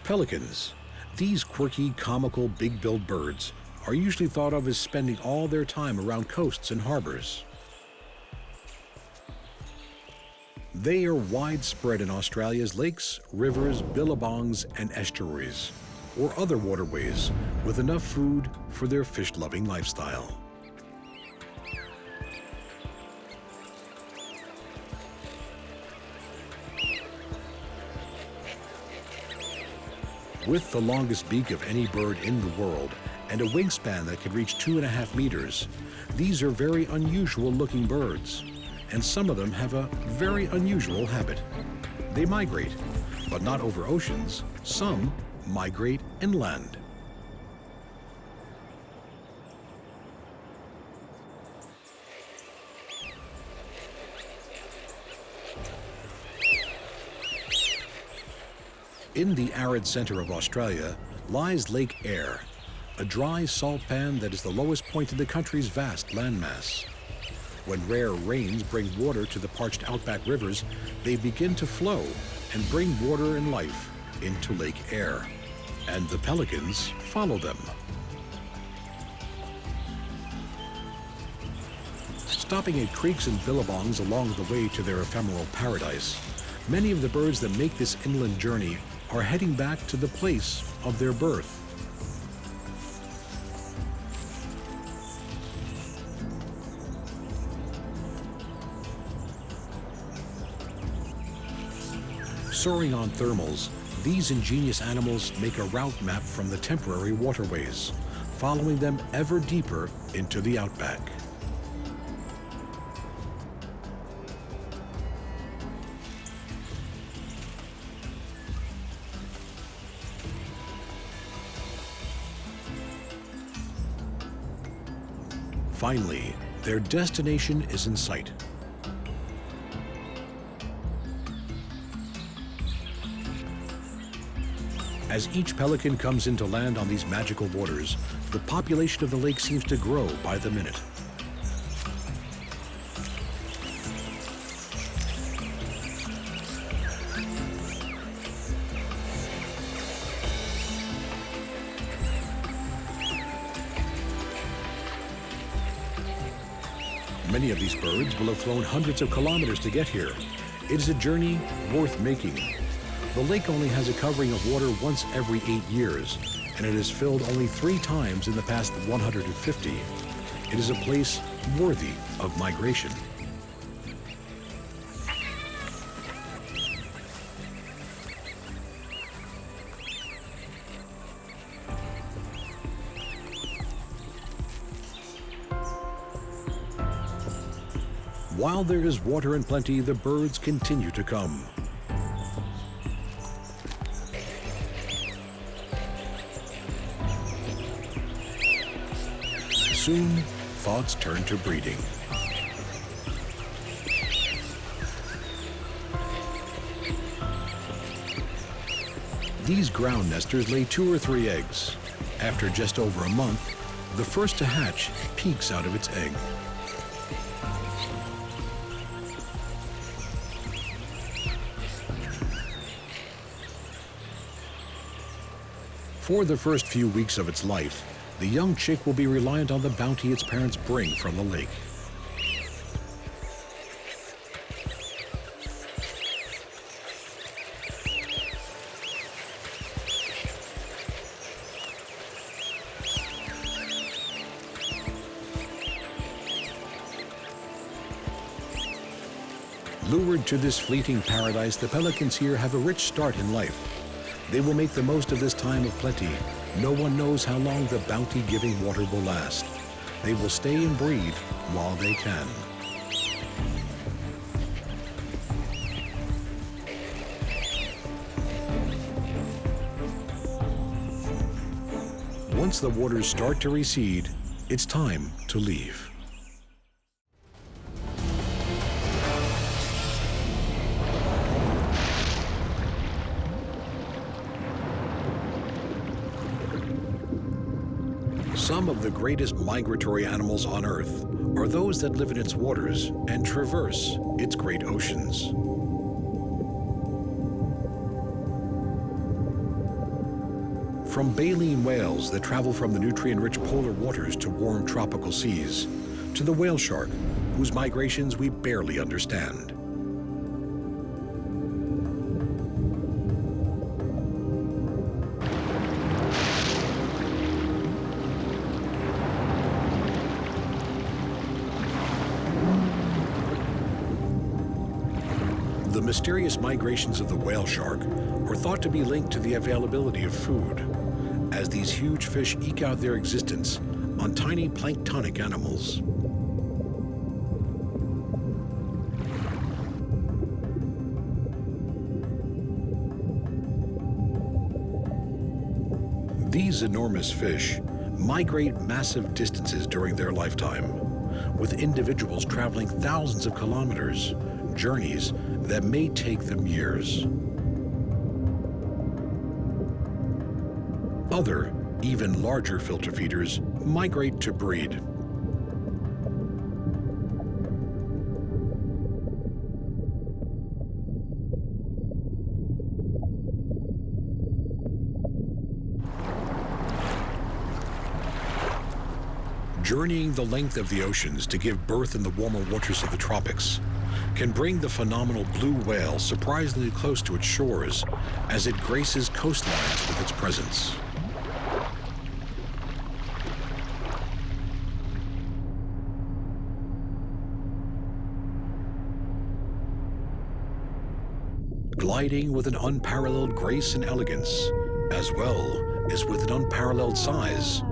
Pelicans, these quirky, comical, big-billed birds, are usually thought of as spending all their time around coasts and harbors. They are widespread in Australia's lakes, rivers, billabongs, and estuaries, or other waterways with enough food for their fish-loving lifestyle. With the longest beak of any bird in the world and a wingspan that can reach 2.5 meters, these are very unusual looking birds, and some of them have a very unusual habit. They migrate, but not over oceans. Some migrate inland. In the arid center of Australia lies Lake Eyre, a dry salt pan that is the lowest point in the country's vast landmass. When rare rains bring water to the parched outback rivers, they begin to flow and bring water and life into Lake Eyre, and the pelicans follow them. Stopping at creeks and billabongs along the way to their ephemeral paradise, many of the birds that make this inland journey are heading back to the place of their birth. Soaring on thermals, these ingenious animals make a route map from the temporary waterways, following them ever deeper into the outback. Finally, their destination is in sight. As each pelican comes into land on these magical waters, the population of the lake seems to grow by the minute. Many of these birds will have flown hundreds of kilometers to get here. It is a journey worth making. The lake only has a covering of water once every 8 years, and it is filled only 3 times in the past 150. It is a place worthy of migration. While there is water in plenty, the birds continue to come. Soon, thoughts turn to breeding. These ground nesters lay 2 or 3 eggs. After just over a month, the first to hatch peeks out of its egg. For the first few weeks of its life, the young chick will be reliant on the bounty its parents bring from the lake. Lured to this fleeting paradise, the pelicans here have a rich start in life. They will make the most of this time of plenty. No one knows how long the bounty-giving water will last. They will stay and breed while they can. Once the waters start to recede, it's time to leave. Some of the greatest migratory animals on Earth are those that live in its waters and traverse its great oceans. From baleen whales that travel from the nutrient-rich polar waters to warm tropical seas, to the whale shark, whose migrations we barely understand. mysterious migrations of the whale shark are thought to be linked to the availability of food, as these huge fish eke out their existence on tiny planktonic animals. These enormous fish migrate massive distances during their lifetime, with individuals traveling thousands of kilometers, journeys that may take them years. Other, even larger filter feeders migrate to breed. Journeying the length of the oceans to give birth in the warmer waters of the tropics can bring the phenomenal blue whale surprisingly close to its shores as it graces coastlines with its presence. Gliding with an unparalleled grace and elegance, as well as with an unparalleled size,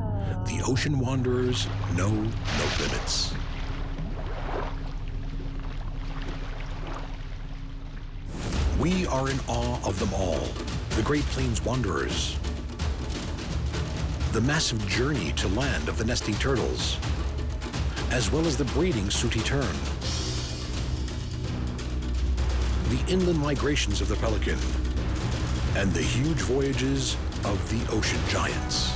the ocean wanderers know no limits. We are in awe of them all, the Great Plains wanderers, the massive journey to land of the nesting turtles, as well as the breeding sooty tern, the inland migrations of the pelican, and the huge voyages of the ocean giants.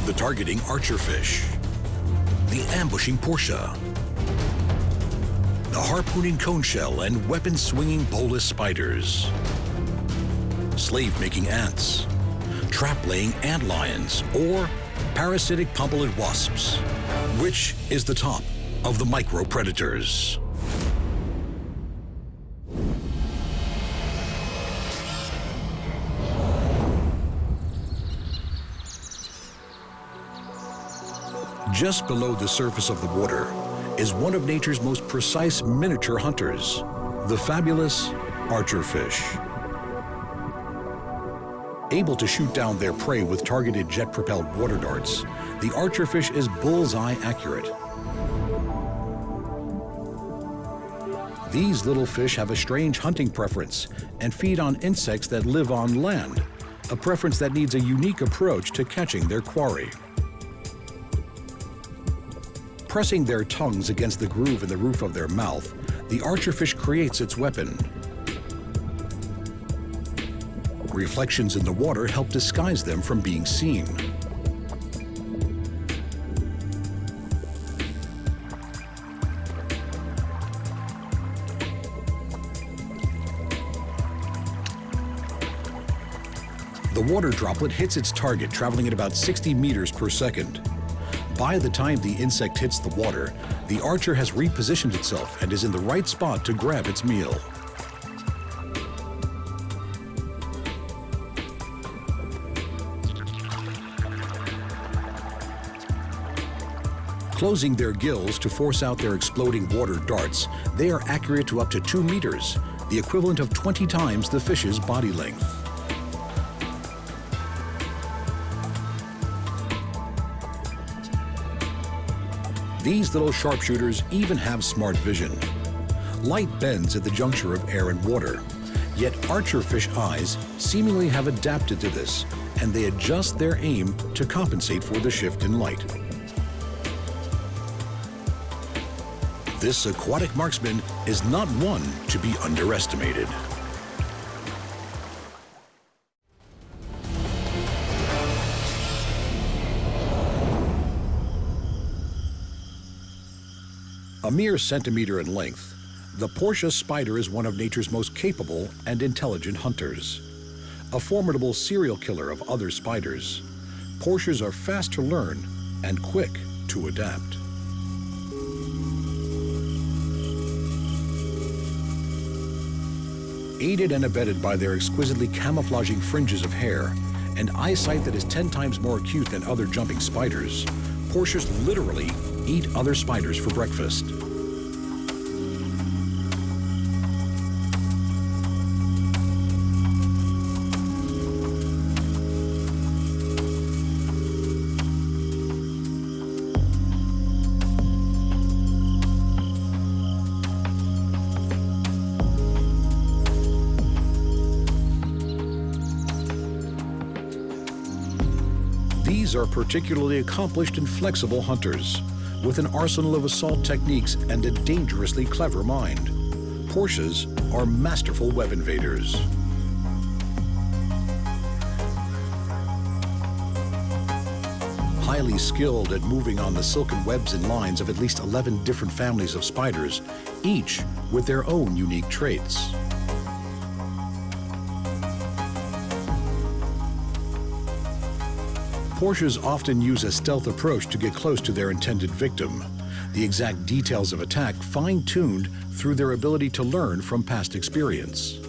The targeting archerfish, the ambushing portia, the harpooning coneshell and weapon-swinging bolus spiders, slave-making ants, trap-laying antlions, or parasitic pumpelid wasps. Which is the top of the micro-predators? Just below the surface of the water is one of nature's most precise miniature hunters, the fabulous archerfish. Able to shoot down their prey with targeted jet-propelled water darts, the archerfish is bullseye accurate. These little fish have a strange hunting preference and feed on insects that live on land, a preference that needs a unique approach to catching their quarry. Pressing their tongues against the groove in the roof of their mouth, the archerfish creates its weapon. Reflections in the water help disguise them from being seen. The water droplet hits its target traveling at about 60 meters per second. By the time the insect hits the water, the archer has repositioned itself and is in the right spot to grab its meal. Closing their gills to force out their exploding water darts, they are accurate to up to 2 meters, the equivalent of 20 times the fish's body length. These little sharpshooters even have smart vision. Light bends at the juncture of air and water, yet archerfish eyes seemingly have adapted to this, and they adjust their aim to compensate for the shift in light. This aquatic marksman is not one to be underestimated. A mere centimeter in length, The Portia spider is one of nature's most capable and intelligent hunters. A formidable serial killer of other spiders, Portias are fast to learn and quick to adapt. Aided and abetted by their exquisitely camouflaging fringes of hair and eyesight that is 10 times more acute than other jumping spiders, Portias literally eat other spiders for breakfast. These are particularly accomplished and flexible hunters, with an arsenal of assault techniques and a dangerously clever mind. Portias are masterful web invaders. Highly skilled at moving on the silken webs and lines of at least 11 different families of spiders, each with their own unique traits. Portias often use a stealth approach to get close to their intended victim, the exact details of attack fine-tuned through their ability to learn from past experience.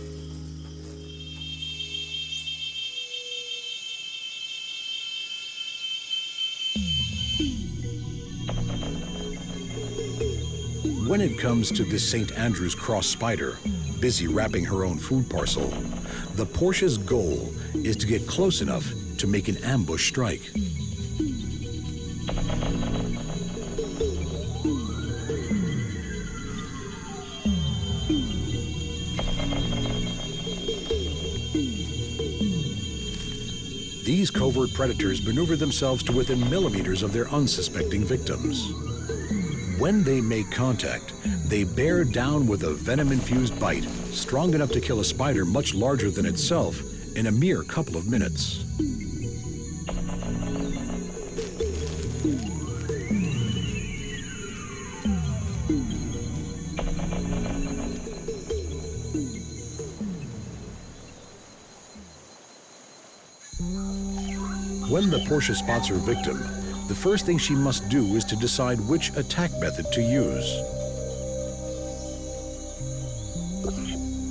When it comes to this St. Andrew's cross spider, busy wrapping her own food parcel, the Portia's goal is to get close enough to make an ambush strike. These covert predators maneuver themselves to within millimeters of their unsuspecting victims. When they make contact, they bear down with a venom-infused bite, strong enough to kill a spider much larger than itself in a mere couple of minutes. When the Portia spots her victim, the first thing she must do is to decide which attack method to use.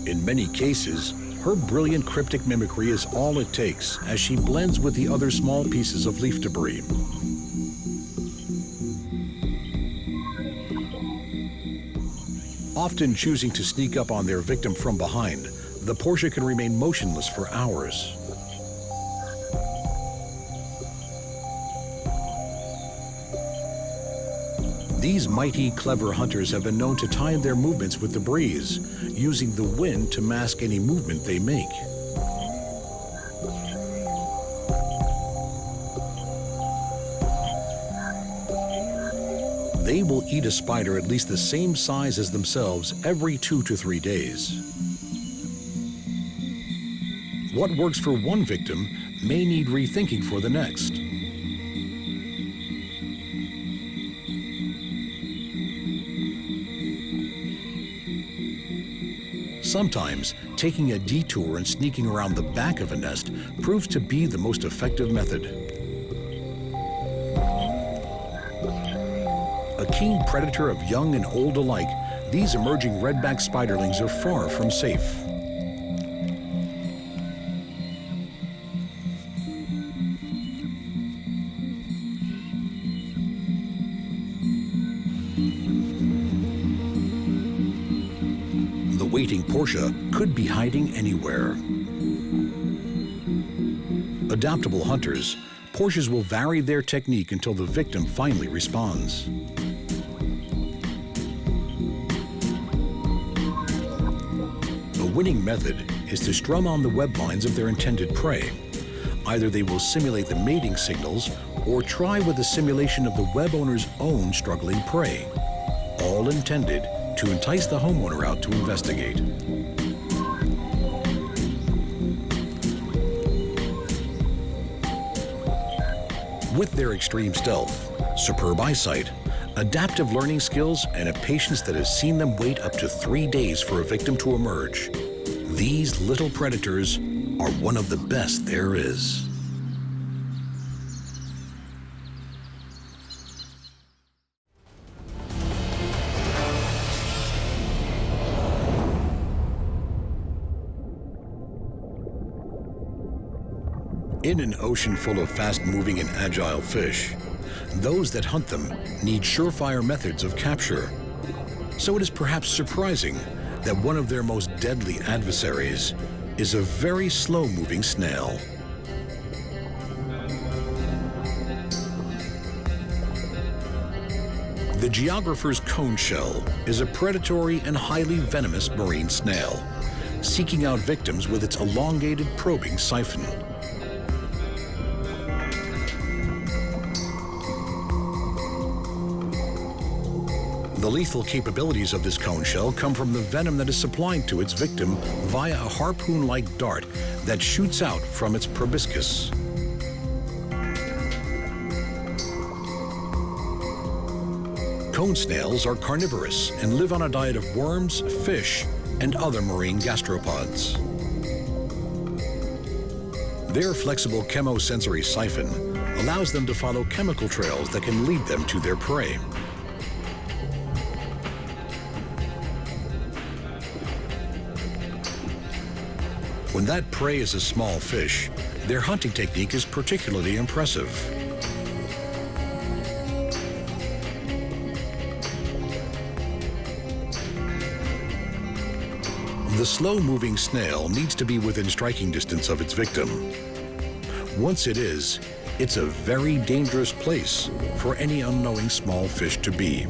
In many cases, her brilliant cryptic mimicry is all it takes as she blends with the other small pieces of leaf debris. Often choosing to sneak up on their victim from behind, the Portia can remain motionless for hours. These mighty, clever hunters have been known to time their movements with the breeze, using the wind to mask any movement they make. They will eat a spider at least the same size as themselves every 2 to 3 days. What works for one victim may need rethinking for the next. Sometimes, taking a detour and sneaking around the back of a nest proves to be the most effective method. A keen predator of young and old alike, these emerging redback spiderlings are far from safe. The waiting Portia could be hiding anywhere. Adaptable hunters, Portias will vary their technique until the victim finally responds. A winning method is to strum on the web lines of their intended prey. Either they will simulate the mating signals or try with a simulation of the web owner's own struggling prey, all intended to entice the homeowner out to investigate. With their extreme stealth, superb eyesight, adaptive learning skills, and a patience that has seen them wait up to 3 days for a victim to emerge. These little predators are one of the best there is. In an ocean full of fast-moving and agile fish, those that hunt them need surefire methods of capture. So it is perhaps surprising that one of their most deadly adversaries is a very slow-moving snail. The geographer's cone shell is a predatory and highly venomous marine snail, seeking out victims with its elongated probing siphon. The lethal capabilities of this cone shell come from the venom that is supplied to its victim via a harpoon-like dart that shoots out from its proboscis. Cone snails are carnivorous and live on a diet of worms, fish, and other marine gastropods. Their flexible chemosensory siphon allows them to follow chemical trails that can lead them to their prey. When that prey is a small fish, their hunting technique is particularly impressive. The slow-moving snail needs to be within striking distance of its victim. Once it is, it's a very dangerous place for any unknowing small fish to be.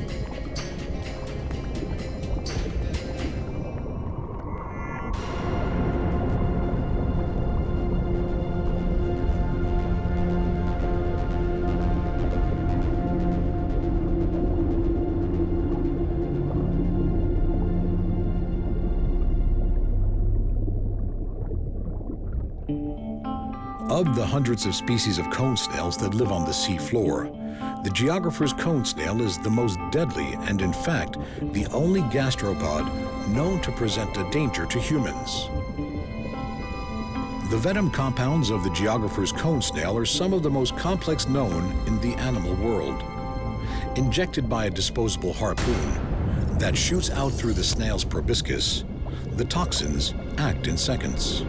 Of the hundreds of species of cone snails that live on the sea floor, the geographer's cone snail is the most deadly and, in fact, the only gastropod known to present a danger to humans. The venom compounds of the geographer's cone snail are some of the most complex known in the animal world. Injected by a disposable harpoon that shoots out through the snail's proboscis, the toxins act in seconds.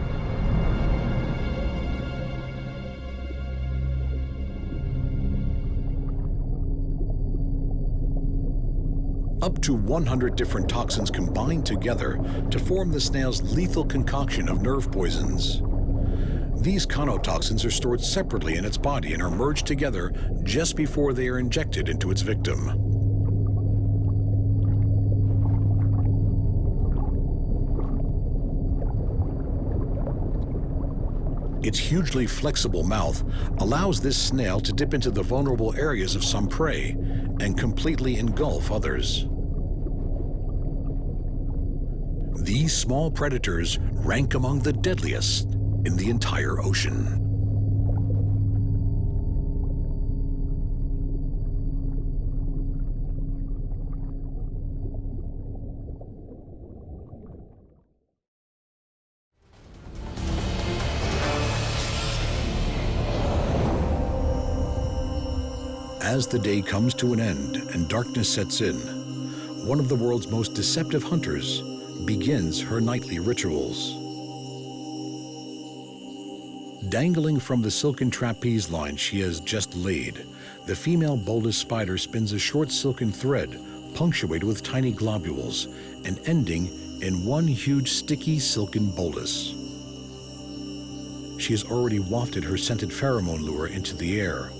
Up to 100 different toxins combine together to form the snail's lethal concoction of nerve poisons. These conotoxins are stored separately in its body and are merged together just before they are injected into its victim. Its hugely flexible mouth allows this snail to dip into the vulnerable areas of some prey and completely engulf others. These small predators rank among the deadliest in the entire ocean. As the day comes to an end and darkness sets in, one of the world's most deceptive hunters begins her nightly rituals. Dangling from the silken trapeze line she has just laid, the female bolus spider spins a short silken thread punctuated with tiny globules and ending in one huge sticky silken bolus. She has already wafted her scented pheromone lure into the air.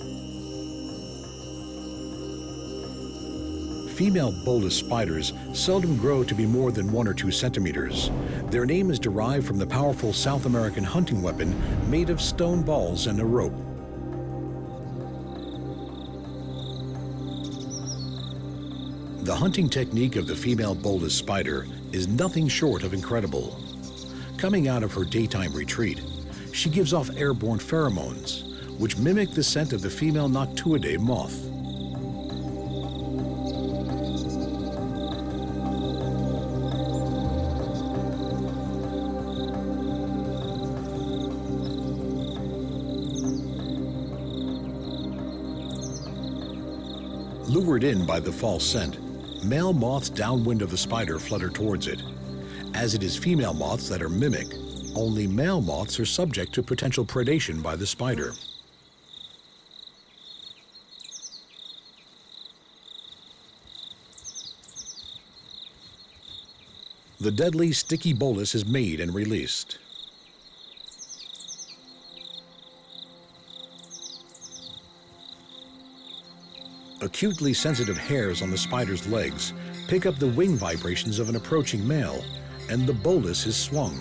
Female bolus spiders seldom grow to be more than 1 or 2 centimeters. Their name is derived from the powerful South American hunting weapon made of stone balls and a rope. The hunting technique of the female bolus spider is nothing short of incredible. Coming out of her daytime retreat, she gives off airborne pheromones, which mimic the scent of the female Noctuidae moth. Lured in by the false scent, male moths downwind of the spider flutter towards it. As it is female moths that are mimic, only male moths are subject to potential predation by the spider. The deadly sticky bolus is made and released. Acutely sensitive hairs on the spider's legs pick up the wing vibrations of an approaching male, and the bolus is swung.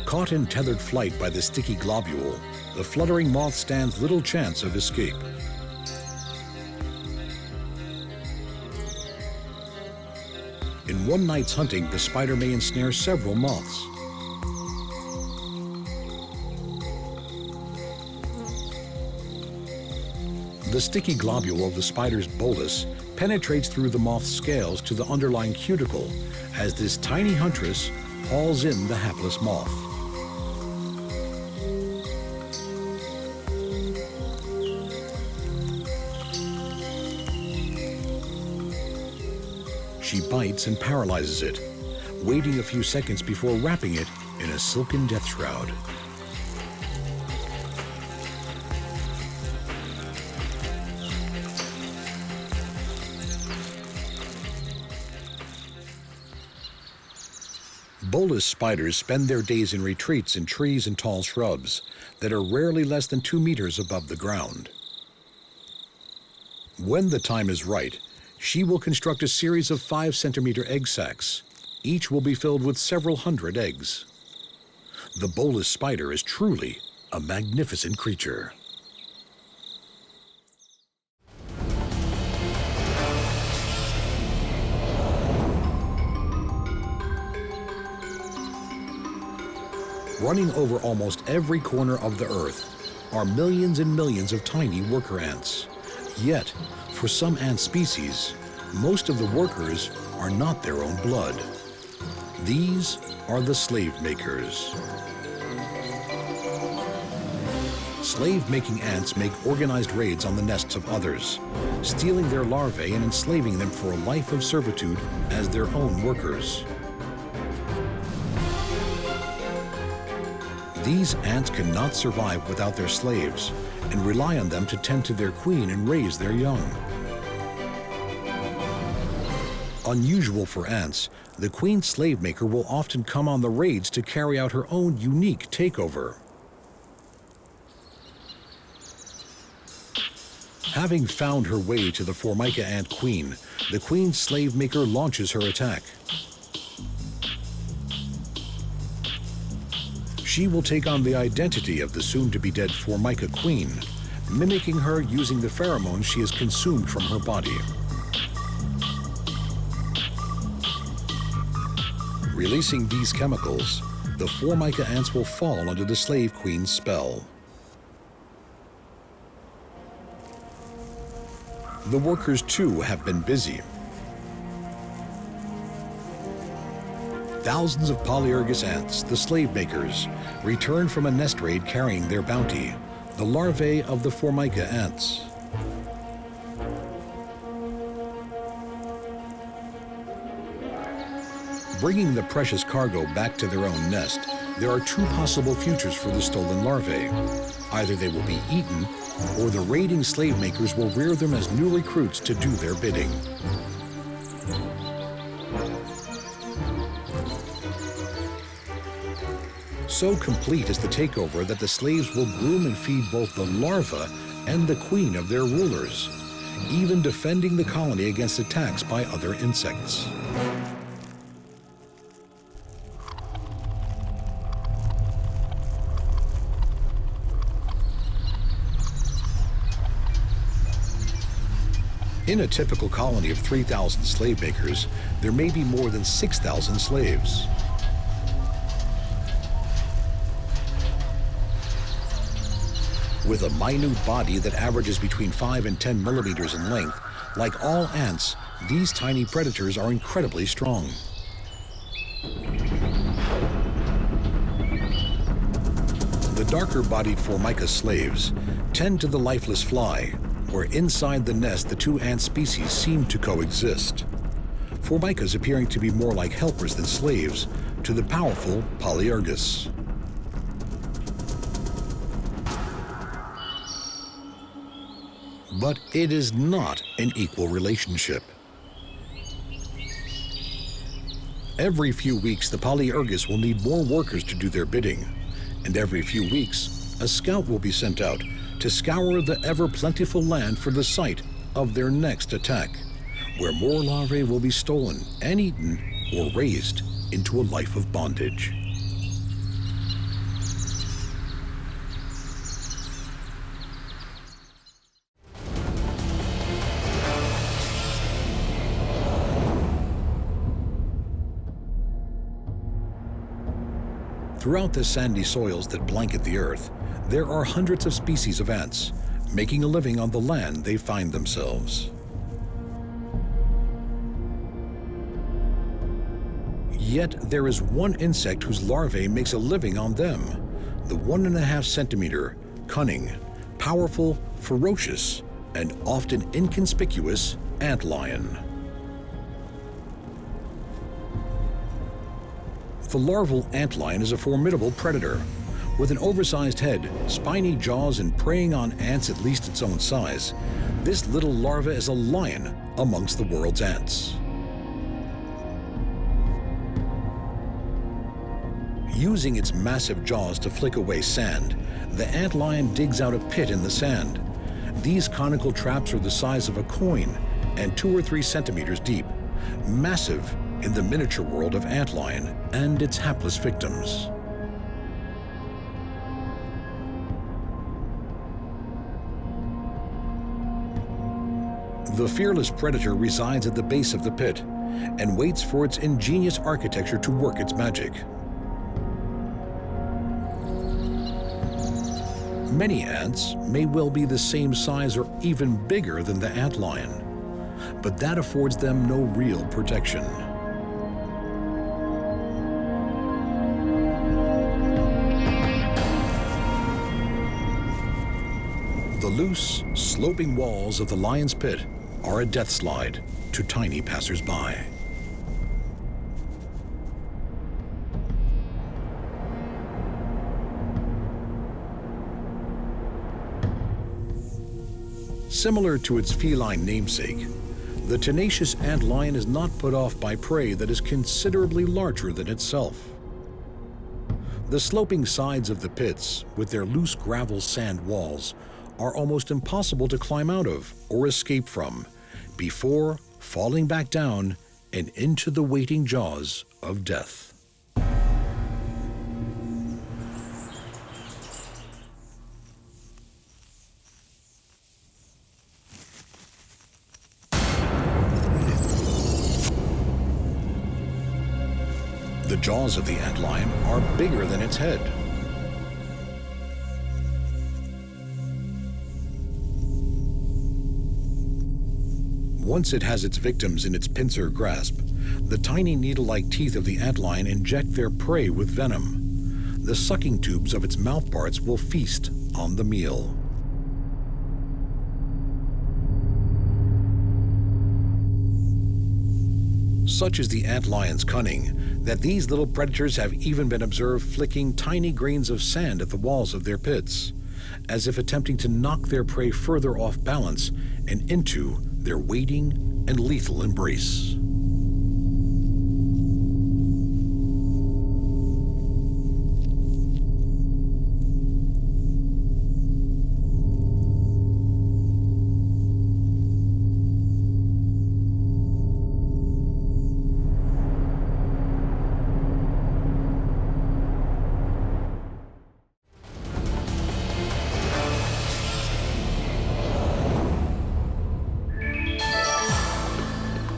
Caught in tethered flight by the sticky globule, the fluttering moth stands little chance of escape. In one night's hunting, the spider may ensnare several moths. The sticky globule of the spider's bolus penetrates through the moth's scales to the underlying cuticle as this tiny huntress hauls in the hapless moth. She bites and paralyzes it, waiting a few seconds before wrapping it in a silken death shroud. Bolus spiders spend their days in retreats in trees and tall shrubs that are rarely less than 2 meters above the ground. When the time is right, she will construct a series of 5-centimeter egg sacs. Each will be filled with several hundred eggs. The bolus spider is truly a magnificent creature. Running over almost every corner of the earth are millions and millions of tiny worker ants. Yet, for some ant species, most of the workers are not their own blood. These are the slave makers. Slave-making ants make organized raids on the nests of others, stealing their larvae and enslaving them for a life of servitude as their own workers. These ants cannot survive without their slaves and rely on them to tend to their queen and raise their young. Unusual for ants, the queen slave maker will often come on the raids to carry out her own unique takeover. Having found her way to the Formica ant queen, the queen slave maker launches her attack. She will take on the identity of the soon-to-be-dead Formica queen, mimicking her using the pheromones she has consumed from her body. Releasing these chemicals, the Formica ants will fall under the slave queen's spell. The workers, too, have been busy. Thousands of Polyergus ants, the slave makers, return from a nest raid carrying their bounty, the larvae of the Formica ants. Bringing the precious cargo back to their own nest, there are 2 possible futures for the stolen larvae. Either they will be eaten, or the raiding slave makers will rear them as new recruits to do their bidding. So complete is the takeover that the slaves will groom and feed both the larva and the queen of their rulers, even defending the colony against attacks by other insects. In a typical colony of 3,000 slave makers, there may be more than 6,000 slaves. With a minute body that averages between 5 and 10 millimeters in length, like all ants, these tiny predators are incredibly strong. The darker-bodied Formica slaves tend to the lifeless fly, where inside the nest the two ant species seem to coexist. Formicas appearing to be more like helpers than slaves to the powerful Polyergus. But it is not an equal relationship. Every few weeks, the Polyergus will need more workers to do their bidding, and every few weeks, a scout will be sent out to scour the ever-plentiful land for the site of their next attack, where more larvae will be stolen and eaten or raised into a life of bondage. Throughout the sandy soils that blanket the earth, there are hundreds of species of ants, making a living on the land they find themselves. Yet there is one insect whose larvae makes a living on them, the 1.5 centimeter, cunning, powerful, ferocious, and often inconspicuous antlion. The larval antlion is a formidable predator. With an oversized head, spiny jaws, and preying on ants at least its own size, this little larva is a lion amongst the world's ants. Using its massive jaws to flick away sand, the antlion digs out a pit in the sand. These conical traps are the size of a coin and 2 or 3 centimeters deep, massive in the miniature world of antlion and its hapless victims. The fearless predator resides at the base of the pit and waits for its ingenious architecture to work its magic. Many ants may well be the same size or even bigger than the antlion, but that affords them no real protection. The loose, sloping walls of the lion's pit are a death slide to tiny passers-by. Similar to its feline namesake, the tenacious antlion is not put off by prey that is considerably larger than itself. The sloping sides of the pits, with their loose gravel sand walls, are almost impossible to climb out of or escape from before falling back down and into the waiting jaws of death. The jaws of the antlion are bigger than its head. Once it has its victims in its pincer grasp, the tiny needle-like teeth of the antlion inject their prey with venom. The sucking tubes of its mouthparts will feast on the meal. Such is the antlion's cunning that these little predators have even been observed flicking tiny grains of sand at the walls of their pits, as if attempting to knock their prey further off balance and into their waiting and lethal embrace.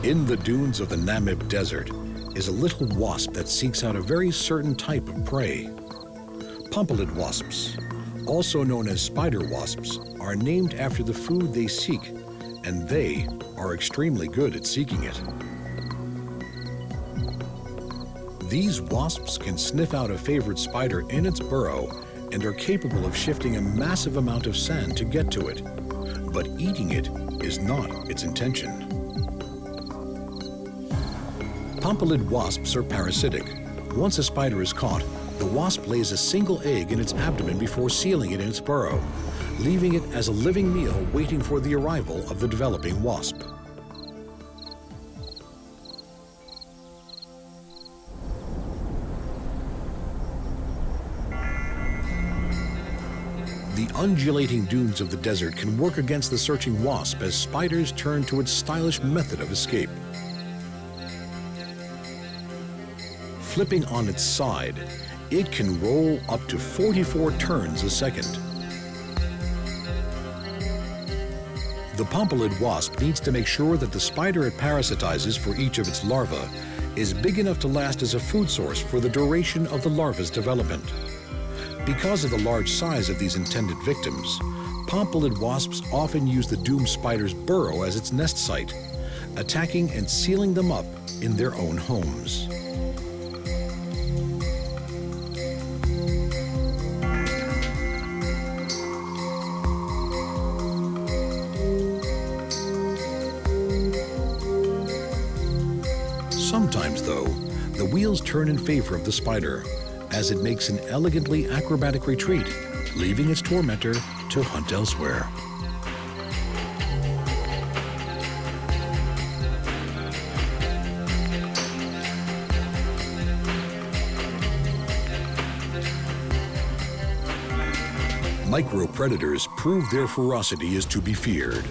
In the dunes of the Namib Desert is a little wasp that seeks out a very certain type of prey. Pompilid wasps, also known as spider wasps, are named after the food they seek, and they are extremely good at seeking it. These wasps can sniff out a favorite spider in its burrow and are capable of shifting a massive amount of sand to get to it. But eating it is not its intention. Pompilid wasps are parasitic. Once a spider is caught, the wasp lays a single egg in its abdomen before sealing it in its burrow, leaving it as a living meal waiting for the arrival of the developing wasp. The undulating dunes of the desert can work against the searching wasp as spiders turn to its stylish method of escape. Flipping on its side, it can roll up to 44 turns a second. The pompilid wasp needs to make sure that the spider it parasitizes for each of its larvae is big enough to last as a food source for the duration of the larva's development. Because of the large size of these intended victims, pompilid wasps often use the doomed spider's burrow as its nest site, attacking and sealing them up in their own homes. Sometimes, though, the wheels turn in favor of the spider, as it makes an elegantly acrobatic retreat, leaving its tormentor to hunt elsewhere. Micropredators prove their ferocity is to be feared.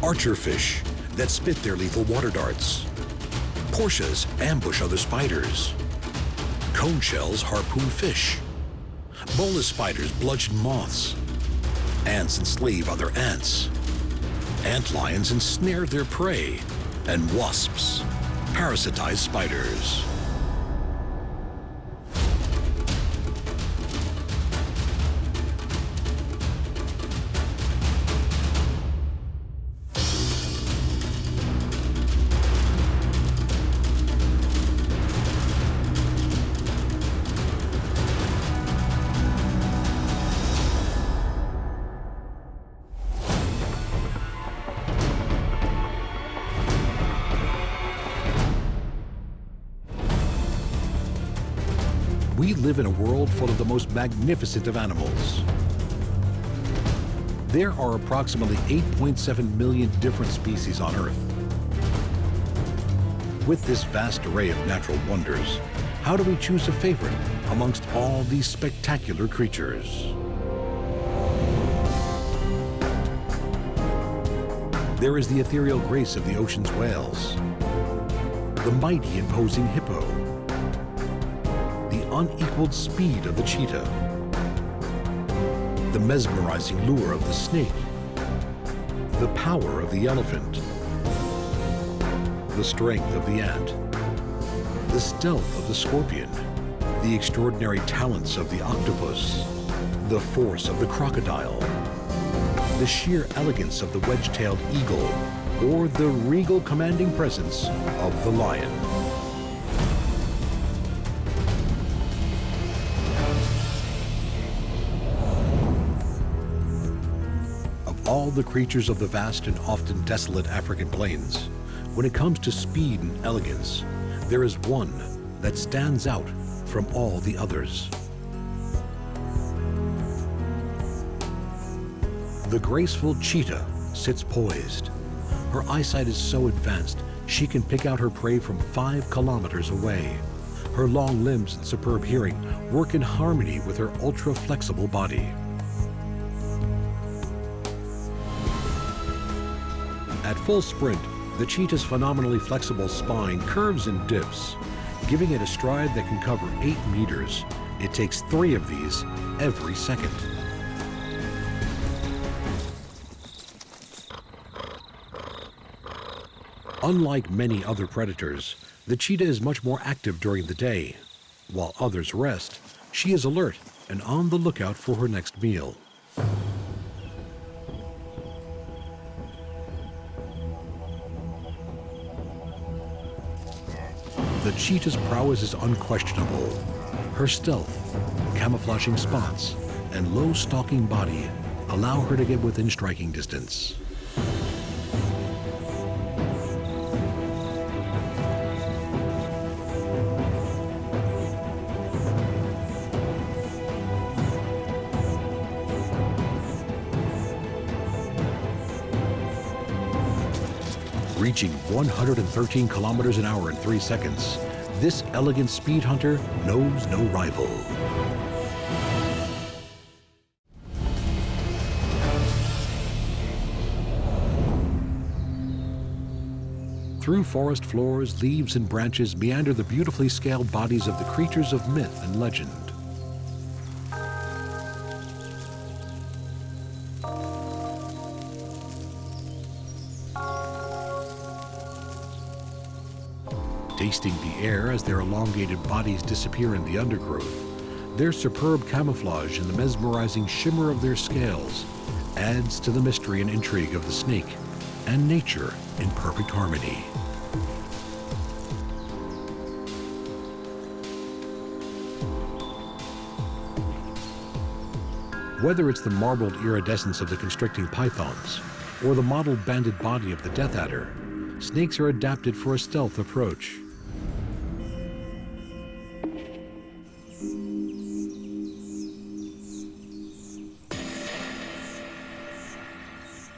Archerfish that spit their lethal water darts. Portias ambush other spiders. Cone shells harpoon fish. Bolus spiders bludgeon moths. Ants enslave other ants. Antlions ensnare their prey. And wasps parasitize spiders. We live in a world full of the most magnificent of animals. There are approximately 8.7 million different species on Earth. With this vast array of natural wonders, how do we choose a favorite amongst all these spectacular creatures? There is the ethereal grace of the ocean's whales, the mighty imposing hippo, the unequaled speed of the cheetah, the mesmerizing lure of the snake, the power of the elephant, the strength of the ant, the stealth of the scorpion, the extraordinary talents of the octopus, the force of the crocodile, the sheer elegance of the wedge-tailed eagle, or the regal commanding presence of the lion. Of all the creatures of the vast and often desolate African plains, when it comes to speed and elegance, there is one that stands out from all the others. The graceful cheetah sits poised. Her eyesight is so advanced, she can pick out her prey from 5 kilometers away. Her long limbs and superb hearing work in harmony with her ultra-flexible body. At full sprint, the cheetah's phenomenally flexible spine curves and dips, giving it a stride that can cover 8 meters. It takes 3 of these every second. Unlike many other predators, the cheetah is much more active during the day. While others rest, she is alert and on the lookout for her next meal. The cheetah's prowess is unquestionable. Her stealth, camouflaging spots, and low stalking body allow her to get within striking distance. Reaching 113 kilometers an hour in 3 seconds, this elegant speed hunter knows no rival. Through forest floors, leaves and branches meander the beautifully scaled bodies of the creatures of myth and legend. Tasting the air as their elongated bodies disappear in the undergrowth, their superb camouflage and the mesmerizing shimmer of their scales adds to the mystery and intrigue of the snake and nature in perfect harmony. Whether it's the marbled iridescence of the constricting pythons or the mottled banded body of the death adder, snakes are adapted for a stealth approach.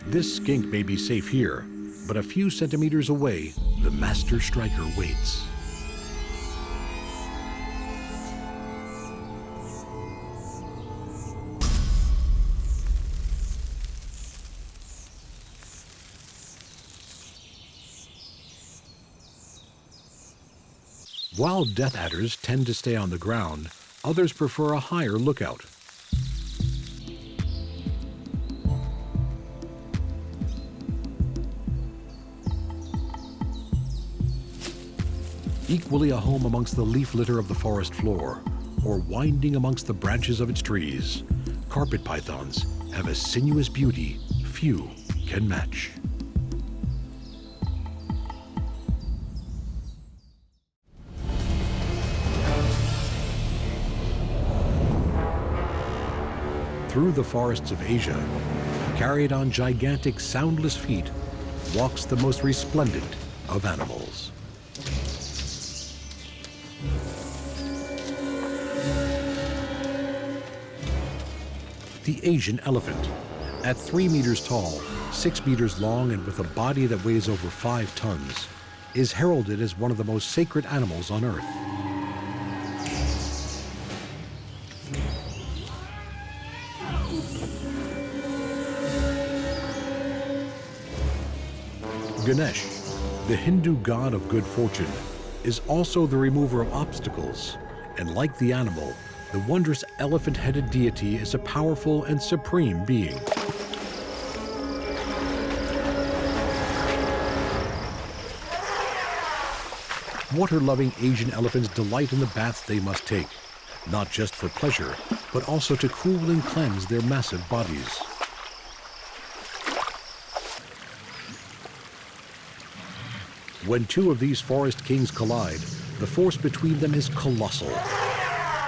This skink may be safe here, but a few centimeters away, the master striker waits. While death adders tend to stay on the ground, others prefer a higher lookout. Equally a home amongst the leaf litter of the forest floor, or winding amongst the branches of its trees, carpet pythons have a sinuous beauty few can match. Through the forests of Asia, carried on gigantic soundless feet, walks the most resplendent of animals. The Asian elephant, at 3 meters tall, 6 meters long, and with a body that weighs over 5 tons, is heralded as one of the most sacred animals on Earth. Ganesh, the Hindu god of good fortune, is also the remover of obstacles, and like the animal, the wondrous elephant-headed deity is a powerful and supreme being. Water-loving Asian elephants delight in the baths they must take, not just for pleasure, but also to cool and cleanse their massive bodies. When two of these forest kings collide, the force between them is colossal.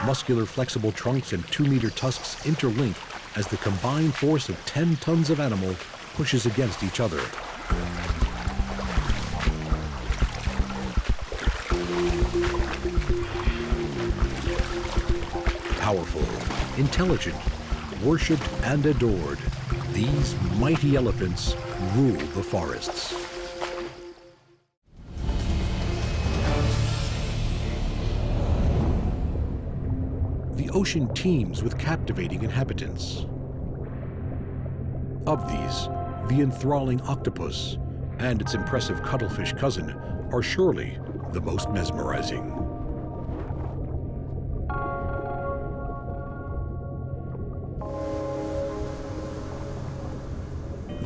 Muscular, flexible trunks and 2-meter tusks interlink as the combined force of 10 tons of animal pushes against each other. Powerful, intelligent, worshipped and adored, these mighty elephants rule the forests. The ocean teems with captivating inhabitants. Of these, the enthralling octopus and its impressive cuttlefish cousin are surely the most mesmerizing.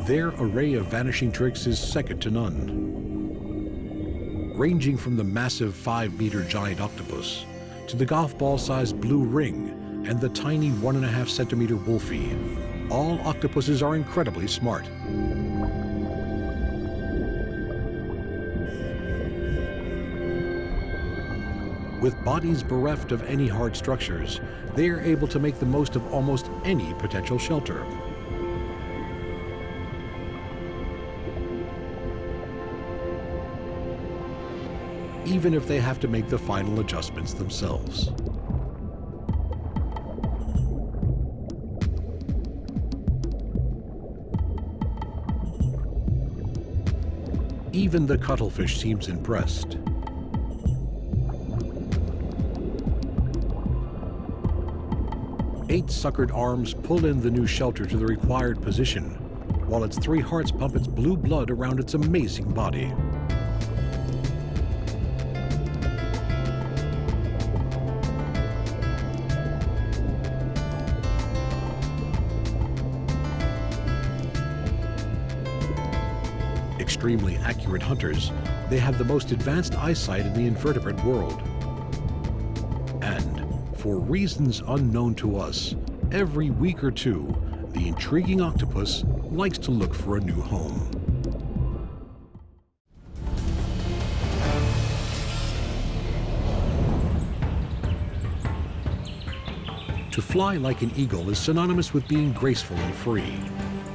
Their array of vanishing tricks is second to none. Ranging from the massive 5-meter giant octopus to the golf ball-sized blue ring and the tiny 1.5-centimeter wolfie, all octopuses are incredibly smart. With bodies bereft of any hard structures, they are able to make the most of almost any potential shelter. Even if they have to make the final adjustments themselves. Even the cuttlefish seems impressed. Eight suckered arms pull in the new shelter to the required position, while its three hearts pump its blue blood around its amazing body. Extremely accurate hunters, they have the most advanced eyesight in the invertebrate world. And, for reasons unknown to us, every week or two, the intriguing octopus likes to look for a new home. To fly like an eagle is synonymous with being graceful and free.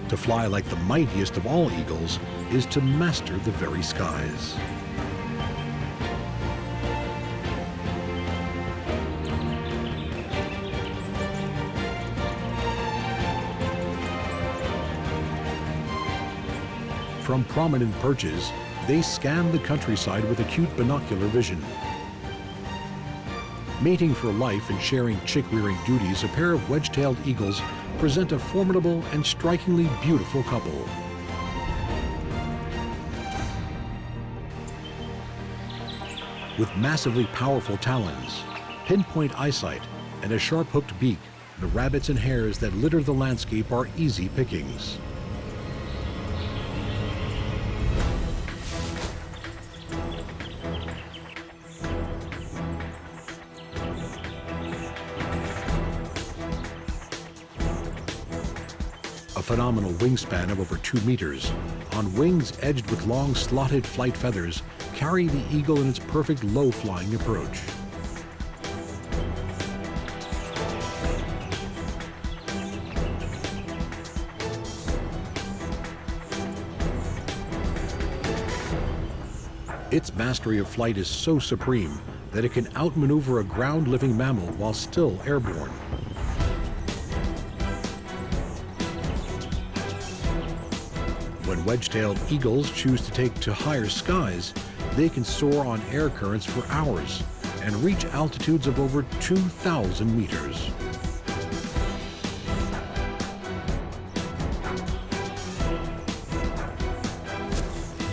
To fly like the mightiest of all eagles is to master the very skies. From prominent perches, they scan the countryside with acute binocular vision. Mating for life and sharing chick-rearing duties, a pair of wedge-tailed eagles present a formidable and strikingly beautiful couple. With massively powerful talons, pinpoint eyesight, and a sharp-hooked beak, the rabbits and hares that litter the landscape are easy pickings. A phenomenal wingspan of over 2 meters, on wings edged with long slotted flight feathers, carry the eagle in its perfect low-flying approach. Its mastery of flight is so supreme that it can outmaneuver a ground-living mammal while still airborne. When wedge-tailed eagles choose to take to higher skies, they can soar on air currents for hours and reach altitudes of over 2,000 meters.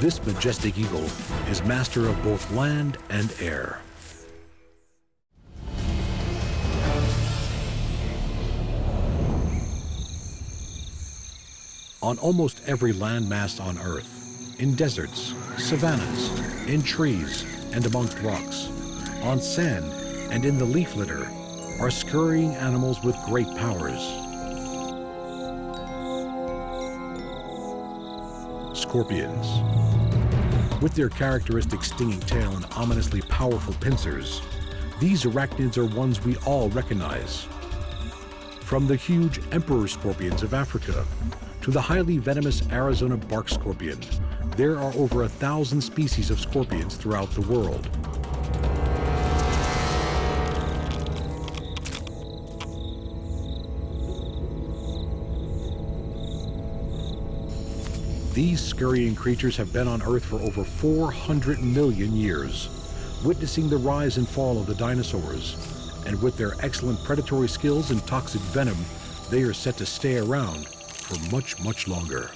This majestic eagle is master of both land and air. On almost every landmass on Earth, in deserts, savannas, in trees and amongst rocks, on sand and in the leaf litter, are scurrying animals with great powers. Scorpions. With their characteristic stinging tail and ominously powerful pincers, these arachnids are ones we all recognize. From the huge emperor scorpions of Africa to the highly venomous Arizona bark scorpion, there are over 1,000 species of scorpions throughout the world. These scurrying creatures have been on Earth for over 400 million years, witnessing the rise and fall of the dinosaurs. And with their excellent predatory skills and toxic venom, they are set to stay around for much, much longer.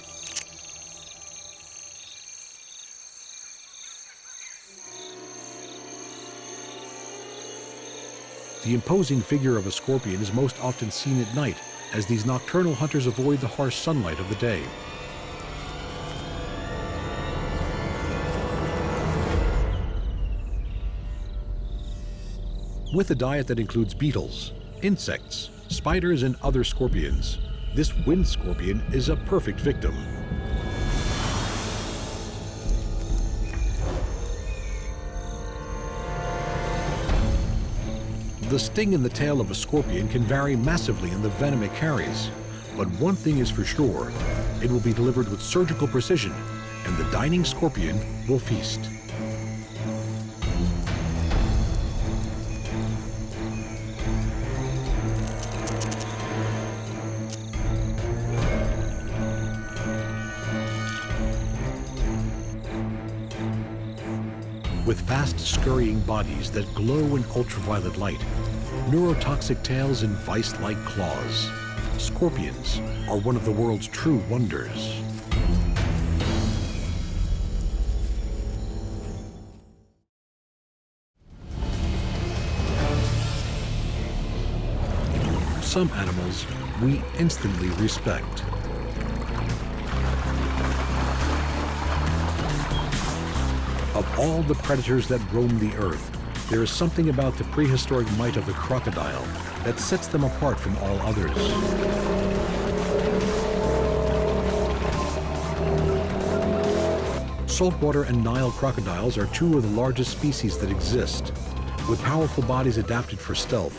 The imposing figure of a scorpion is most often seen at night, as these nocturnal hunters avoid the harsh sunlight of the day. With a diet that includes beetles, insects, spiders, and other scorpions, this wind scorpion is a perfect victim. The sting in the tail of a scorpion can vary massively in the venom it carries. But one thing is for sure, it will be delivered with surgical precision, and the dining scorpion will feast. With fast scurrying bodies that glow in ultraviolet light, neurotoxic tails and vice-like claws, scorpions are one of the world's true wonders. Some animals we instantly respect. Of all the predators that roam the earth, there is something about the prehistoric might of the crocodile that sets them apart from all others. Saltwater and Nile crocodiles are two of the largest species that exist. With powerful bodies adapted for stealth,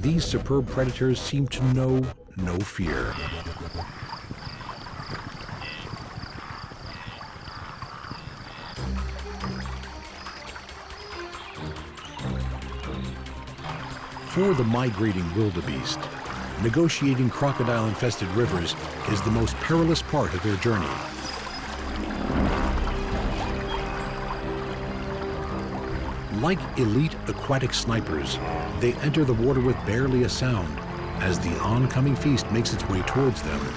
these superb predators seem to know no fear. For the migrating wildebeest, negotiating crocodile-infested rivers is the most perilous part of their journey. Like elite aquatic snipers, they enter the water with barely a sound as the oncoming feast makes its way towards them.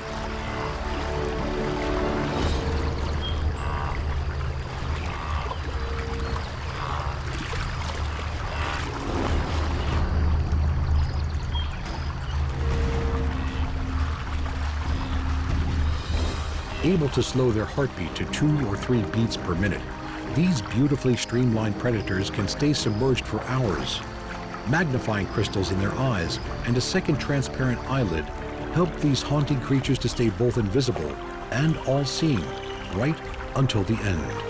Able to slow their heartbeat to 2 or 3 beats per minute, these beautifully streamlined predators can stay submerged for hours. Magnifying crystals in their eyes and a second transparent eyelid help these haunting creatures to stay both invisible and all-seeing right until the end.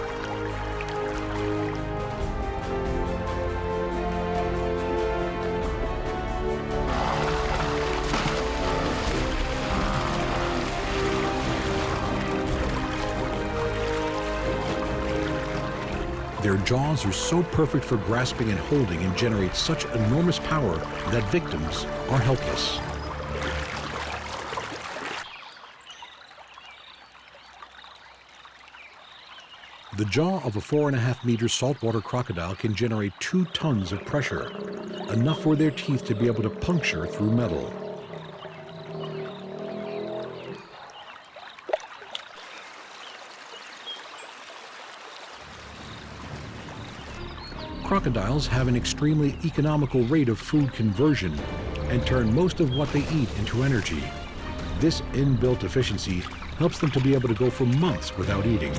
Their jaws are so perfect for grasping and holding and generate such enormous power that victims are helpless. The jaw of a 4.5-meter saltwater crocodile can generate 2 tons of pressure, enough for their teeth to be able to puncture through metal. Crocodiles have an extremely economical rate of food conversion and turn most of what they eat into energy. This inbuilt efficiency helps them to be able to go for months without eating.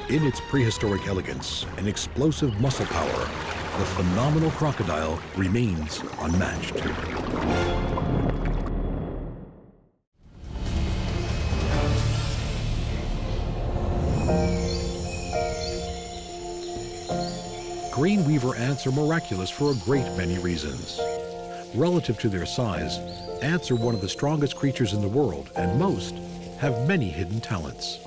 In its prehistoric elegance and explosive muscle power, the phenomenal crocodile remains unmatched. Green weaver ants are miraculous for a great many reasons. Relative to their size, ants are one of the strongest creatures in the world, and most have many hidden talents.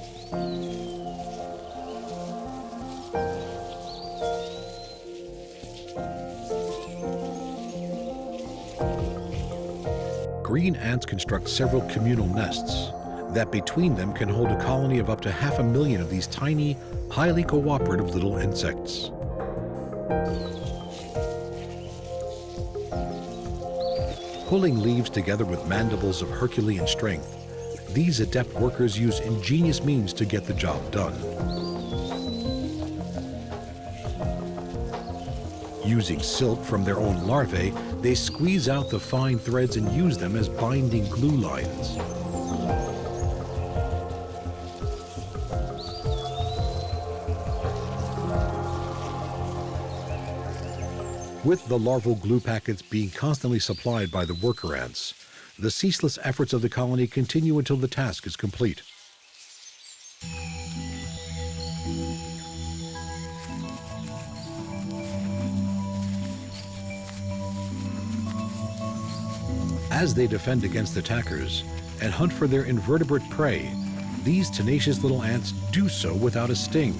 Green ants construct several communal nests that between them can hold a colony of up to 500,000 of these tiny, highly cooperative little insects. Pulling leaves together with mandibles of Herculean strength, these adept workers use ingenious means to get the job done. Using silk from their own larvae, they squeeze out the fine threads and use them as binding glue lines. With the larval glue packets being constantly supplied by the worker ants, the ceaseless efforts of the colony continue until the task is complete. As they defend against attackers and hunt for their invertebrate prey, these tenacious little ants do so without a sting.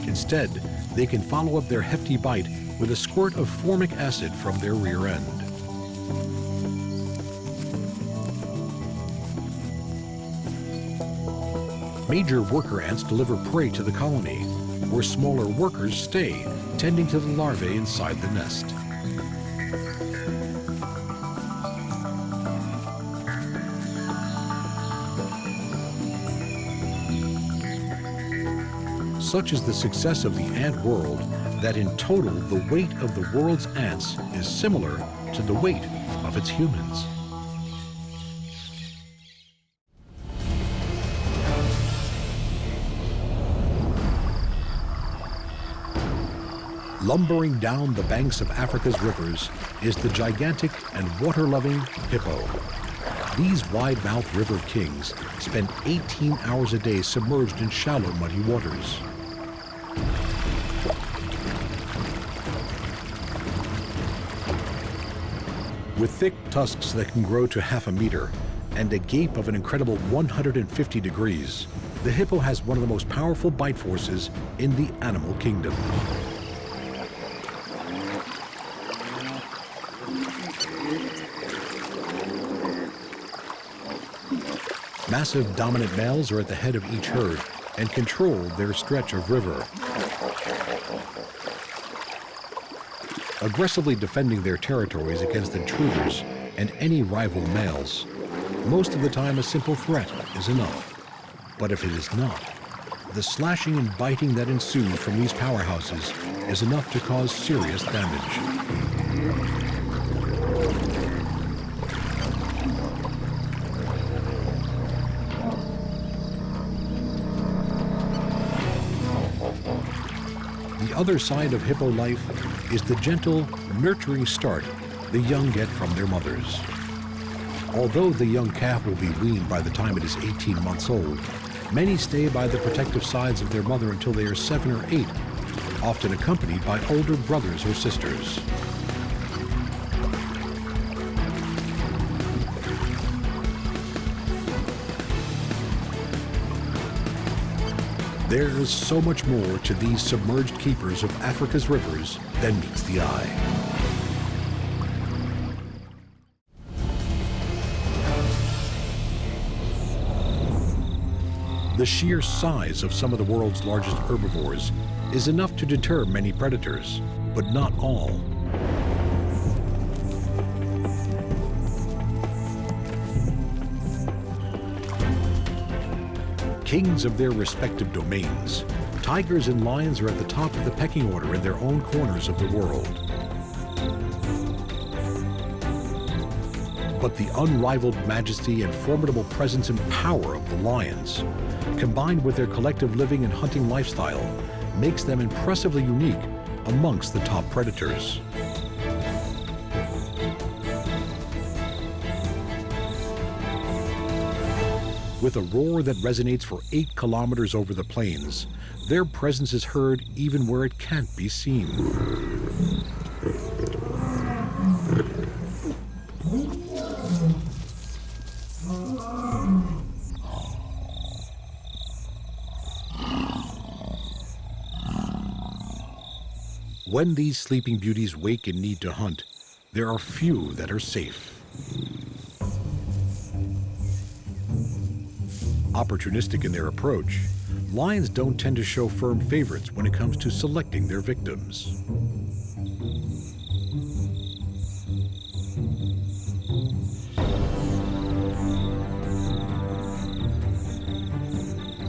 Instead, they can follow up their hefty bite with a squirt of formic acid from their rear end. Major worker ants deliver prey to the colony, where smaller workers stay, tending to the larvae inside the nest. Such is the success of the ant world that in total the weight of the world's ants is similar to the weight of its humans. Lumbering down the banks of Africa's rivers is the gigantic and water-loving hippo. These wide-mouthed river kings spend 18 hours a day submerged in shallow, muddy waters. With thick tusks that can grow to half a meter and a gape of an incredible 150 degrees, the hippo has one of the most powerful bite forces in the animal kingdom. Massive dominant males are at the head of each herd and control their stretch of river, aggressively defending their territories against intruders and any rival males. Most of the time, a simple threat is enough. But if it is not, the slashing and biting that ensues from these powerhouses is enough to cause serious damage. The other side of hippo life is the gentle, nurturing start the young get from their mothers. Although the young calf will be weaned by the time it is 18 months old, many stay by the protective sides of their mother until they are 7 or 8, often accompanied by older brothers or sisters. There is so much more to these submerged keepers of Africa's rivers than meets the eye. The sheer size of some of the world's largest herbivores is enough to deter many predators, but not all. Kings of their respective domains, tigers and lions are at the top of the pecking order in their own corners of the world. But the unrivaled majesty and formidable presence and power of the lions, combined with their collective living and hunting lifestyle, makes them impressively unique amongst the top predators. With a roar that resonates for 8 kilometers over the plains, their presence is heard even where it can't be seen. When these sleeping beauties wake and need to hunt, there are few that are safe. Opportunistic in their approach, lions don't tend to show firm favorites when it comes to selecting their victims.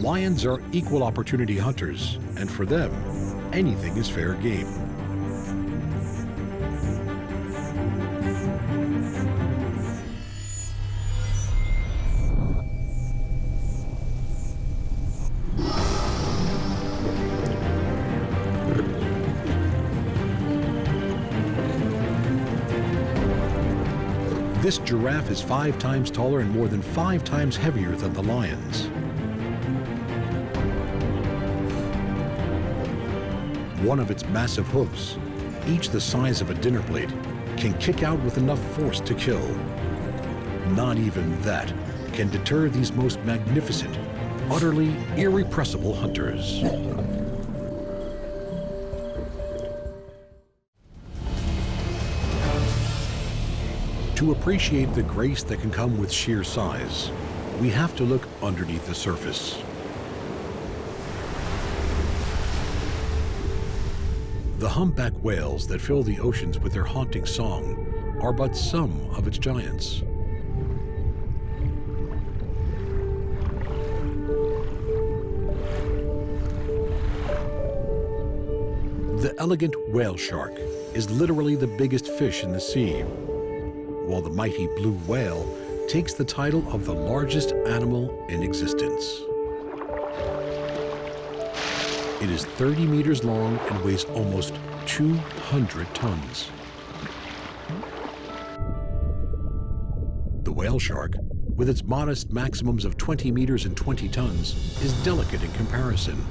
Lions are equal opportunity hunters, and for them, anything is fair game. This giraffe is 5 times taller and more than 5 times heavier than the lions. One of its massive hooves, each the size of a dinner plate, can kick out with enough force to kill. Not even that can deter these most magnificent, utterly irrepressible hunters. To appreciate the grace that can come with sheer size, we have to look underneath the surface. The humpback whales that fill the oceans with their haunting song are but some of its giants. The elegant whale shark is literally the biggest fish in the sea, while the mighty blue whale takes the title of the largest animal in existence. It is 30 meters long and weighs almost 200 tons. The whale shark, with its modest maximums of 20 meters and 20 tons, is delicate in comparison.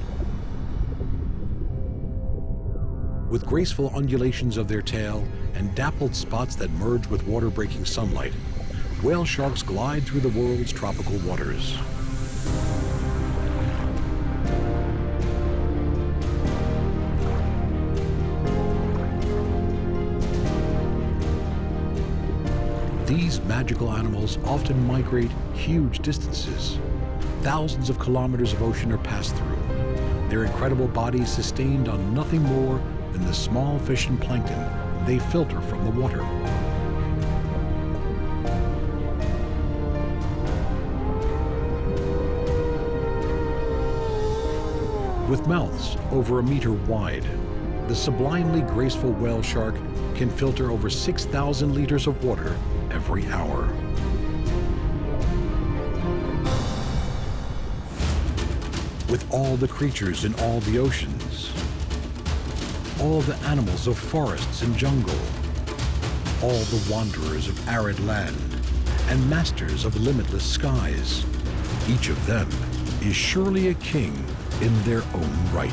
With graceful undulations of their tail and dappled spots that merge with water-breaking sunlight, whale sharks glide through the world's tropical waters. These magical animals often migrate huge distances. Thousands of kilometers of ocean are passed through, their incredible bodies sustained on nothing more than the small fish and plankton they filter from the water. With mouths over a meter wide, the sublimely graceful whale shark can filter over 6,000 liters of water every hour. With all the creatures in all the oceans, all the animals of forests and jungle, all the wanderers of arid land, and masters of limitless skies, each of them is surely a king in their own right.